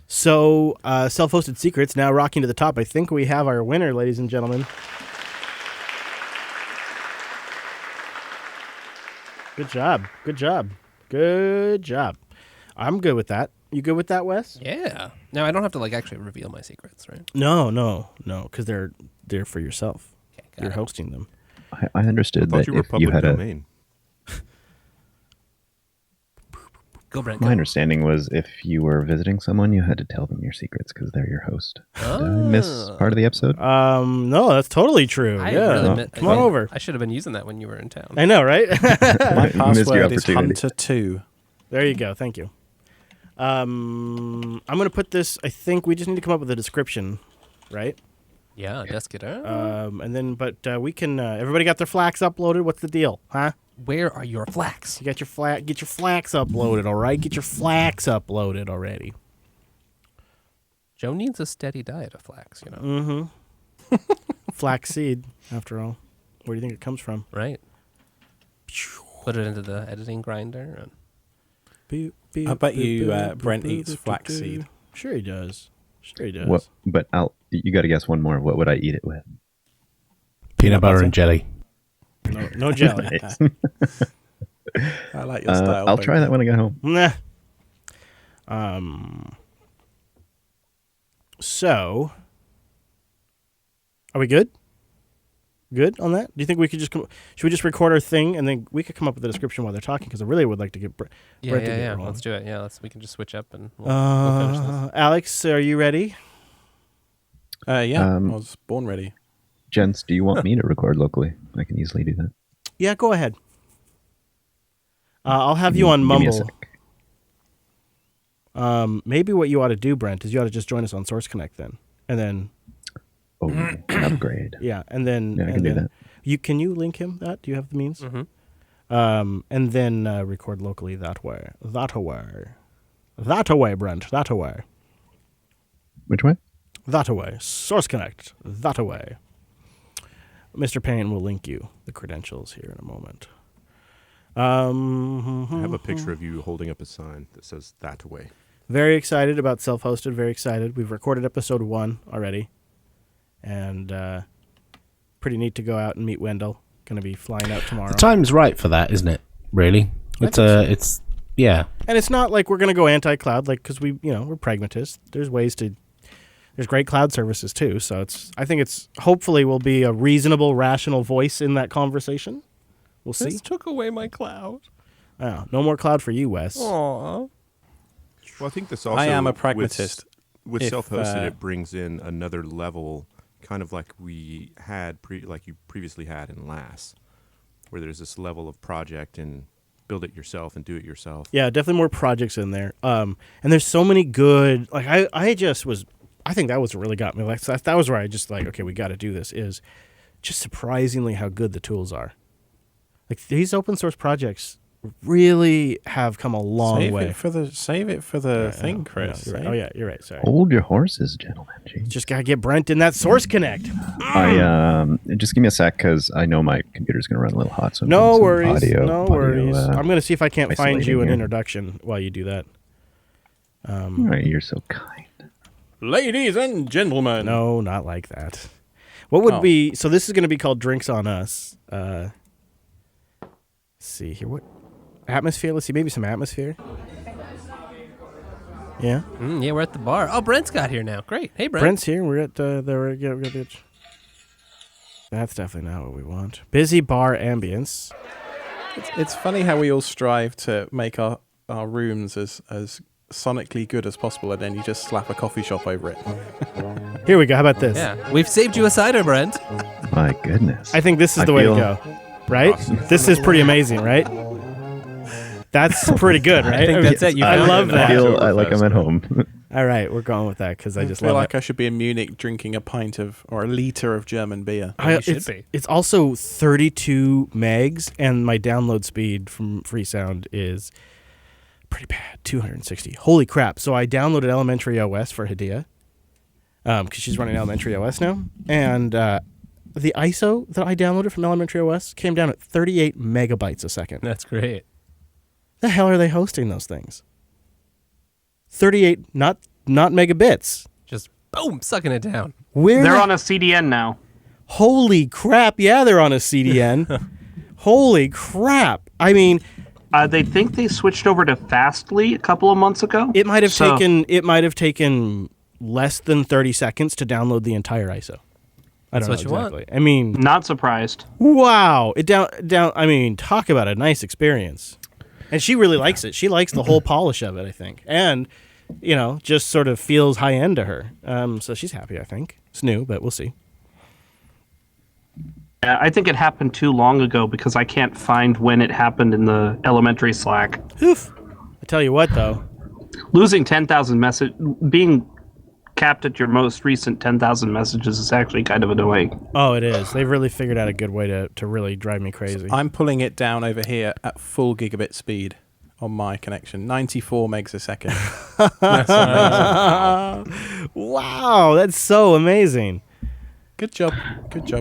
Speaker 1: So, self-hosted secrets now rocking to the top. I think we have our winner, ladies and gentlemen. Good job. Good job. Good job. I'm good with that. You good with that, Wes?
Speaker 2: Yeah. Now I don't have to like actually reveal my secrets, right?
Speaker 1: No, because they're for yourself.
Speaker 2: Okay, got
Speaker 1: You're
Speaker 2: it.
Speaker 1: hosting them.
Speaker 4: I understood
Speaker 6: I thought
Speaker 4: that
Speaker 6: you were
Speaker 4: if you
Speaker 6: public
Speaker 4: had
Speaker 6: domain.
Speaker 2: Go, Brent.
Speaker 4: my
Speaker 2: Go.
Speaker 4: understanding was if you were visiting someone, you had to tell them your secrets because they're your host. Did I miss part of the episode?
Speaker 1: No, that's totally true.
Speaker 2: I
Speaker 1: yeah.
Speaker 2: really mi-
Speaker 1: Come on over.
Speaker 2: I should have been using that when you were in town.
Speaker 1: I know, right?
Speaker 5: My
Speaker 4: Missed your
Speaker 5: password is
Speaker 4: opportunity.
Speaker 5: Hunter2.
Speaker 1: There you go. Thank you. I'm going to put this, I think we just need to come up with a description, right?
Speaker 2: Yeah, desk it out.
Speaker 1: And then, but we can, everybody got their flax uploaded? What's the deal, huh?
Speaker 2: Where are your flax?
Speaker 1: You got your get your flax uploaded, all right? Get your flax uploaded already.
Speaker 2: Joe needs a steady diet of flax, you know.
Speaker 1: Flax seed, after all. Where do you think it comes from?
Speaker 2: Right. Put it into the editing grinder. And
Speaker 5: I bet you Brent eats flaxseed.
Speaker 1: Sure he does. Sure he does.
Speaker 4: What? But you got to guess one more. What would I eat it with?
Speaker 7: Peanut butter and jelly.
Speaker 1: No jelly.
Speaker 4: Nice.
Speaker 5: I like your style.
Speaker 4: I'll try that when I get home.
Speaker 1: Nah. So, are we good? Good on that? Do you think we could just should we just record our thing and then we could come up with a description while they're talking? Because I really would like to get Brett to get rolling.
Speaker 2: Let's do it. Yeah, we can just switch up and we'll finish this.
Speaker 1: Alex, are you ready?
Speaker 5: I was born ready.
Speaker 4: Gents, do you want me to record locally? I can easily do that.
Speaker 1: Yeah, go ahead. I'll have you on
Speaker 4: Give me a
Speaker 1: Mumble.
Speaker 4: sec.
Speaker 1: Maybe what you ought to do, Brent, is you ought to just join us on Source Connect then, and then
Speaker 4: Oh, upgrade.
Speaker 1: yeah, and then
Speaker 4: Yeah, I can do that.
Speaker 1: Can you link him that? Do you have the means?
Speaker 2: Mm-hmm.
Speaker 1: And then record locally that way. That way, Brent. That way.
Speaker 4: Which way?
Speaker 1: That way. Source Connect. That way. Mr. Payne will link you the credentials here in a moment.
Speaker 6: I have a picture of you holding up a sign that says "That way."
Speaker 1: Very excited about self-hosted. Very excited. We've recorded episode 1 already, and pretty neat to go out and meet Wendell. Going to be flying out tomorrow.
Speaker 7: The time's right for that, isn't it? Really? It's yeah.
Speaker 1: And it's not like we're going to go anti-cloud, like because we're pragmatists. There's great cloud services too. So I think it's hopefully will be a reasonable, rational voice in that conversation. We'll see.
Speaker 2: This took away my cloud.
Speaker 1: Oh, no more cloud for you, Wes.
Speaker 2: Aww.
Speaker 6: Well, I think this also.
Speaker 5: I am a pragmatist.
Speaker 6: With
Speaker 5: If,
Speaker 6: self-hosted, it brings in another level, kind of like we had, like you previously had in LAS, where there's this level of project and build it yourself and do it yourself.
Speaker 1: Yeah, definitely more projects in there. And there's so many good. Like I think that was what really got me. Like that was where I just like, okay, we got to do this. Is just surprisingly how good the tools are. Like these open source projects really have come a long way.
Speaker 5: Save it for the thing, Chris.
Speaker 1: You're right. Oh yeah, you're right. Sorry.
Speaker 4: Hold your horses, gentlemen. Jeez.
Speaker 1: Just gotta get Brent in that Source Connect.
Speaker 4: Just give me a sec because I know my computer's going to run a little hot. So
Speaker 1: No
Speaker 4: some
Speaker 1: worries.
Speaker 4: audio,
Speaker 1: No worries.
Speaker 4: audio,
Speaker 1: I'm gonna see if I can't find
Speaker 4: isolating
Speaker 1: you an
Speaker 4: here.
Speaker 1: introduction while you do that.
Speaker 4: All right, you're so kind.
Speaker 5: Ladies and gentlemen.
Speaker 1: No, not like that. What would be so? This is gonna be called Drinks on Us. Let's see here. What atmosphere? Let's see. Maybe some atmosphere. Yeah.
Speaker 2: Yeah, we're at the bar. Oh, Brent's got here now. Great. Hey, Brent.
Speaker 1: Brent's here. We're at That's definitely not what we want. Busy bar ambience.
Speaker 5: It's funny how we all strive to make our rooms as sonically good as possible, and then you just slap a coffee shop over it.
Speaker 1: Here we go. How about this?
Speaker 2: Yeah, we've saved you a cider, Brent.
Speaker 4: My goodness.
Speaker 1: I think this is the way to go. Right? This is pretty amazing, right? That's pretty good, right?
Speaker 2: I think that's it.
Speaker 1: I love
Speaker 4: I
Speaker 1: that.
Speaker 4: feel like I'm at home.
Speaker 1: All right, we're going with that because I just
Speaker 5: feel
Speaker 1: love
Speaker 5: like
Speaker 1: it.
Speaker 5: I should be in Munich drinking a pint of or a liter of German beer.
Speaker 2: You should be.
Speaker 1: It's also 32 megs, and my download speed from Freesound is pretty bad, 260. Holy crap! So I downloaded Elementary OS for Hadia because she's running Elementary OS now, and the ISO that I downloaded from Elementary OS came down at 38 megabytes a second.
Speaker 2: That's great.
Speaker 1: The hell are they hosting those things? 38, not megabits.
Speaker 2: Just boom, sucking it down.
Speaker 10: They're on a CDN now.
Speaker 1: Holy crap! Yeah, they're on a CDN. Holy crap! I mean,
Speaker 10: They think they switched over to Fastly a couple of months ago.
Speaker 1: it might have taken less than 30 seconds to download the entire ISO. I don't
Speaker 2: That's
Speaker 1: know
Speaker 2: what you
Speaker 1: exactly. I mean,
Speaker 10: Not surprised.
Speaker 1: wow! It down. I mean, talk about a nice experience. And she really likes it. She likes the whole polish of it, I think, and just sort of feels high end to her. So she's happy. I think it's new, but we'll see.
Speaker 10: I think it happened too long ago because I can't find when it happened in the elementary Slack.
Speaker 1: Oof! I tell you what, though.
Speaker 10: Losing 10,000 being capped at your most recent 10,000 messages is actually kind of annoying.
Speaker 1: Oh, it is. They've really figured out a good way to really drive me crazy.
Speaker 5: I'm pulling it down over here at full gigabit speed on my connection, 94 megs a second.
Speaker 2: That's amazing.
Speaker 1: Wow, that's so amazing.
Speaker 5: Good job.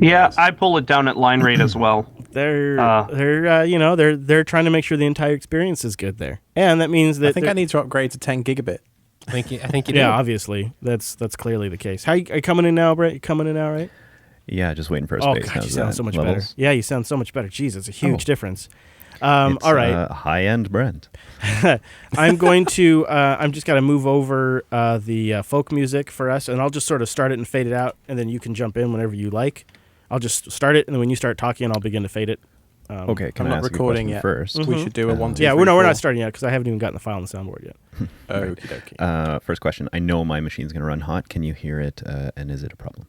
Speaker 10: Yeah,
Speaker 5: guys.
Speaker 10: I pull it down at line rate as well.
Speaker 1: They're trying to make sure the entire experience is good there, and that means that
Speaker 5: I think I need to upgrade to 10 gigabit.
Speaker 2: I think you do.
Speaker 1: Yeah, obviously that's clearly the case. Are you coming in now, Brett? You coming in now, right?
Speaker 4: Yeah, just waiting for a
Speaker 1: Oh
Speaker 4: space.
Speaker 1: God,
Speaker 4: How's
Speaker 1: you sound
Speaker 4: that?
Speaker 1: so much
Speaker 4: Levels?
Speaker 1: better. Yeah, you sound so much better. Jeez, it's a huge difference.
Speaker 4: It's,
Speaker 1: all right.
Speaker 4: High-end Brent.
Speaker 1: I'm going to. I'm just got to move over the folk music for us, and I'll just sort of start it and fade it out, and then you can jump in whenever you like. I'll just start it, and then when you start talking, I'll begin to fade it.
Speaker 4: Okay, can
Speaker 5: I'm
Speaker 4: I
Speaker 5: not
Speaker 4: ask
Speaker 5: recording
Speaker 4: a
Speaker 5: yet.
Speaker 4: question first?
Speaker 5: We should do a 1, 2,
Speaker 1: Yeah,
Speaker 5: 3,
Speaker 1: we're
Speaker 5: 4.
Speaker 1: not starting yet because I haven't even gotten the file on the soundboard yet.
Speaker 5: Okie dokie.
Speaker 4: First question. I know my machine's going to run hot. Can you hear it, and is it a problem?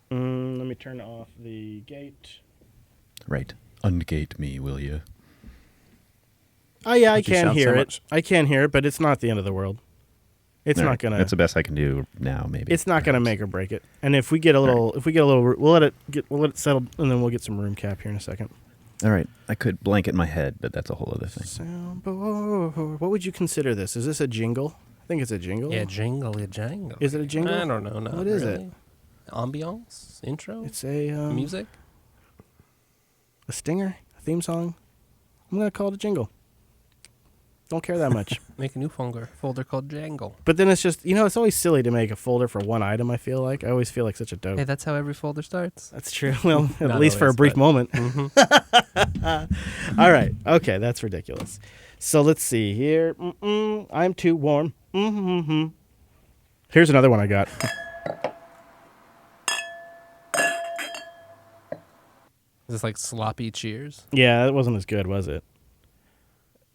Speaker 1: Let me turn off the gate.
Speaker 4: Right. Ungate me, will you?
Speaker 1: Oh yeah, I
Speaker 5: Does you
Speaker 1: can
Speaker 5: sound
Speaker 1: hear
Speaker 5: so
Speaker 1: it.
Speaker 5: much-
Speaker 1: I can hear it, but it's not the end of the world. It's
Speaker 4: All
Speaker 1: not
Speaker 4: right.
Speaker 1: gonna.
Speaker 4: That's the best I can do now, maybe.
Speaker 1: It's not gonna make or break it. And if we get a little, we'll let it settle, and then we'll get some room cap here in a second.
Speaker 4: All right. I could blanket my head, but that's a whole other thing.
Speaker 1: Soundboard. What would you consider this? Is this a jingle? I think it's a jingle.
Speaker 2: Yeah, jingle, yeah, jangle.
Speaker 1: Is it a jingle?
Speaker 2: I don't know. No,
Speaker 1: What is it?
Speaker 2: really. Ambiance, intro,
Speaker 1: It's a
Speaker 2: music.
Speaker 1: a stinger, a theme song. I'm gonna call it a jingle. Don't care that much.
Speaker 2: Make a new folder called Jangle.
Speaker 1: But then it's just, it's always silly to make a folder for one item. I feel like I always feel like such a dope.
Speaker 2: Hey, that's how every folder starts.
Speaker 1: That's true. Well, at
Speaker 2: Not
Speaker 1: least for a
Speaker 2: always,
Speaker 1: brief
Speaker 2: but-
Speaker 1: moment.
Speaker 2: Mm-hmm.
Speaker 1: All right. Okay, that's ridiculous. So let's see here. I'm too warm. Here's another one I got.
Speaker 2: Is this like sloppy cheers?
Speaker 1: Yeah, that wasn't as good, was it?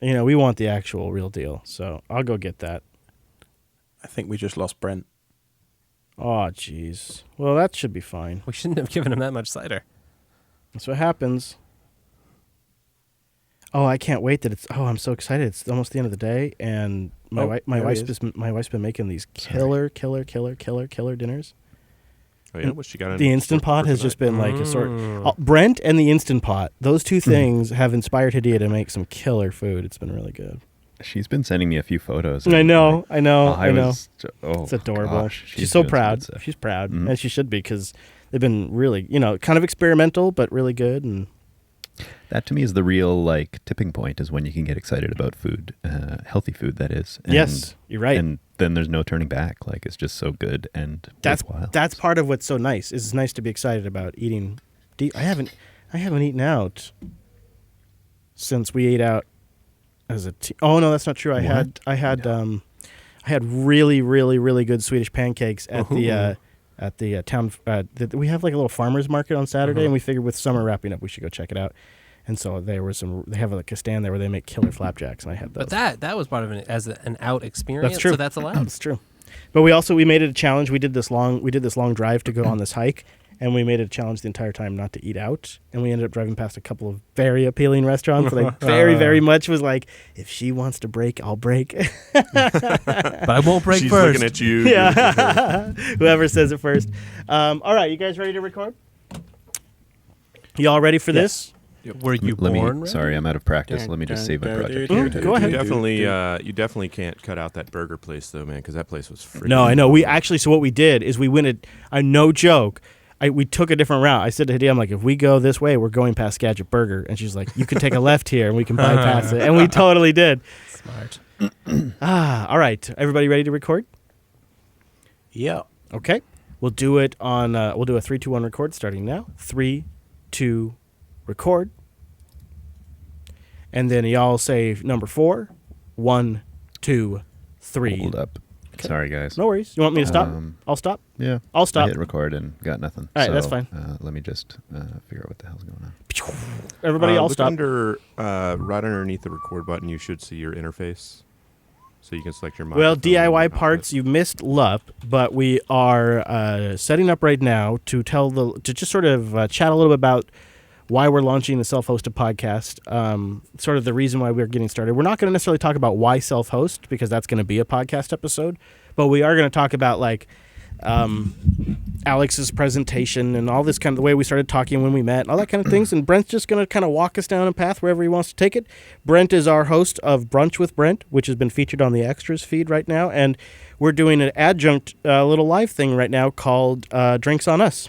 Speaker 1: We want the actual real deal. So I'll go get that.
Speaker 5: I think we just lost Brent.
Speaker 1: Oh, jeez. Well, that should be fine.
Speaker 2: We shouldn't have given him that much cider.
Speaker 1: That's what happens. Oh, I can't wait that it's. Oh, I'm so excited! It's almost the end of the day, and my
Speaker 5: there
Speaker 1: wife's
Speaker 5: he is.
Speaker 1: my wife's been making these killer dinners.
Speaker 6: Oh yeah, what she got?
Speaker 1: The Instant Pot has just been like a sort. Brent and the Instant Pot; those two things have inspired Hadia to make some killer food. It's been really good.
Speaker 4: She's been sending me a few photos.
Speaker 1: I know.
Speaker 4: was,
Speaker 1: It's adorable.
Speaker 4: Gosh,
Speaker 1: she's so
Speaker 4: doing some
Speaker 1: proud.
Speaker 4: good stuff.
Speaker 1: She's proud,
Speaker 4: Mhm.
Speaker 1: and she should be because they've been really, kind of experimental, but really good. And
Speaker 4: That to me is the real tipping point, is when you can get excited about food, healthy food that is. And,
Speaker 1: yes, you're right.
Speaker 4: And then there's no turning back. It's just so good and worthwhile.
Speaker 1: That's part of what's so nice. It's nice to be excited about eating. I haven't eaten out since we ate out as a team. Oh no, that's not true. I had really really good Swedish pancakes at the town. We have like a little farmers market on Saturday, and we figured with summer wrapping up, we should go check it out. And so there was they have like a stand there where they make killer flapjacks, and I had those.
Speaker 2: But that was part of it as an out experience.
Speaker 1: That's true.
Speaker 2: So that's allowed.
Speaker 1: That's true. But we made it a challenge. We did this long drive to go on this hike, and we made it a challenge the entire time not to eat out. And we ended up driving past a couple of very appealing restaurants. And I very much was like, if she wants to break, I'll break.
Speaker 2: But I won't break
Speaker 6: She's
Speaker 2: first.
Speaker 6: looking at you.
Speaker 1: Yeah. Whoever says it first. All right, you guys ready to record? Y'all ready for this?
Speaker 2: Were you
Speaker 4: Let
Speaker 2: born?
Speaker 4: me.
Speaker 2: ready?
Speaker 4: Sorry, I'm out of practice. Let me just save my project.
Speaker 1: Go ahead.
Speaker 6: You definitely can't cut out that burger place though, man, because that place was freaking.
Speaker 1: No, I know. We actually, so what we did is we went no joke. We took a different route. I said to Hadia, I'm like, if we go this way, we're going past Skagit Burger. And she's like, you can take a left here and we can bypass it. And we totally did.
Speaker 2: Smart.
Speaker 1: All right. Everybody ready to record?
Speaker 5: Yeah.
Speaker 1: Okay. We'll do it on, we'll do a 3, 2, 1 record starting now. 3, 2, record. And then y'all say number 4. 1, 2, 3.
Speaker 4: Hold up. Sorry, guys.
Speaker 1: No worries. You want me to stop? I'll stop.
Speaker 4: Yeah.
Speaker 1: I'll stop.
Speaker 4: I hit record and got nothing.
Speaker 1: All right, that's fine.
Speaker 4: Let me just figure out what the hell's going on.
Speaker 1: Everybody, I'll
Speaker 6: look
Speaker 1: stop.
Speaker 6: under, right underneath the record button, you should see your interface. So you can select your
Speaker 1: Well,
Speaker 6: microphone and
Speaker 1: DIY
Speaker 6: output.
Speaker 1: parts, you missed LUP, but we are setting up right now to just sort of chat a little bit about why we're launching a self-hosted podcast, sort of the reason why we're getting started. We're not going to necessarily talk about why self-host, because that's going to be a podcast episode, but we are going to talk about Alex's presentation and all this kind of the way we started talking when we met and all that kind of things. And Brent's just going to kind of walk us down a path wherever he wants to take it. Brent is our host of Brunch with Brent, which has been featured on the Extras feed right now. And we're doing an adjunct little live thing right now called Drinks on Us.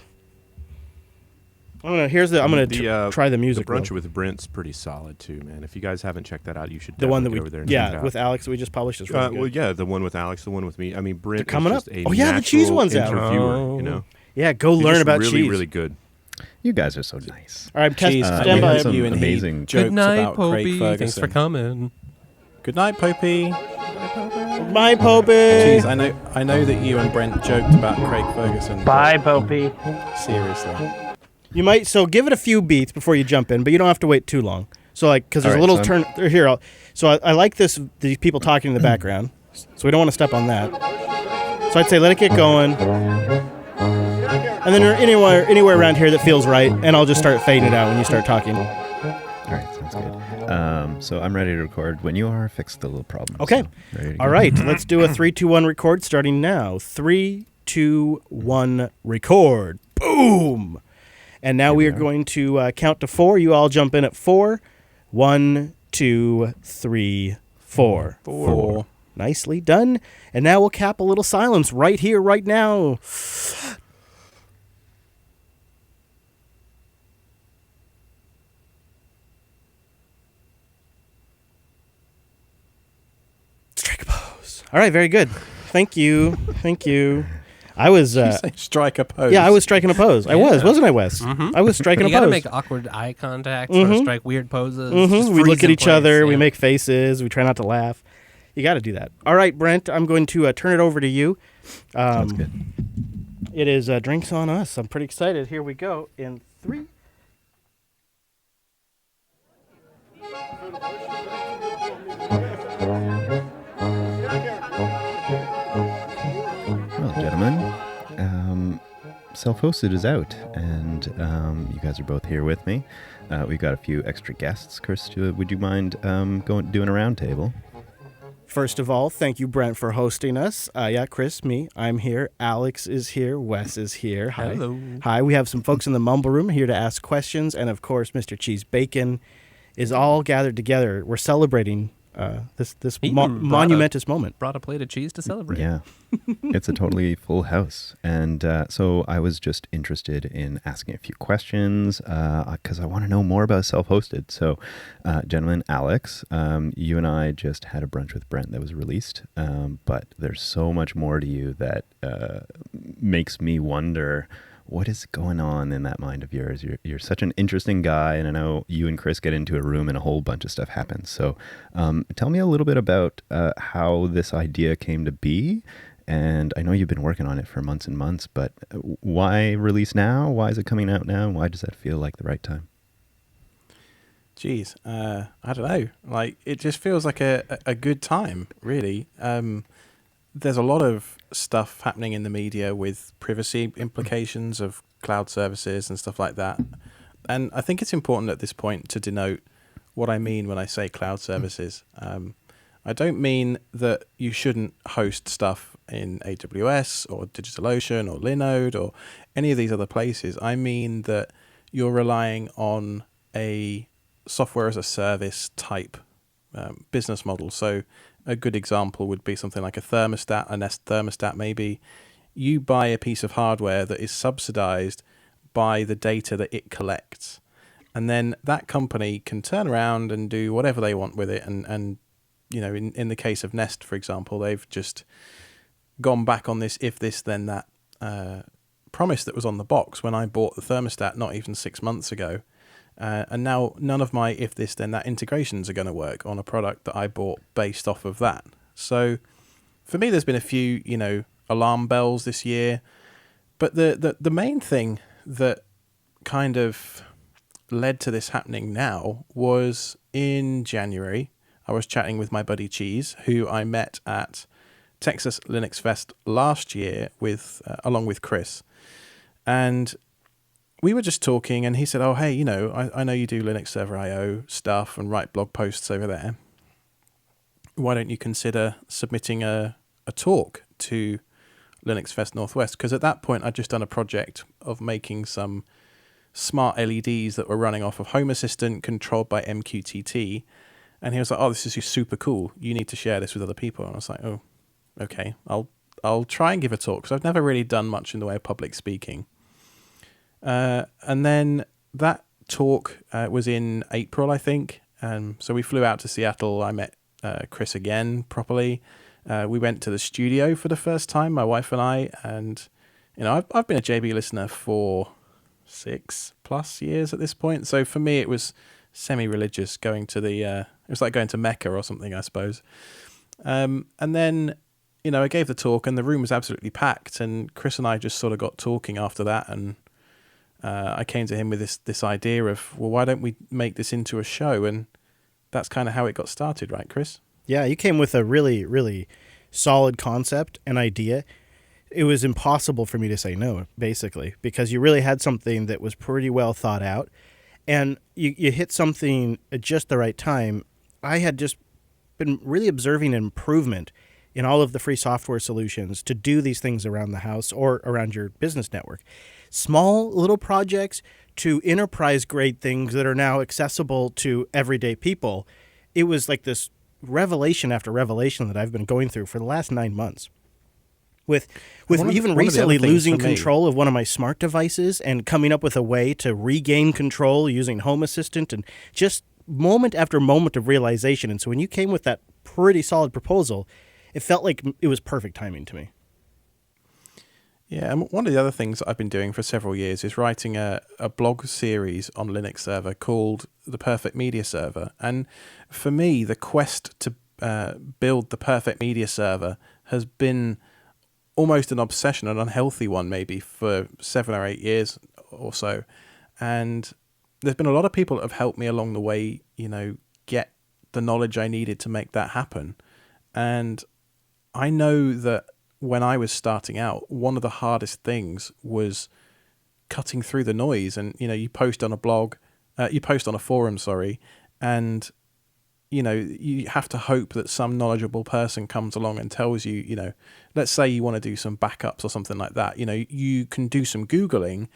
Speaker 1: I'm gonna try the music.
Speaker 6: The Brunch with Brent's pretty solid too, man. If you guys haven't checked that out, you should.
Speaker 1: The one that
Speaker 6: definitely go over there and check it out.
Speaker 1: with Alex that we just published is really good.
Speaker 6: Well, yeah, the one with Alex, the one with me. I mean, Brent
Speaker 1: They're coming
Speaker 6: is just
Speaker 1: up.
Speaker 6: a
Speaker 1: Oh, yeah, the cheese
Speaker 6: natural
Speaker 1: one's out.
Speaker 6: interviewer,
Speaker 2: Oh.
Speaker 6: you know.
Speaker 1: Yeah, go
Speaker 6: He's
Speaker 1: learn
Speaker 6: just
Speaker 1: about
Speaker 6: really,
Speaker 1: cheese.
Speaker 6: really good.
Speaker 4: You guys are so nice.
Speaker 1: All right,
Speaker 5: Jeez,
Speaker 1: stand
Speaker 5: we
Speaker 1: by.
Speaker 5: had
Speaker 4: some
Speaker 5: you and he
Speaker 4: amazing-
Speaker 5: jokes
Speaker 2: Good night,
Speaker 5: about Craig
Speaker 2: Popey.
Speaker 5: Ferguson.
Speaker 2: Thanks for coming.
Speaker 5: Good night, Popey.
Speaker 1: Bye, Popey.
Speaker 5: Jeez, I know that you and Brent joked about Craig Ferguson. but
Speaker 10: Bye, Popey.
Speaker 5: Seriously.
Speaker 1: You might give it a few beats before you jump in, but you don't have to wait too long. So because there's
Speaker 4: All
Speaker 1: a
Speaker 4: right,
Speaker 1: little
Speaker 4: so
Speaker 1: turn here. So I like these people talking in the background. So we don't want to step on that. So I'd say let it get going, and then anywhere around here that feels right, and I'll just start fading it out when you start talking.
Speaker 4: All right, sounds good. So I'm ready to record when you are. Fix the little problem.
Speaker 1: Okay.
Speaker 4: So ready to
Speaker 1: All
Speaker 4: go.
Speaker 1: right, let's do a 3, 2, 1 record starting now. 3, 2, 1 record. Boom. And now we are going to count to 4. You all jump in at 4. 1, 2, 3, 4.
Speaker 5: 4.
Speaker 1: Nicely done. And now we'll cap a little silence right here, right now. Strike a pose. All right, very good. Thank you. Thank you. I was
Speaker 5: You say strike a pose.
Speaker 1: yeah, I was striking a pose. I was, wasn't I, Wes? I was striking
Speaker 2: You
Speaker 1: a
Speaker 2: gotta
Speaker 1: pose.
Speaker 2: make awkward eye contact, sort of strike weird poses. just
Speaker 1: We look
Speaker 2: freeze
Speaker 1: at
Speaker 2: in
Speaker 1: each other.
Speaker 2: place,
Speaker 1: We
Speaker 2: yeah.
Speaker 1: make faces. We try not to laugh. You got to do that. All right, Brent, I'm going to turn it over to you.
Speaker 4: Sounds good.
Speaker 1: It is Drinks on Us. I'm pretty excited. Here we go. In 3.
Speaker 4: Well, gentlemen, Self-Hosted is out, and you guys are both here with me. We've got a few extra guests. Chris, would you mind doing a round table?
Speaker 1: First of all, thank you, Brent, for hosting us. Yeah, Chris, me, I'm here. Alex is here. Wes is here. Hi.
Speaker 2: Hello.
Speaker 1: Hi. We have some folks in the Mumble Room here to ask questions, and of course, Mr. Cheese Bacon is all gathered together. We're celebrating this
Speaker 2: He brought
Speaker 1: monumentous moment.
Speaker 2: Brought a plate of cheese to celebrate.
Speaker 4: Yeah, it's a totally full house. And so I was just interested in asking a few questions because I want to know more about Self-Hosted. So, gentlemen, Alex, you and I just had a brunch with Brent that was released, but there's so much more to you that makes me wonder, what is going on in that mind of yours? You're such an interesting guy, and I know you and Chris get into a room and a whole bunch of stuff happens. So tell me a little bit about how this idea came to be. And I know you've been working on it for months and months, but why release now? Why is it coming out now? Why does that feel like the right time?
Speaker 5: Jeez, I don't know. Like, it just feels like a good time, really. There's a lot of stuff happening in the media with privacy implications of cloud services and stuff like that. And I think it's important at this point to denote what I mean when I say cloud services. I don't mean that you shouldn't host stuff in AWS or DigitalOcean or Linode or any of these other places. I mean that you're relying on a software as a service type business model. So a good example would be something like a thermostat, a Nest thermostat maybe. You buy a piece of hardware that is subsidized by the data that it collects. And then that company can turn around and do whatever they want with it. And you know, in the case of Nest, for example, they've just gone back on this if this then that promise that was on the box when I bought the thermostat not even 6 months ago. And now none of my if this then that integrations are going to work on a product that I bought based off of that. So for me, there's been a few, you know, alarm bells this year. But the main thing that kind of led to this happening now was in January. I was chatting with my buddy Cheese, who I met at Texas Linux Fest last year with along with Chris. And we were just talking, and he said, oh, hey, you know, I know you do Linux Server I/O stuff and write blog posts over there. Why don't you consider submitting a talk to Linux Fest Northwest? Because at that point, I'd just done a project of making some smart LEDs that were running off of Home Assistant controlled by MQTT. And he was like, oh, this is super cool. You need to share this with other people. And I was like, oh, okay, I'll try and give a talk, because I've never really done much in the way of public speaking. And then that talk was in April, I think. So we flew out to Seattle. I met Chris again properly. We went to the studio for the first time, my wife and I. And, you know, I've been a JB listener for 6+ years at this point. So for me, it was semi-religious, going to the it was like going to Mecca or something, I suppose. And then, I gave the talk and the room was absolutely packed, and Chris and I just sort of got talking after that, and I came to him with this idea of, well, why don't we make this into a show? And that's kind of how it got started, right, Chris?
Speaker 1: Yeah, you came with a really, really solid concept and idea. It was impossible for me to say no, basically, because you really had something that was pretty well thought out, and you hit something at just the right time. I had just been really observing an improvement in all of the free software solutions to do these things around the house or around your business network. Small little projects to enterprise grade things that are now accessible to everyday people. It was like this revelation after revelation that I've been going through for the last 9 months. With even recently losing control of one of my smart devices and coming up with a way to regain control using Home Assistant, and just moment after moment of realization. And so when you came with that pretty solid proposal, it felt like it was perfect timing to me.
Speaker 5: Yeah, and one of the other things that I've been doing for several years is writing a blog series on Linux Server called The Perfect Media Server. And for me, the quest to build the perfect media server has been almost an obsession, an unhealthy one maybe, for 7 or 8 years or so. And there's been a lot of people that have helped me along the way, get the knowledge I needed to make that happen. And I know that when I was starting out, one of the hardest things was cutting through the noise. And, you post on a blog, you post on a forum, and, you have to hope that some knowledgeable person comes along and tells you, let's say you want to do some backups or something like that. You can do some Googling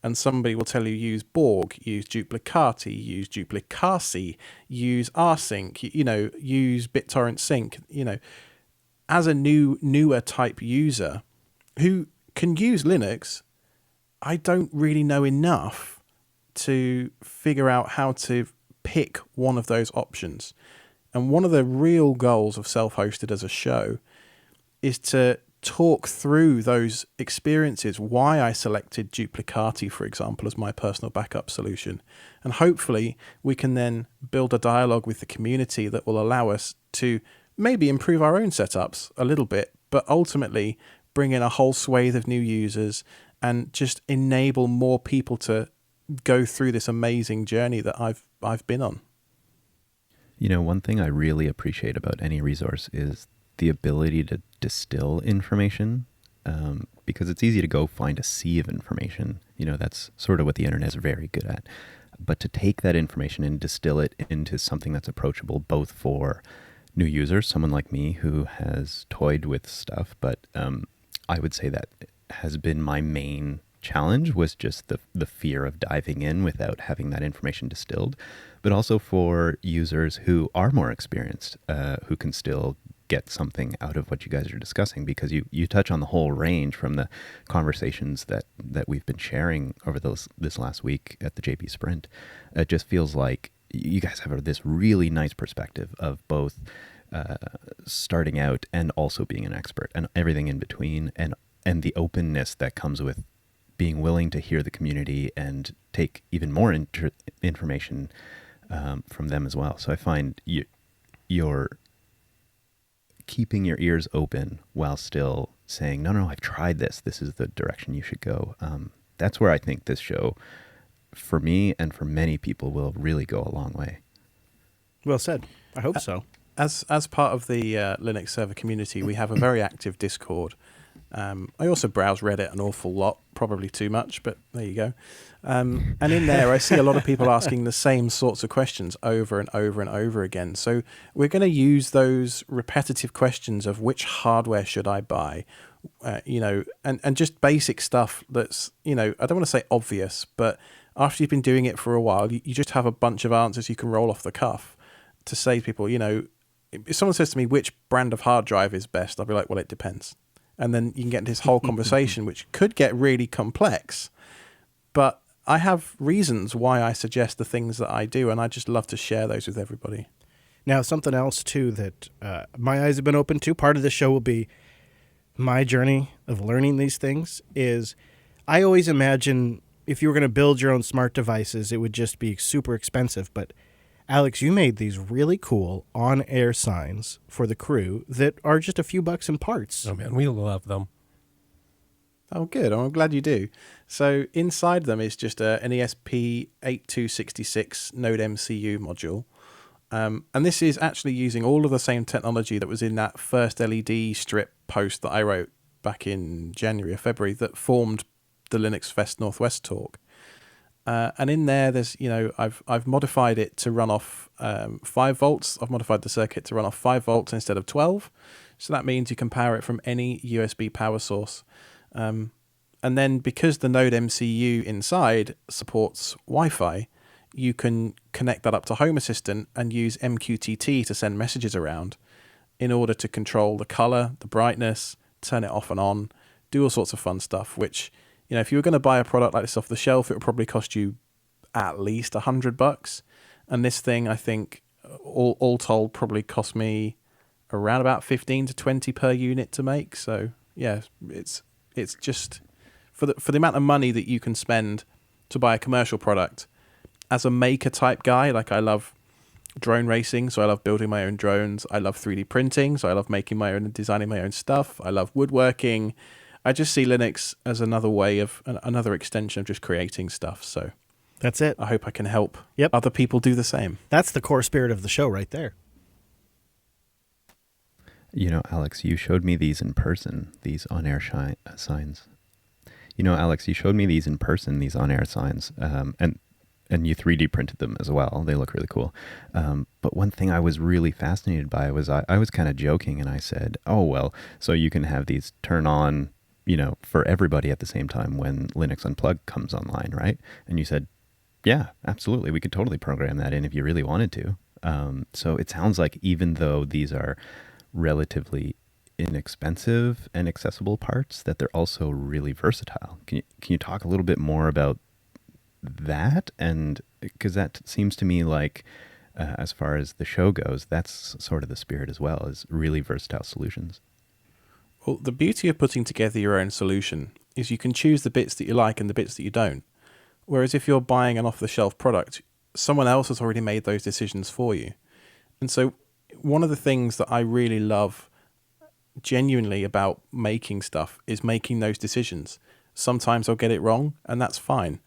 Speaker 5: and somebody will tell you use Borg, use Duplicati, use Duplicasi, use rsync, use BitTorrent Sync, As a newer type user who can use Linux, I don't really know enough to figure out how to pick one of those options. And one of the real goals of Self-Hosted as a show is to talk through those experiences, why I selected Duplicati, for example, as my personal backup solution. And hopefully we can then build a dialogue with the community that will allow us to maybe improve our own setups a little bit, but ultimately bring in a whole swathe of new users and just enable more people to go through this amazing journey that I've been on.
Speaker 4: One thing I really appreciate about any resource is the ability to distill information, because it's easy to go find a sea of information. That's sort of what the internet is very good at. But to take that information and distill it into something that's approachable both for new users, someone like me who has toyed with stuff, but I would say that has been my main challenge, was just the fear of diving in without having that information distilled, but also for users who are more experienced, who can still get something out of what you guys are discussing, because you touch on the whole range from the conversations that we've been sharing over this last week at the JP Sprint. It just feels like you guys have this really nice perspective of both starting out and also being an expert and everything in between, and the openness that comes with being willing to hear the community and take even more information from them as well. So I find you're keeping your ears open while still saying, no, I've tried this. This is the direction you should go. That's where I think this show, for me and for many people, will really go a long way.
Speaker 1: Well said. I hope so.
Speaker 5: As part of the Linux server community, we have a very active Discord. I also browse Reddit an awful lot, probably too much, but there you go. And in there, I see a lot of people asking the same sorts of questions over and over and over again. So we're going to use those repetitive questions of which hardware should I buy, and just basic stuff that's, I don't want to say obvious, but after you've been doing it for a while, you just have a bunch of answers you can roll off the cuff to say to people, if someone says to me, which brand of hard drive is best, I'll be like, well, it depends. And then you can get into this whole conversation, which could get really complex. But I have reasons why I suggest the things that I do, and I just love to share those with everybody.
Speaker 1: Now, something else, too, that my eyes have been open to, part of the show will be my journey of learning these things, is I always imagine if you were going to build your own smart devices, it would just be super expensive. But Alex, you made these really cool on-air signs for the crew that are just a few bucks in parts.
Speaker 2: Oh man, we love them.
Speaker 5: Oh, good. I'm glad you do. So inside them is just an ESP8266 Node MCU module. And this is actually using all of the same technology that was in that first LED strip post that I wrote back in January or February that formed the Linux Fest Northwest talk. And in there, there's, I've modified it to run off 5 volts. I've modified the circuit to run off 5 volts instead of 12. So that means you can power it from any USB power source. And then because the Node MCU inside supports Wi-Fi, you can connect that up to Home Assistant and use MQTT to send messages around in order to control the color, the brightness, turn it off and on, do all sorts of fun stuff, which, if you were going to buy a product like this off the shelf, it would probably cost you at least $100. And this thing, I think, all told, probably cost me around about 15 to 20 per unit to make. So yeah, it's just for the amount of money that you can spend to buy a commercial product. As a maker type guy, like I love drone racing, so I love building my own drones. I love 3D printing, so I love making my own and designing my own stuff. I love woodworking. I just see Linux as another way of another extension of just creating stuff. So
Speaker 1: that's it.
Speaker 5: I hope I can help other people do the same.
Speaker 1: That's the core spirit of the show right there.
Speaker 4: Alex, you showed me these in person, these on-air signs. Alex, you showed me these in person, these on-air signs, and you 3D printed them as well. They look really cool. But one thing I was really fascinated by was I was kind of joking, and I said, oh, well, so you can have these turn on, for everybody at the same time when Linux Unplugged comes online, right? And you said, yeah, absolutely. We could totally program that in if you really wanted to. So it sounds like even though these are relatively inexpensive and accessible parts, that they're also really versatile. Can you talk a little bit more about that? And because that seems to me like, as far as the show goes, that's sort of the spirit as well, is really versatile solutions.
Speaker 5: Well, the beauty of putting together your own solution is you can choose the bits that you like and the bits that you don't. Whereas if you're buying an off-the-shelf product, someone else has already made those decisions for you. And so one of the things that I really love genuinely about making stuff is making those decisions. Sometimes I'll get it wrong, and that's fine.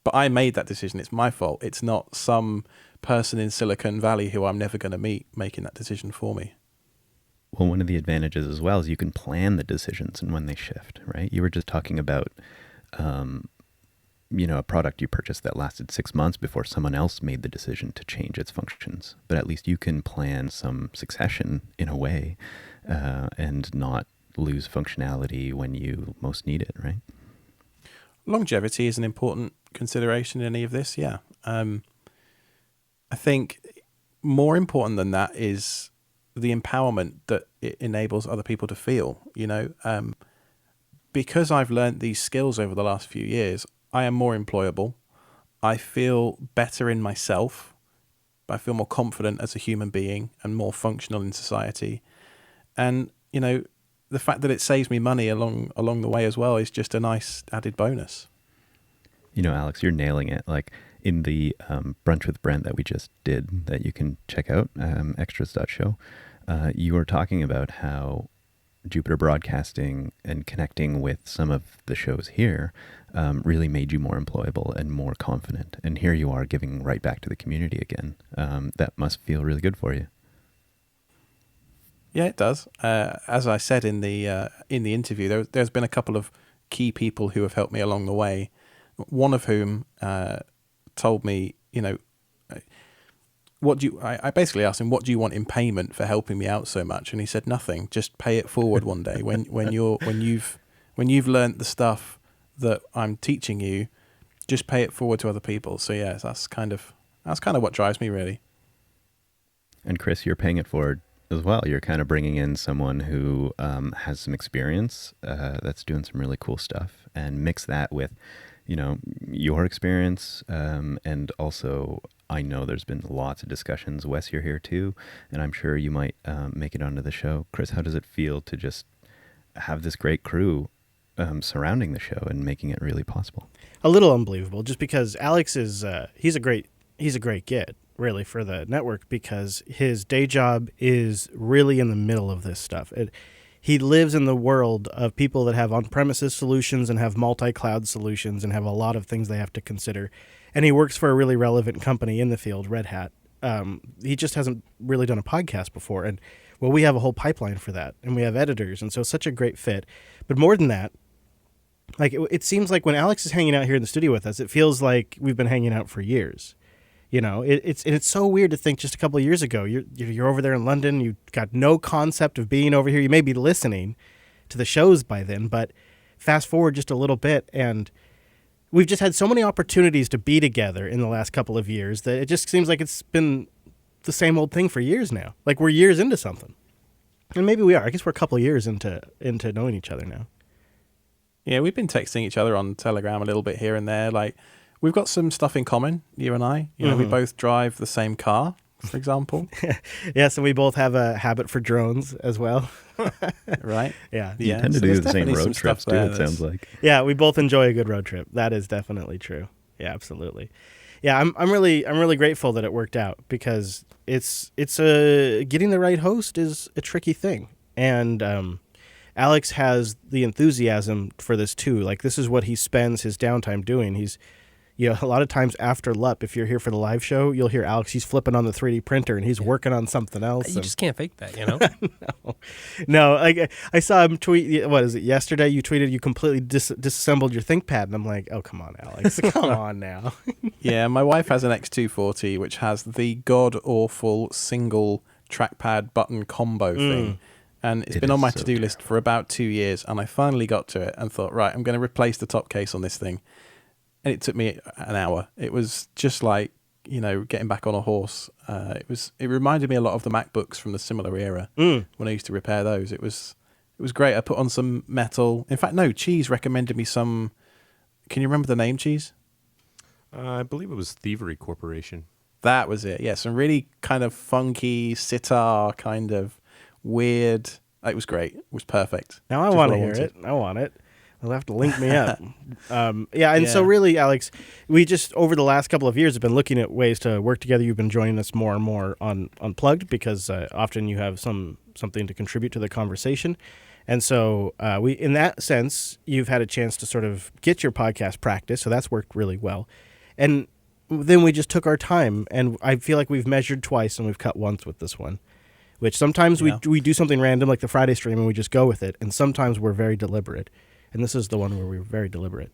Speaker 5: But I made that decision. It's my fault. It's not some person in Silicon Valley who I'm never going to meet making that decision for me.
Speaker 4: Well, one of the advantages as well is you can plan the decisions and when they shift, right? You were just talking about, a product you purchased that lasted 6 months before someone else made the decision to change its functions. But at least you can plan some succession in a way and not lose functionality when you most need it, right?
Speaker 5: Longevity is an important consideration in any of this, yeah. I think more important than that is the empowerment that it enables other people to feel, because I've learned these skills over the last few years, I am more employable. I feel better in myself. I feel more confident as a human being and more functional in society. And, the fact that it saves me money along the way as well is just a nice added bonus.
Speaker 4: Alex, you're nailing it. Like in the Brunch with Brent that we just did that you can check out, extras.show, you were talking about how Jupiter Broadcasting and connecting with some of the shows here really made you more employable and more confident. And here you are giving right back to the community again. That must feel really good for you.
Speaker 5: Yeah, it does. As I said in the interview, there's been a couple of key people who have helped me along the way. One of whom told me, I basically asked him, what do you want in payment for helping me out so much? And he said, nothing. Just pay it forward one day when you've learned the stuff that I'm teaching you. Just pay it forward to other people. So yeah, that's kind of what drives me really.
Speaker 4: And Chris, you're paying it forward as well. You're kind of bringing in someone who has some experience that's doing some really cool stuff, and mix that with, your experience. And also, I know there's been lots of discussions. Wes, you're here too, and I'm sure you might make it onto the show. Chris, how does it feel to just have this great crew surrounding the show and making it really possible.
Speaker 1: A little unbelievable, just because Alex is he's a great kid, really, for the network, because his day job is really in the middle of this stuff. He lives in the world of people that have on-premises solutions and have multi-cloud solutions and have a lot of things they have to consider. And he works for a really relevant company in the field, Red Hat. He just hasn't really done a podcast before. And, well, we have a whole pipeline for that. And we have editors. And so it's such a great fit. But more than that, like it seems like when Alex is hanging out here in the studio with us, it feels like we've been hanging out for years. You know, it's so weird to think just a couple of years ago, you're over there in London, you've got no concept of being over here. You may be listening to the shows by then, but fast forward just a little bit, and we've just had so many opportunities to be together in the last couple of years that it just seems like it's been the same old thing for years now. Like we're years into something. And maybe we are. I guess we're a couple of years into knowing each other now.
Speaker 5: Yeah, we've been texting each other on Telegram a little bit here and there. Like, we've got some stuff in common, you and I. You know, we both drive the same car, for example.
Speaker 1: Yes, and we both have a habit for drones as well.
Speaker 5: Right?
Speaker 1: Yeah.
Speaker 4: You tend to do the same road trips too, it sounds like.
Speaker 1: Yeah, we both enjoy a good road trip. That is definitely true. Yeah, absolutely. Yeah, I'm really grateful that it worked out, because it's getting the right host is a tricky thing. And Alex has the enthusiasm for this too. Like, this is what he spends his downtime doing. He's, you know, a lot of times after LUP, if you're here for the live show, you'll hear Alex, he's flipping on the 3D printer and he's working on something else.
Speaker 2: You just can't fake that, you know?
Speaker 1: No, I saw him tweet, what is it, yesterday? You tweeted you completely disassembled your ThinkPad. And I'm like, oh, come on, Alex. Come on now.
Speaker 5: Yeah, my wife has an X240, which has the god-awful single trackpad button combo thing. And it's been on my to-do list for about 2 years, and I finally got to it and thought, right, I'm going to replace the top case on this thing. And it took me an hour. It was just like, you know, getting back on a horse. It reminded me a lot of the MacBooks from the similar era when I used to repair those. It was great. I put on some metal. In fact, no, Cheese recommended me some. Can you remember the name, Cheese?
Speaker 6: I believe it was Thievery Corporation.
Speaker 5: That was it. Yeah, some really kind of funky sitar kind of weird. It was great. It was perfect.
Speaker 1: Now I want to hear it. I want it. They'll have to link me up. So really, Alex, we just over the last couple of years have been looking at ways to work together. You've been joining us more and more on Unplugged, because often you have something to contribute to the conversation. And so in that sense, you've had a chance to sort of get your podcast practice. So that's worked really well. And then we just took our time, and I feel like we've measured twice and we've cut once with this one. Which sometimes we do something random like the Friday stream and we just go with it, and sometimes we're very deliberate. And this is the one where we're very deliberate.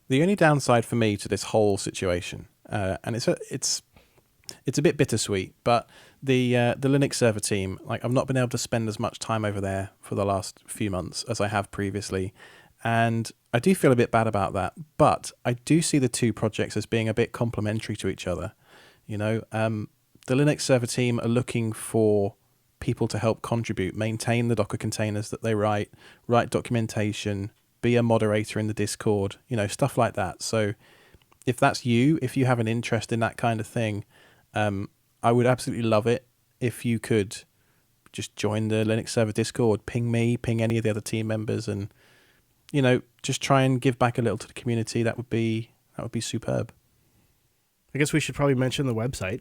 Speaker 5: The only downside for me to this whole situation, and it's a bit bittersweet, but the Linux server team, like, I've not been able to spend as much time over there for the last few months as I have previously, and I do feel a bit bad about that. But I do see the two projects as being a bit complementary to each other. You know, the Linux server team are looking for people to help contribute, maintain the Docker containers that they write documentation, be a moderator in the Discord, you know, stuff like that. So if that's you, if you have an interest in that kind of thing, I would absolutely love it if you could just join the Linux server Discord, ping me, ping any of the other team members, and, you know, just try and give back a little to the community. That would be superb.
Speaker 1: I guess we should probably mention the website,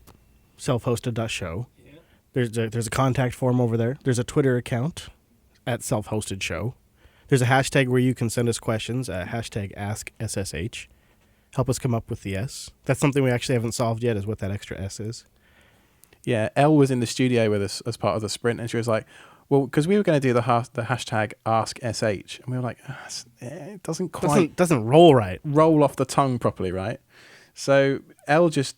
Speaker 1: selfhosted.show. There's a contact form over there. There's a Twitter account at selfhostedshow. There's a hashtag where you can send us questions at hashtag AskSSH. Help us come up with the S. That's something we actually haven't solved yet, is what that extra S is.
Speaker 5: Yeah, Elle was in the studio with us as part of the sprint, and she was like, well, because we were going to do the hashtag AskSH, and we were like, it doesn't quite...
Speaker 1: Doesn't roll right.
Speaker 5: Roll off the tongue properly, right? So Elle just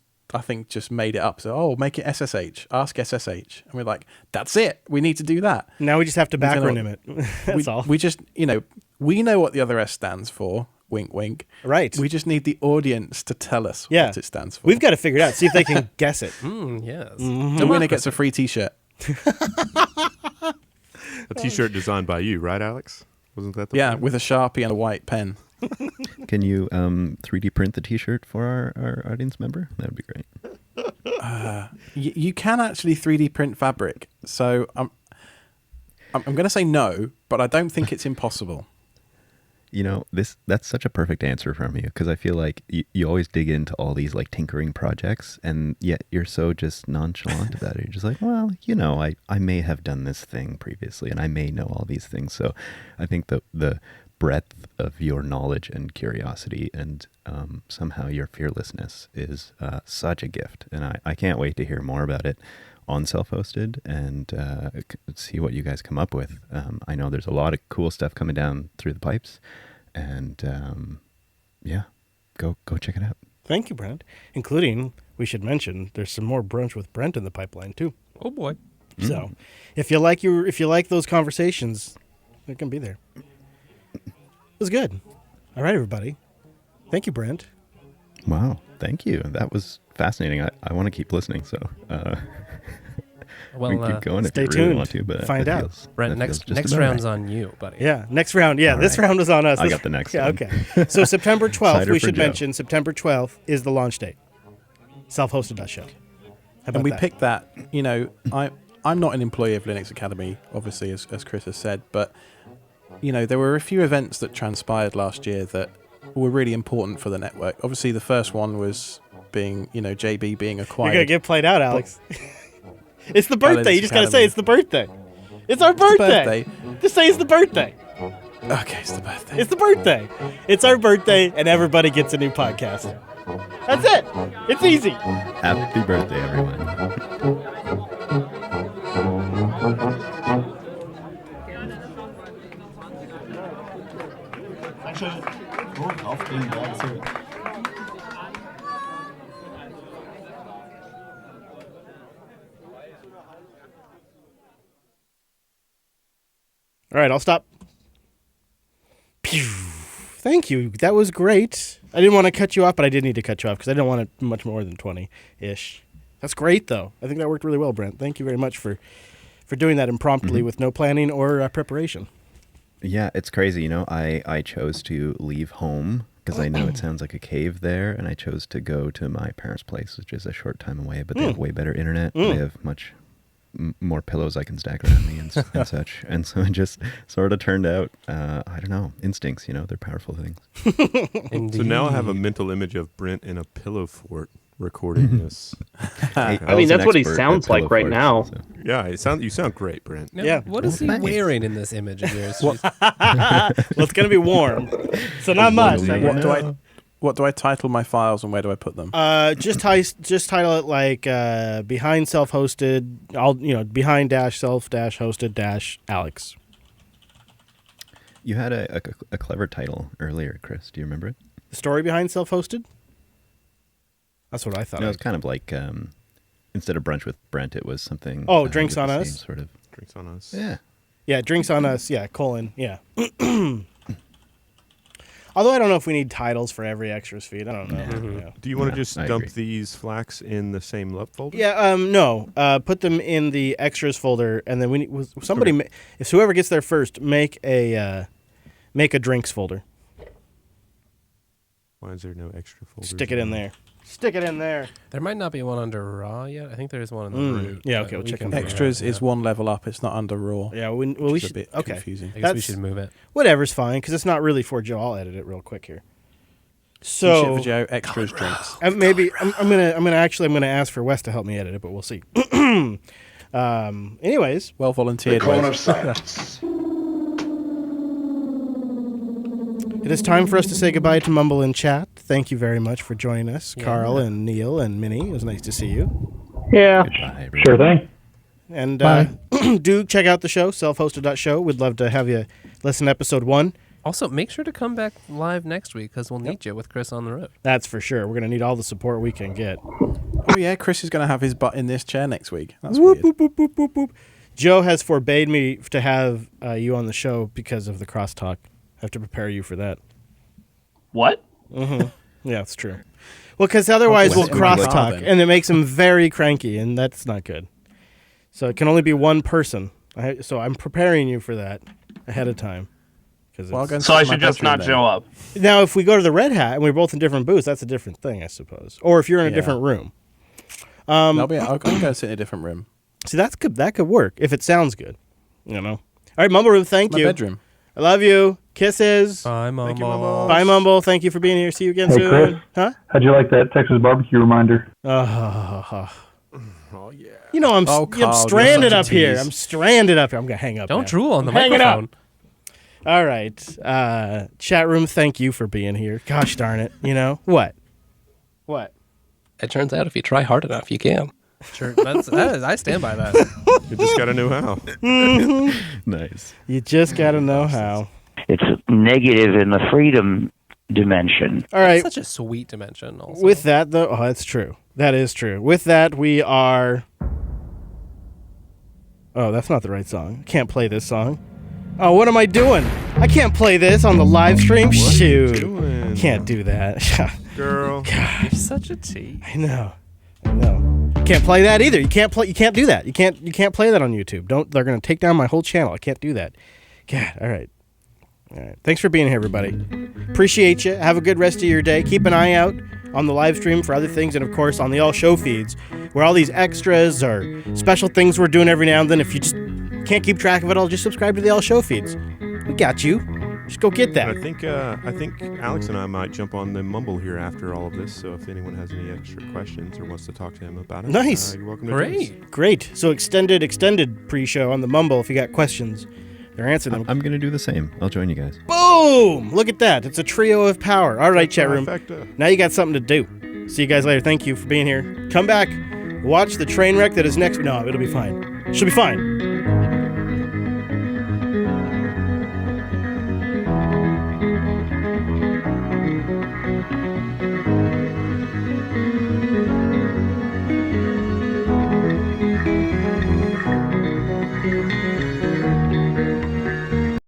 Speaker 5: made it up. So, make it SSH, ask SSH. And we're like, that's it. We need to do that.
Speaker 1: Now we just have to backronym it. That's all.
Speaker 5: We just, you know, we know what the other S stands for. Wink, wink.
Speaker 1: Right.
Speaker 5: We just need the audience to tell us what it stands for.
Speaker 1: We've got to figure it out. See if they can guess it.
Speaker 2: Yes.
Speaker 1: Mm-hmm.
Speaker 5: The winner gets a free T-shirt.
Speaker 6: A T-shirt designed by you, right, Alex? Wasn't that the
Speaker 5: Yeah,
Speaker 6: point?
Speaker 5: with a Sharpie and a white pen.
Speaker 4: Can you 3D print the T-shirt for our audience member? That would be great.
Speaker 5: You can actually 3D print fabric. So I'm going to say no, but I don't think it's impossible.
Speaker 4: that's such a perfect answer from you, because I feel like you always dig into all these like tinkering projects, and yet you're so just nonchalant about it. You're just like, well, I may have done this thing previously, and I may know all these things. So I think the breadth of your knowledge and curiosity and somehow your fearlessness is such a gift, and I can't wait to hear more about it on Self-Hosted and see what you guys come up with. I know there's a lot of cool stuff coming down through the pipes, and go check it out.
Speaker 1: Thank you, Brent. Including, we should mention, there's some more Brunch with Brent in the pipeline too.
Speaker 2: Oh boy.
Speaker 1: So if you like those conversations, they're gonna be there. It was good. All right, everybody. Thank you, Brent.
Speaker 4: Wow, thank you. That was fascinating. I want to keep listening, so we can keep going
Speaker 1: stay
Speaker 4: if you really
Speaker 1: tuned.
Speaker 4: want to. But
Speaker 1: Find out.
Speaker 2: Brent, next round's on you, buddy.
Speaker 1: Yeah, next round. Yeah,
Speaker 4: All
Speaker 1: this
Speaker 4: right.
Speaker 1: round was on us.
Speaker 4: I got the next
Speaker 1: Yeah,
Speaker 4: one.
Speaker 1: okay. So September 12th,
Speaker 4: Cider
Speaker 1: we
Speaker 4: for
Speaker 1: should
Speaker 4: Joe.
Speaker 1: mention, September 12th is the launch date. Self-hosted.show. How about
Speaker 5: And we
Speaker 1: that?
Speaker 5: picked that. I'm not an employee of Linux Academy, obviously, as Chris has said, but there were a few events that transpired last year that were really important for the network. Obviously, the first one was being, JB being acquired.
Speaker 1: You're going to get played out, Alex. It's the
Speaker 5: By
Speaker 1: birthday.
Speaker 5: Linux
Speaker 1: You just got to say
Speaker 5: Academy.
Speaker 1: it's the birthday. It's our birthday. Just say it's the birthday.
Speaker 5: Okay, it's the birthday.
Speaker 1: It's the birthday. It's our birthday, and everybody gets a new podcast. That's it. It's easy.
Speaker 4: Happy birthday, everyone.
Speaker 1: All right, I'll stop. Pew. Thank you. That was great. I didn't want to cut you off, but I did need to cut you off because I didn't want it much more than 20-ish. That's great, though. I think that worked really well, Brent. Thank you very much for doing that impromptu with no planning or preparation.
Speaker 4: Yeah, it's crazy. I chose to leave home because I know it sounds like a cave there, and I chose to go to my parents' place, which is a short time away, but they have way better internet. They have much more pillows I can stack around me and such. And so it just sort of turned out, I don't know, instincts, they're powerful things.
Speaker 6: So now I have a mental image of Brent in a pillow fort recording this.
Speaker 10: I mean, that's what he sounds like right now.
Speaker 4: So.
Speaker 6: Yeah, you sound great, Brent.
Speaker 2: Now,
Speaker 1: Yeah.
Speaker 2: What is he
Speaker 4: Thanks.
Speaker 2: wearing in this image of yours?
Speaker 1: Well, it's going to be warm, so not much.
Speaker 5: What do I title my files and where do I put them?
Speaker 1: Just title it like behind self-hosted, behind self-hosted Alex.
Speaker 4: You had a clever title earlier, Chris. Do you remember it?
Speaker 1: The story behind self-hosted? That's what I thought.
Speaker 4: No, it was kind of like instead of Brunch with Brent, it was something.
Speaker 1: Oh, Drinks
Speaker 4: with
Speaker 1: on
Speaker 4: the
Speaker 1: Us?
Speaker 4: same Sort of.
Speaker 6: Drinks on us.
Speaker 4: Yeah.
Speaker 1: Yeah, Drinks on Us. Yeah, : Yeah. Although I don't know if we need titles for every extras feed. I don't know. Yeah.
Speaker 6: Do you want to
Speaker 4: Yeah,
Speaker 6: just
Speaker 4: I
Speaker 6: dump
Speaker 4: agree.
Speaker 6: these flax in the same folder?
Speaker 1: Yeah. No. Put them in the extras folder, and then we need somebody. If whoever gets there first, make a drinks folder.
Speaker 6: Why is there no extra folders?
Speaker 1: Stick it in there. Stick it in there.
Speaker 2: There might not be one under raw yet. I think there is one in the root.
Speaker 1: Yeah,
Speaker 2: but
Speaker 1: okay, we'll
Speaker 2: we
Speaker 1: check
Speaker 2: can
Speaker 1: on that.
Speaker 2: figure
Speaker 5: Extras
Speaker 2: it out,
Speaker 5: is one level up. It's not under raw.
Speaker 1: Yeah. We
Speaker 5: which is a
Speaker 1: should.
Speaker 5: bit
Speaker 1: Okay.
Speaker 5: confusing.
Speaker 2: I guess we
Speaker 1: That's-
Speaker 2: should move it.
Speaker 1: Whatever's fine because it's not really for Joe. I'll edit it real quick here.
Speaker 5: Shit
Speaker 1: So
Speaker 5: for Joe, extras drinks.
Speaker 1: maybe I'm gonna ask for Wes to help me edit it, but we'll see. Anyways,
Speaker 5: Well volunteered. Wes.
Speaker 1: it is time for us to say goodbye to Mumble and Chat. Thank you very much for joining us,
Speaker 2: Yeah.
Speaker 1: Carl and Neil and Minnie. It was nice to see you.
Speaker 10: Yeah,
Speaker 4: Goodbye, everyone.
Speaker 10: sure thing.
Speaker 1: And do check out the show, selfhosted.show. We'd love to have you listen to episode 1.
Speaker 2: Also, make sure to come back live next week because we'll need you with Chris on the road.
Speaker 1: That's for sure. We're going to need all the support we can get.
Speaker 5: Oh yeah, Chris is going to have his butt in this chair next week. That's
Speaker 1: Whoop,
Speaker 5: weird.
Speaker 1: whoop, whoop, whoop, whoop, whoop. Joe has forbade me to have you on the show because of the crosstalk. I have to prepare you for that.
Speaker 10: What?
Speaker 1: Yeah, it's true. Well, because otherwise we'll
Speaker 5: Okay, well,
Speaker 1: crosstalk,
Speaker 5: then.
Speaker 1: and it makes him very cranky, and that's not good. So it can only be one person. So I'm preparing you for that ahead of time.
Speaker 5: Well, I'll go and
Speaker 10: So I
Speaker 5: sit in
Speaker 10: should
Speaker 5: my
Speaker 10: just not
Speaker 5: bedroom
Speaker 10: show up.
Speaker 1: Now, if we go to the Red Hat and we're both in different booths, that's a different thing, I suppose. Or if you're in a
Speaker 5: Yeah.
Speaker 1: different room.
Speaker 5: then. I'll go and sit in a different room.
Speaker 1: See, that could work if it sounds good. All right, Mumble Room, thank
Speaker 5: My
Speaker 1: you.
Speaker 5: bedroom.
Speaker 1: I love you. Kisses.
Speaker 2: Bye, Mumble.
Speaker 6: Thank you, Mumble.
Speaker 1: Bye, Mumble. Thank you for being here. See you again
Speaker 11: Hey,
Speaker 1: soon.
Speaker 11: Chris.
Speaker 1: Huh?
Speaker 11: How'd you like that Texas barbecue reminder?
Speaker 6: Oh yeah.
Speaker 1: You know, I'm
Speaker 5: Oh, Carl,
Speaker 1: stranded
Speaker 5: you're
Speaker 1: up
Speaker 5: such a
Speaker 1: here.
Speaker 5: tease.
Speaker 1: I'm stranded up here. I'm going to hang up
Speaker 2: Don't
Speaker 1: now.
Speaker 2: drool on the
Speaker 1: Hang it up.
Speaker 2: microphone.
Speaker 1: All right. Chat room, thank you for being here. Gosh darn it. You know? What? What?
Speaker 2: It turns out if you try hard enough, you can. Sure. I stand by that.
Speaker 6: You just got to know how.
Speaker 4: Nice.
Speaker 1: You just got to know how.
Speaker 12: It's negative in the freedom dimension.
Speaker 1: All right.
Speaker 2: Such a sweet dimension. Also.
Speaker 1: With that, though, oh, that's true. That is true. With that, we are. Oh, that's not the right song. I can't play this song. Oh, what am I doing? I can't play this on the live stream. Shoot, can't do that.
Speaker 6: Girl,
Speaker 2: you're such a T.
Speaker 1: I know. Can't play that either. You can't play. You can't do that. You can't play that on YouTube. Don't. They're gonna take down my whole channel. I can't do that. God. All right. Thanks for being here, everybody. Appreciate you. Have a good rest of your day. Keep an eye out on the live stream for other things, and of course on the all show feeds, where all these extras or special things we're doing every now and then. If you just can't keep track of it all, just subscribe to the all show feeds. We got you. Just go get that.
Speaker 6: I think Alex and I might jump on the Mumble here after all of this. So if anyone has any extra questions or wants to talk to him about it,
Speaker 1: Nice.
Speaker 6: you're welcome to join us.
Speaker 1: Great. So extended pre-show on the Mumble. If you got questions, they're answering them.
Speaker 4: I'm going to do the same. I'll join you guys.
Speaker 1: Boom! Look at that. It's a trio of power. All right, chat room.
Speaker 6: Trifecta.
Speaker 1: Now you got something to do. See you guys later. Thank you for being here. Come back. Watch the train wreck that is next. No, it'll be fine. She'll be fine.